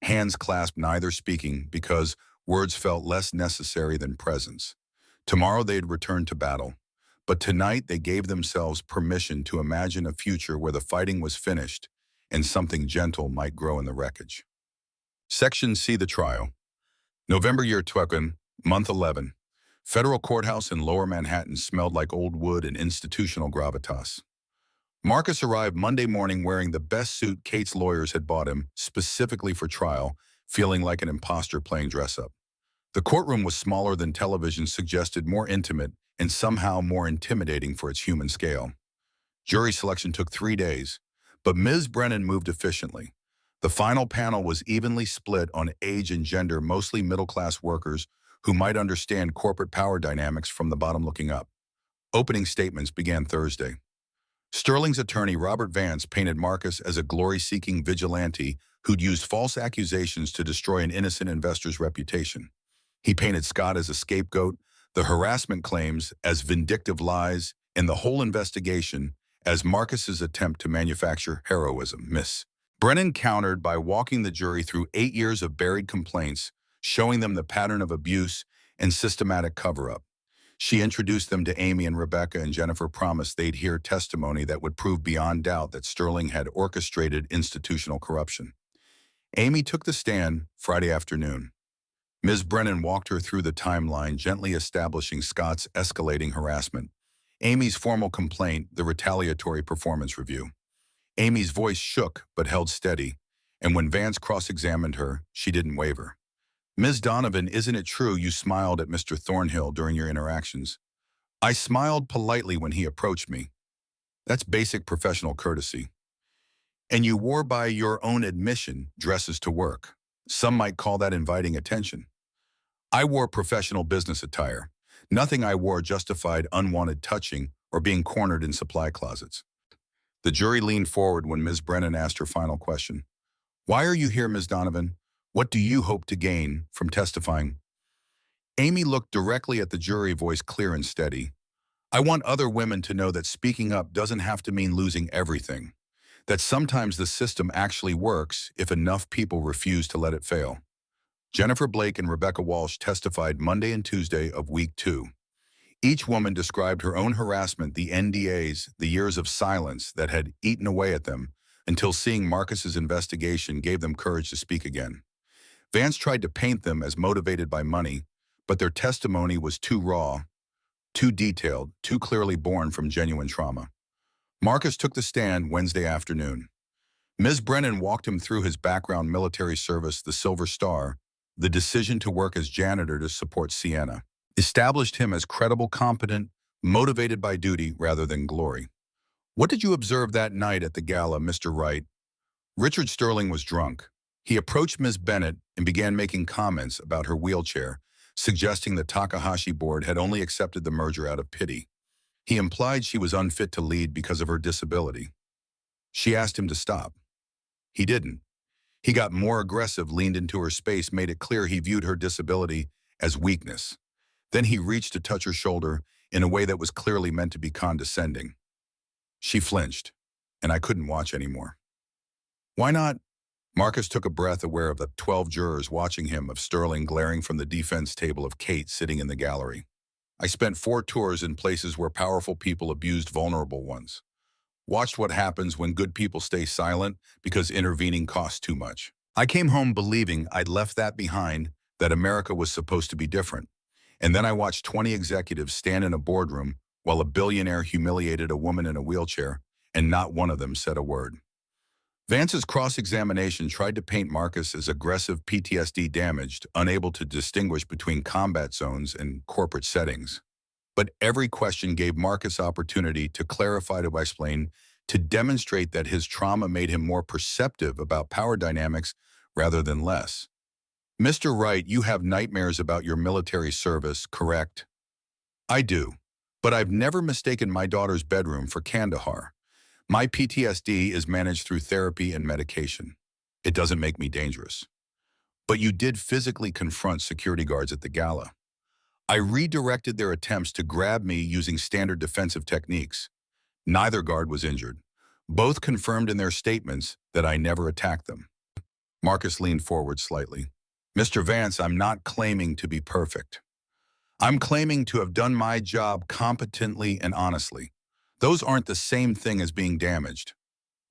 hands clasped, neither speaking because words felt less necessary than presence. Tomorrow they'd return to battle, but tonight they gave themselves permission to imagine a future where the fighting was finished and something gentle might grow in the wreckage. Section C, the trial. November year 20, month 11. Federal courthouse in Lower Manhattan smelled like old wood and institutional gravitas. Marcus arrived Monday morning wearing the best suit Kate's lawyers had bought him, specifically for trial, feeling like an imposter playing dress-up. The courtroom was smaller than television suggested, more intimate, and somehow more intimidating for its human scale. Jury selection took 3 days, but Ms. Brennan moved efficiently. The final panel was evenly split on age and gender, mostly middle-class workers who might understand corporate power dynamics from the bottom looking up. Opening statements began Thursday. Sterling's attorney, Robert Vance, painted Marcus as a glory-seeking vigilante who'd used false accusations to destroy an innocent investor's reputation. He painted Scott as a scapegoat, the harassment claims as vindictive lies, and the whole investigation as Marcus's attempt to manufacture heroism. Miss Brennan countered by walking the jury through 8 years of buried complaints, showing them the pattern of abuse and systematic cover-up. She introduced them to Amy, and Rebecca and Jennifer promised they'd hear testimony that would prove beyond doubt that Sterling had orchestrated institutional corruption. Amy took the stand Friday afternoon. Ms. Brennan walked her through the timeline, gently establishing Scott's escalating harassment, Amy's formal complaint, the retaliatory performance review. Amy's voice shook but held steady, and when Vance cross-examined her, she didn't waver. "Ms. Donovan, isn't it true you smiled at Mr. Thornhill during your interactions?" "I smiled politely when he approached me. That's basic professional courtesy." "And you wore, by your own admission, dresses to work. Some might call that inviting attention." "I wore professional business attire. Nothing I wore justified unwanted touching or being cornered in supply closets." The jury leaned forward when Ms. Brennan asked her final question. "Why are you here, Ms. Donovan? What do you hope to gain from testifying?" Amy looked directly at the jury, voice clear and steady. "I want other women to know that speaking up doesn't have to mean losing everything. That sometimes the system actually works if enough people refuse to let it fail." Jennifer Blake and Rebecca Walsh testified Monday and Tuesday of week 2. Each woman described her own harassment, the NDAs, the years of silence that had eaten away at them, until seeing Marcus's investigation gave them courage to speak again. Vance tried to paint them as motivated by money, but their testimony was too raw, too detailed, too clearly born from genuine trauma. Marcus took the stand Wednesday afternoon. Ms. Brennan walked him through his background: military service, the Silver Star, the decision to work as janitor to support Sienna. Established him as credible, competent, motivated by duty rather than glory. "What did you observe that night at the gala, Mr. Wright?" Richard Sterling was drunk. He approached Ms. Bennett and began making comments about her wheelchair, suggesting the Takahashi board had only accepted the merger out of pity. He implied she was unfit to lead because of her disability. She asked him to stop. He didn't. He got more aggressive, leaned into her space, made it clear he viewed her disability as weakness. Then he reached to touch her shoulder in a way that was clearly meant to be condescending. She flinched, and I couldn't watch anymore. "Why not?" Marcus took a breath, aware of the 12 jurors watching him, of Sterling glaring from the defense table, of Kate sitting in the gallery. "I spent 4 tours in places where powerful people abused vulnerable ones. Watched what happens when good people stay silent because intervening costs too much. I came home believing I'd left that behind, that America was supposed to be different. And then I watched 20 executives stand in a boardroom while a billionaire humiliated a woman in a wheelchair, and not one of them said a word." Vance's cross-examination tried to paint Marcus as aggressive, PTSD damaged, unable to distinguish between combat zones and corporate settings. But every question gave Marcus opportunity to clarify, to explain, to demonstrate that his trauma made him more perceptive about power dynamics rather than less. "Mr. Wright, you have nightmares about your military service, correct?" "I do, but I've never mistaken my daughter's bedroom for Kandahar. My PTSD is managed through therapy and medication. It doesn't make me dangerous." "But you did physically confront security guards at the gala." "I redirected their attempts to grab me using standard defensive techniques. Neither guard was injured. Both confirmed in their statements that I never attacked them." Marcus leaned forward slightly. "Mr. Vance, I'm not claiming to be perfect. I'm claiming to have done my job competently and honestly. Those aren't the same thing as being damaged."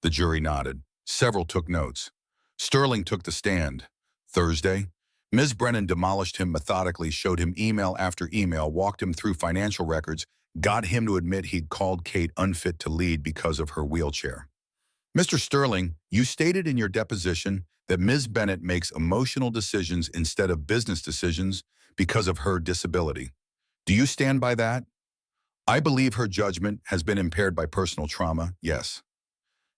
The jury nodded. Several took notes. Sterling took the stand. Thursday, Ms. Brennan demolished him methodically, showed him email after email, walked him through financial records, got him to admit he'd called Kate unfit to lead because of her wheelchair. "Mr. Sterling, you stated in your deposition that Ms. Bennett makes emotional decisions instead of business decisions because of her disability. Do you stand by that?" "I believe her judgment has been impaired by personal trauma, yes."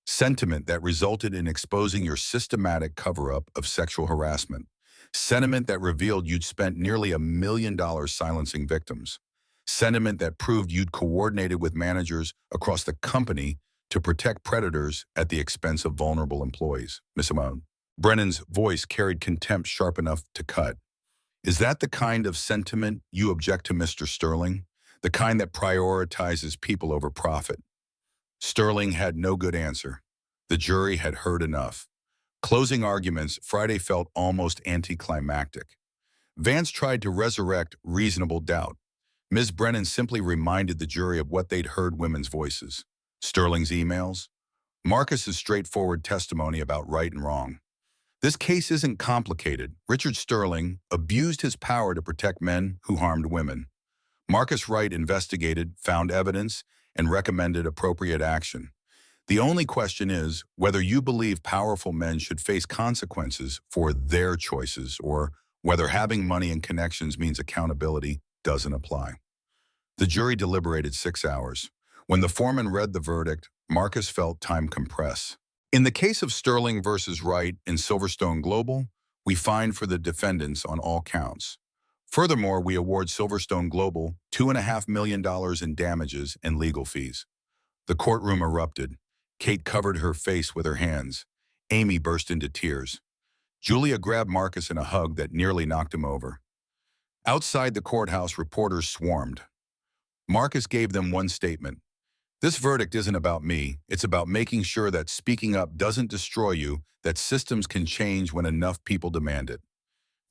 "Sentiment that resulted in exposing your systematic cover-up of sexual harassment. Sentiment that revealed you'd spent nearly $1 million silencing victims. Sentiment that proved you'd coordinated with managers across the company to protect predators at the expense of vulnerable employees, Miss Amon." Brennan's voice carried contempt sharp enough to cut. Is that the kind of sentiment you object to, Mr. Sterling? The kind that prioritizes people over profit? Sterling had no good answer. The jury had heard enough. Closing arguments, Friday felt almost anticlimactic. Vance tried to resurrect reasonable doubt. Ms. Brennan simply reminded the jury of what they'd heard women's voices. Sterling's emails, Marcus's straightforward testimony about right and wrong. This case isn't complicated. Richard Sterling abused his power to protect men who harmed women. Marcus Wright investigated, found evidence, and recommended appropriate action. The only question is whether you believe powerful men should face consequences for their choices, or whether having money and connections means accountability doesn't apply. The jury deliberated 6 hours. When the foreman read the verdict, Marcus felt time compress. In the case of Sterling versus Wright in Silverstone Global, we find for the defendants on all counts. Furthermore, we award Silverstone Global $2.5 million in damages and legal fees. The courtroom erupted. Kate covered her face with her hands. Amy burst into tears. Julia grabbed Marcus in a hug that nearly knocked him over. Outside the courthouse, reporters swarmed. Marcus gave them one statement. This verdict isn't about me. It's about making sure that speaking up doesn't destroy you, that systems can change when enough people demand it.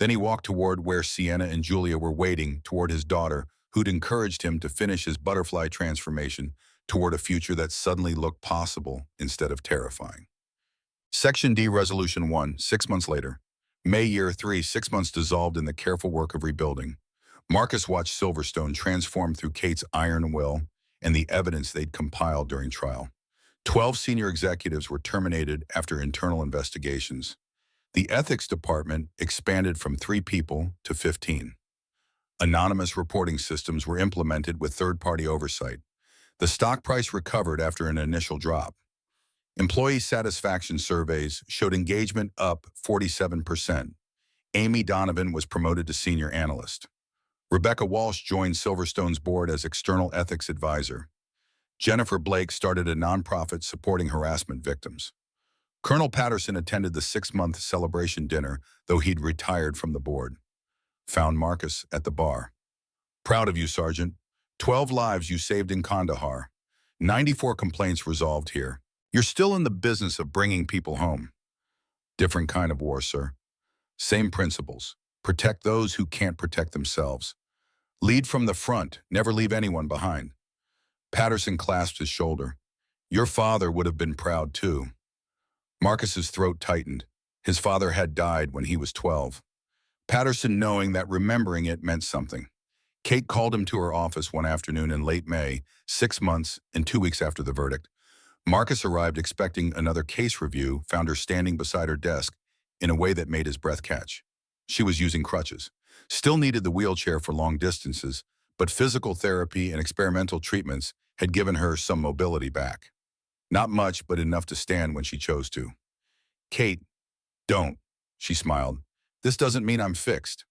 Then he walked toward where Sienna and Julia were waiting, toward his daughter, who'd encouraged him to finish his butterfly transformation toward a future that suddenly looked possible instead of terrifying. Section D, Resolution 1, 6 months later. May year 3, 6 months dissolved in the careful work of rebuilding. Marcus watched Silverstone transform through Kate's iron will and the evidence they'd compiled during trial. 12 senior executives were terminated after internal investigations. The ethics department expanded from 3 people to 15. Anonymous reporting systems were implemented with third-party oversight. The stock price recovered after an initial drop. Employee satisfaction surveys showed engagement up 47%. Amy Donovan was promoted to senior analyst. Rebecca Walsh joined Silverstone's board as external ethics advisor. Jennifer Blake started a nonprofit supporting harassment victims. Colonel Patterson attended the 6-month celebration dinner, though he'd retired from the board. Found Marcus at the bar. Proud of you, Sergeant. 12 lives you saved in Kandahar. 94 complaints resolved here. You're still in the business of bringing people home. Different kind of war, sir. Same principles. Protect those who can't protect themselves. Lead from the front, never leave anyone behind. Patterson clasped his shoulder. Your father would have been proud too. Marcus's throat tightened. His father had died when he was 12. Patterson, knowing that remembering it meant something. Kate called him to her office one afternoon in late May, 6 months and 2 weeks after the verdict. Marcus arrived expecting another case review, found her standing beside her desk in a way that made his breath catch. She was using crutches. Still needed the wheelchair for long distances, but physical therapy and experimental treatments had given her some mobility back. Not much, but enough to stand when she chose to. Kate, don't, she smiled. This doesn't mean I'm fixed.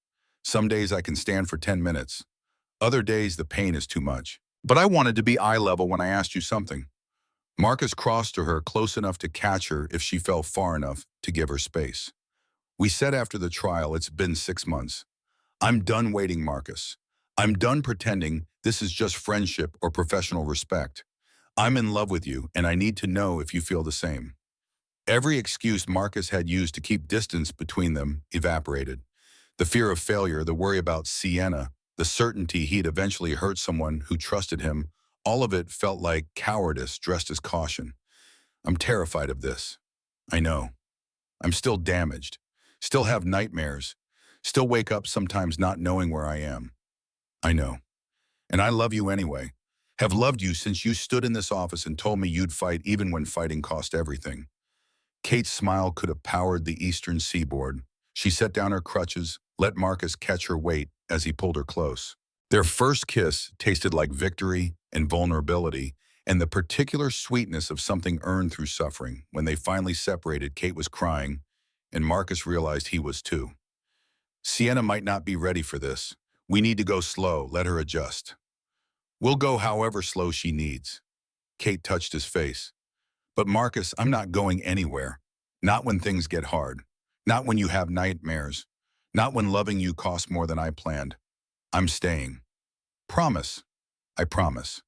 Some days I can stand for 10 minutes. Other days the pain is too much. But I wanted to be eye level when I asked you something. Marcus crossed to her close enough to catch her if she fell far enough to give her space. We said after the trial, it's been 6 months. I'm done waiting, Marcus. I'm done pretending this is just friendship or professional respect. I'm in love with you, and I need to know if you feel the same. Every excuse Marcus had used to keep distance between them evaporated. The fear of failure, the worry about Sienna, the certainty he'd eventually hurt someone who trusted him, all of it felt like cowardice dressed as caution. I'm terrified of this. I know. I'm still damaged. Still have nightmares. Still wake up sometimes not knowing where I am. I know. And I love you anyway. Have loved you since you stood in this office and told me you'd fight even when fighting cost everything. Kate's smile could have powered the eastern seaboard. She set down her crutches, let Marcus catch her weight as he pulled her close. Their first kiss tasted like victory and vulnerability, and the particular sweetness of something earned through suffering. When they finally separated, Kate was crying, and Marcus realized he was too. Sienna might not be ready for this. We need to go slow, let her adjust. We'll go however slow she needs. Kate touched his face. But Marcus, I'm not going anywhere. Not when things get hard. Not when you have nightmares. Not when loving you costs more than I planned. I'm staying. Promise. I promise.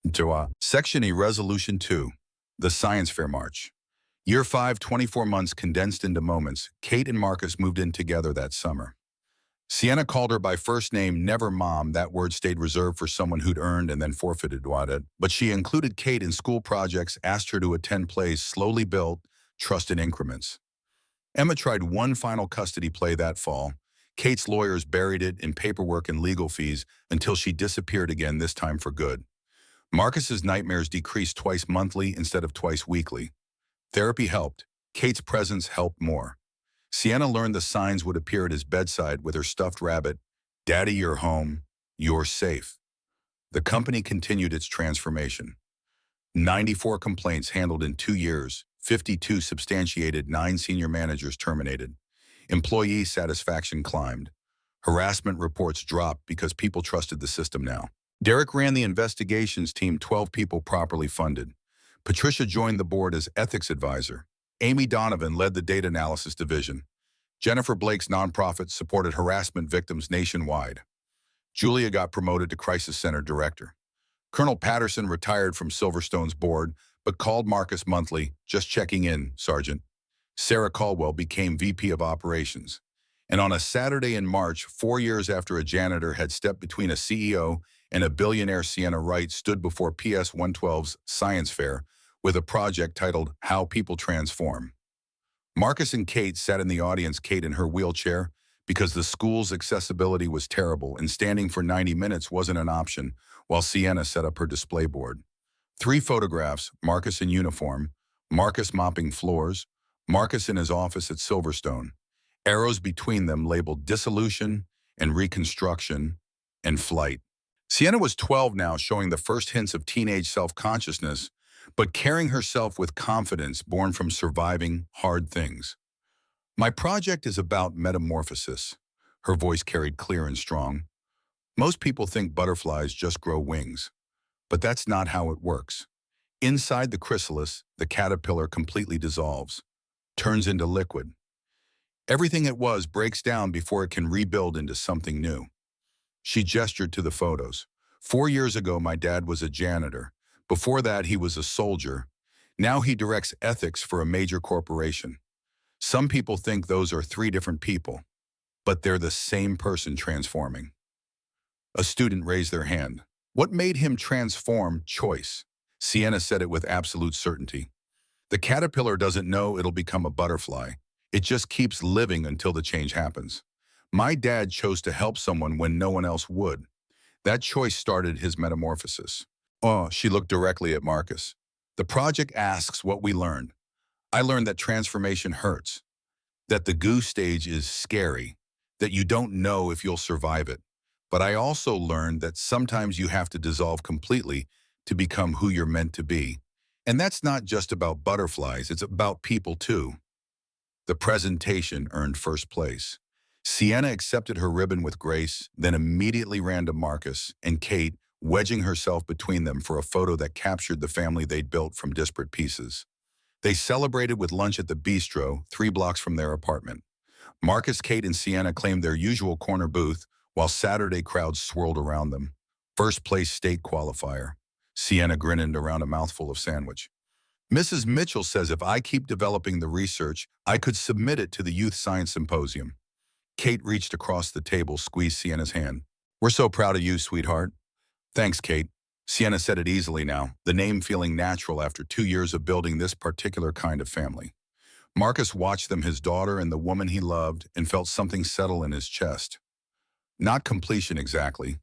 Joa. Section E Resolution 2. The Science Fair March. Year 5, 24 months condensed into moments. Kate and Marcus moved in together that summer. Sienna called her by first name, never Mom. That word stayed reserved for someone who'd earned and then forfeited it. But she included Kate in school projects, asked her to attend plays, slowly built trust in increments. Emma tried one final custody play that fall. Kate's lawyers buried it in paperwork and legal fees until she disappeared again, this time for good. Marcus's nightmares decreased twice monthly instead of twice weekly. Therapy helped. Kate's presence helped more. Sienna learned the signs would appear at his bedside with her stuffed rabbit. Daddy, you're home. You're safe. The company continued its transformation. 94 complaints handled in 2 years, 52 substantiated, 9 senior managers terminated. Employee satisfaction climbed. Harassment reports dropped because people trusted the system now. Derek ran the investigations team, 12 people properly funded. Patricia joined the board as ethics advisor. Amy Donovan led the data analysis division. Jennifer Blake's nonprofit supported harassment victims nationwide. Julia got promoted to crisis center director. Colonel Patterson retired from Silverstone's board, but called Marcus monthly, just checking in, Sergeant. Sarah Caldwell became VP of Operations. And on a Saturday in March, 4 years after a janitor had stepped between a CEO and a billionaire, Sienna Wright stood before PS 112's Science Fair with a project titled How People Transform. Marcus and Kate sat in the audience, Kate in her wheelchair, because the school's accessibility was terrible and standing for 90 minutes wasn't an option, while Sienna set up her display board. 3 photographs, Marcus in uniform, Marcus mopping floors, Marcus in his office at Silverstone. Arrows between them labeled dissolution and reconstruction and flight. Sienna was 12 now, showing the first hints of teenage self-consciousness, but carrying herself with confidence born from surviving hard things. My project is about metamorphosis. Her voice carried clear and strong. Most people think butterflies just grow wings, but that's not how it works. Inside the chrysalis, the caterpillar completely dissolves, turns into liquid. Everything it was breaks down before it can rebuild into something new. She gestured to the photos. 4 years ago, my dad was a janitor. Before that, he was a soldier. Now he directs ethics for a major corporation. Some people think those are 3 different people, but they're the same person transforming. A student raised their hand. What made him transform? Choice. Sienna said it with absolute certainty. The caterpillar doesn't know it'll become a butterfly. It just keeps living until the change happens. My dad chose to help someone when no one else would. That choice started his metamorphosis. Oh, she looked directly at Marcus. The project asks what we learned. I learned that transformation hurts, that the goo stage is scary, that you don't know if you'll survive it. But I also learned that sometimes you have to dissolve completely to become who you're meant to be. And that's not just about butterflies, it's about people too. The presentation earned first place. Sienna accepted her ribbon with grace, then immediately ran to Marcus and Kate, wedging herself between them for a photo that captured the family they'd built from disparate pieces. They celebrated with lunch at the bistro, 3 blocks from their apartment. Marcus, Kate, and Sienna claimed their usual corner booth, while Saturday crowds swirled around them. First place state qualifier. Sienna grinned around a mouthful of sandwich. Mrs. Mitchell says if I keep developing the research, I could submit it to the Youth Science Symposium. Kate reached across the table, squeezed Sienna's hand. We're so proud of you, sweetheart. Thanks, Kate. Sienna said it easily now, the name feeling natural after 2 years of building this particular kind of family. Marcus watched them, his daughter and the woman he loved, and felt something settle in his chest. Not completion exactly,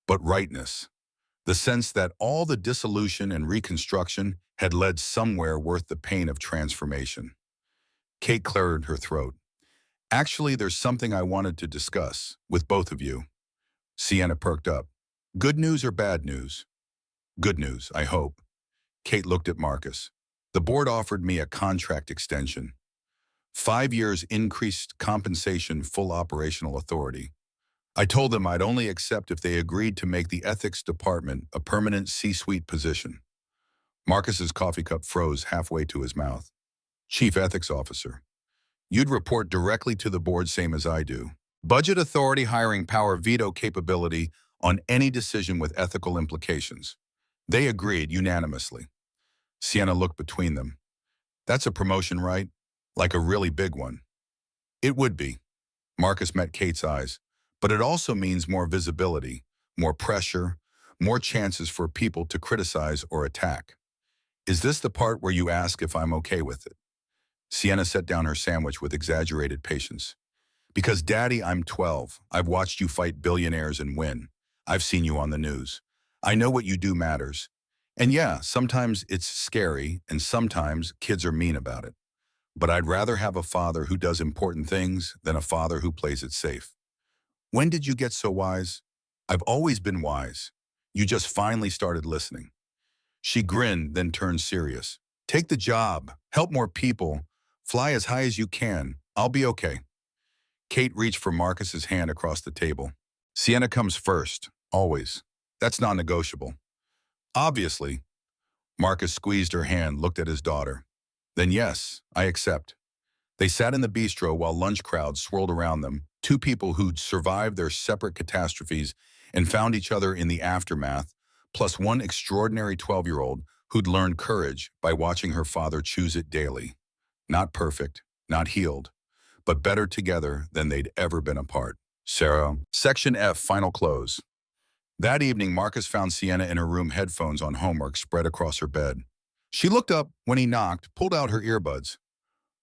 but rightness. The sense that all the dissolution and reconstruction had led somewhere worth the pain of transformation. Kate cleared her throat. Actually, there's something I wanted to discuss with both of you. Sienna perked up. Good news or bad news? Good news, I hope. Kate looked at Marcus. The board offered me a contract extension. 5 years increased compensation, full operational authority. I told them I'd only accept if they agreed to make the ethics department a permanent C-suite position. Marcus's coffee cup froze halfway to his mouth. Chief Ethics Officer. You'd report directly to the board, same as I do. Budget authority, hiring power, veto capability on any decision with ethical implications. They agreed unanimously. Sienna looked between them. That's a promotion, right? Like a really big one. It would be. Marcus met Kate's eyes. But it also means more visibility, more pressure, more chances for people to criticize or attack. Is this the part where you ask if I'm okay with it? Sienna set down her sandwich with exaggerated patience. Because, Daddy, I'm 12. I've watched you fight billionaires and win. I've seen you on the news. I know what you do matters. And yeah, sometimes it's scary, and sometimes kids are mean about it. But I'd rather have a father who does important things than a father who plays it safe. When did you get so wise? I've always been wise. You just finally started listening. She grinned, then turned serious. Take the job. Help more people. Fly as high as you can. I'll be okay. Kate reached for Marcus's hand across the table. Sienna comes first, always. That's non-negotiable. Obviously. Marcus squeezed her hand, looked at his daughter. Then yes, I accept. They sat in the bistro while lunch crowds swirled around them, two people who'd survived their separate catastrophes and found each other in the aftermath, plus one extraordinary 12-year-old who'd learned courage by watching her father choose it daily. Not perfect, not healed, but better together than they'd ever been apart. Sarah. Section F, final close. That evening, Marcus found Sienna in her room, headphones on, homework spread across her bed. She looked up when he knocked, pulled out her earbuds.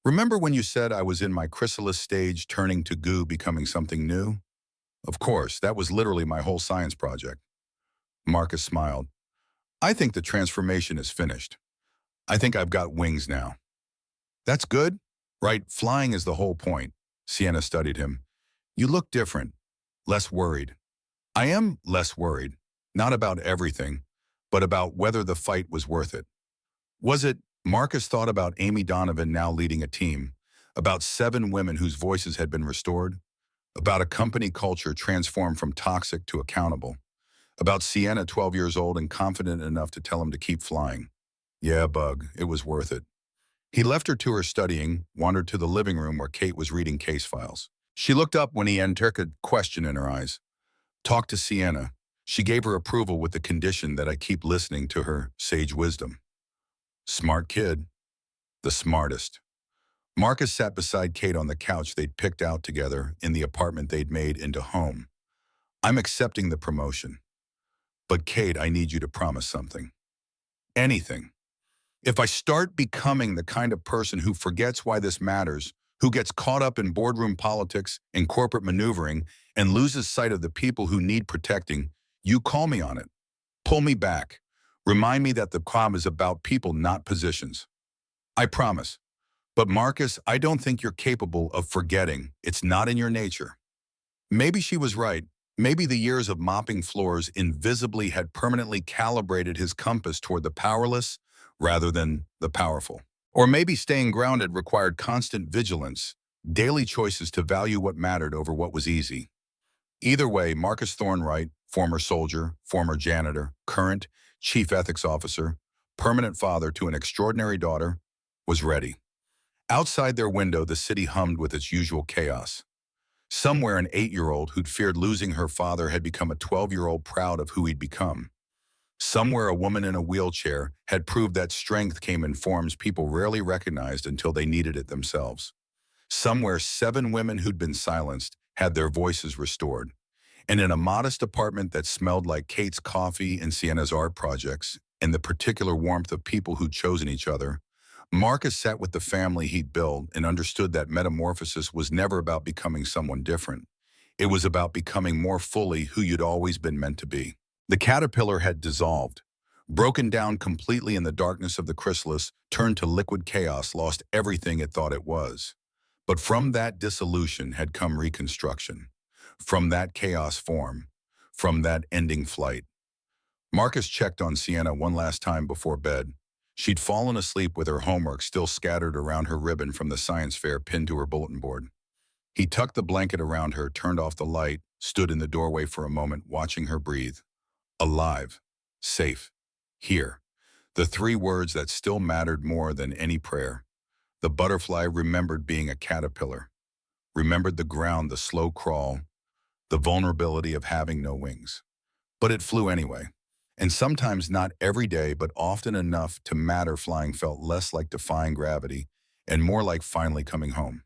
Remember when you said I was in my chrysalis stage, turning to goo, becoming something new? Of course, that was literally my whole science project. Marcus smiled. I think the transformation is finished. I think I've got wings now. That's good, right? Flying is the whole point. Sienna studied him. You look different, less worried. I am less worried, not about everything, but about whether the fight was worth it. Was it? Marcus thought about Amy Donovan now leading a team, about 7 women whose voices had been restored, about a company culture transformed from toxic to accountable, about Sienna, 12 years old and confident enough to tell him to keep flying. Yeah, Bug, it was worth it. He left her to her studying, wandered to the living room where Kate was reading case files. She looked up when he entered, a question in her eyes. Talk to Sienna. She gave her approval with the condition that I keep listening to her sage wisdom. Smart kid. The smartest. Marcus sat beside Kate on the couch they'd picked out together in the apartment they'd made into home. I'm accepting the promotion. But Kate, I need you to promise something. Anything. If I start becoming the kind of person who forgets why this matters, who gets caught up in boardroom politics and corporate maneuvering and loses sight of the people who need protecting, you call me on it. Pull me back. Remind me that the calm is about people, not positions. I promise. But Marcus, I don't think you're capable of forgetting. It's not in your nature. Maybe she was right. Maybe the years of mopping floors invisibly had permanently calibrated his compass toward the powerless rather than the powerful. Or maybe staying grounded required constant vigilance, daily choices to value what mattered over what was easy. Either way, Marcus Thornwright, former soldier, former janitor, current chief ethics officer, permanent father to an extraordinary daughter, was ready. Outside their window, the city hummed with its usual chaos. Somewhere, an 8-year-old who'd feared losing her father had become a 12-year-old proud of who he'd become. Somewhere, a woman in a wheelchair had proved that strength came in forms people rarely recognized until they needed it themselves. Somewhere, 7 women who'd been silenced had their voices restored. And in a modest apartment that smelled like Kate's coffee and Sienna's art projects, and the particular warmth of people who'd chosen each other, Marcus sat with the family he'd built and understood that metamorphosis was never about becoming someone different. It was about becoming more fully who you'd always been meant to be. The caterpillar had dissolved, broken down completely in the darkness of the chrysalis, turned to liquid chaos, lost everything it thought it was. But from that dissolution had come reconstruction. From that chaos form, from that ending flight. Marcus checked on Sienna one last time before bed. She'd fallen asleep with her homework still scattered around her ribbon from the science fair pinned to her bulletin board. He tucked the blanket around her, turned off the light, stood in the doorway for a moment, watching her breathe. Alive. Safe. Here. The 3 words that still mattered more than any prayer. The butterfly remembered being a caterpillar. remembered the ground, the slow crawl, the vulnerability of having no wings. But it flew anyway. And sometimes not every day, but often enough to matter. Flying felt less like defying gravity and more like finally coming home.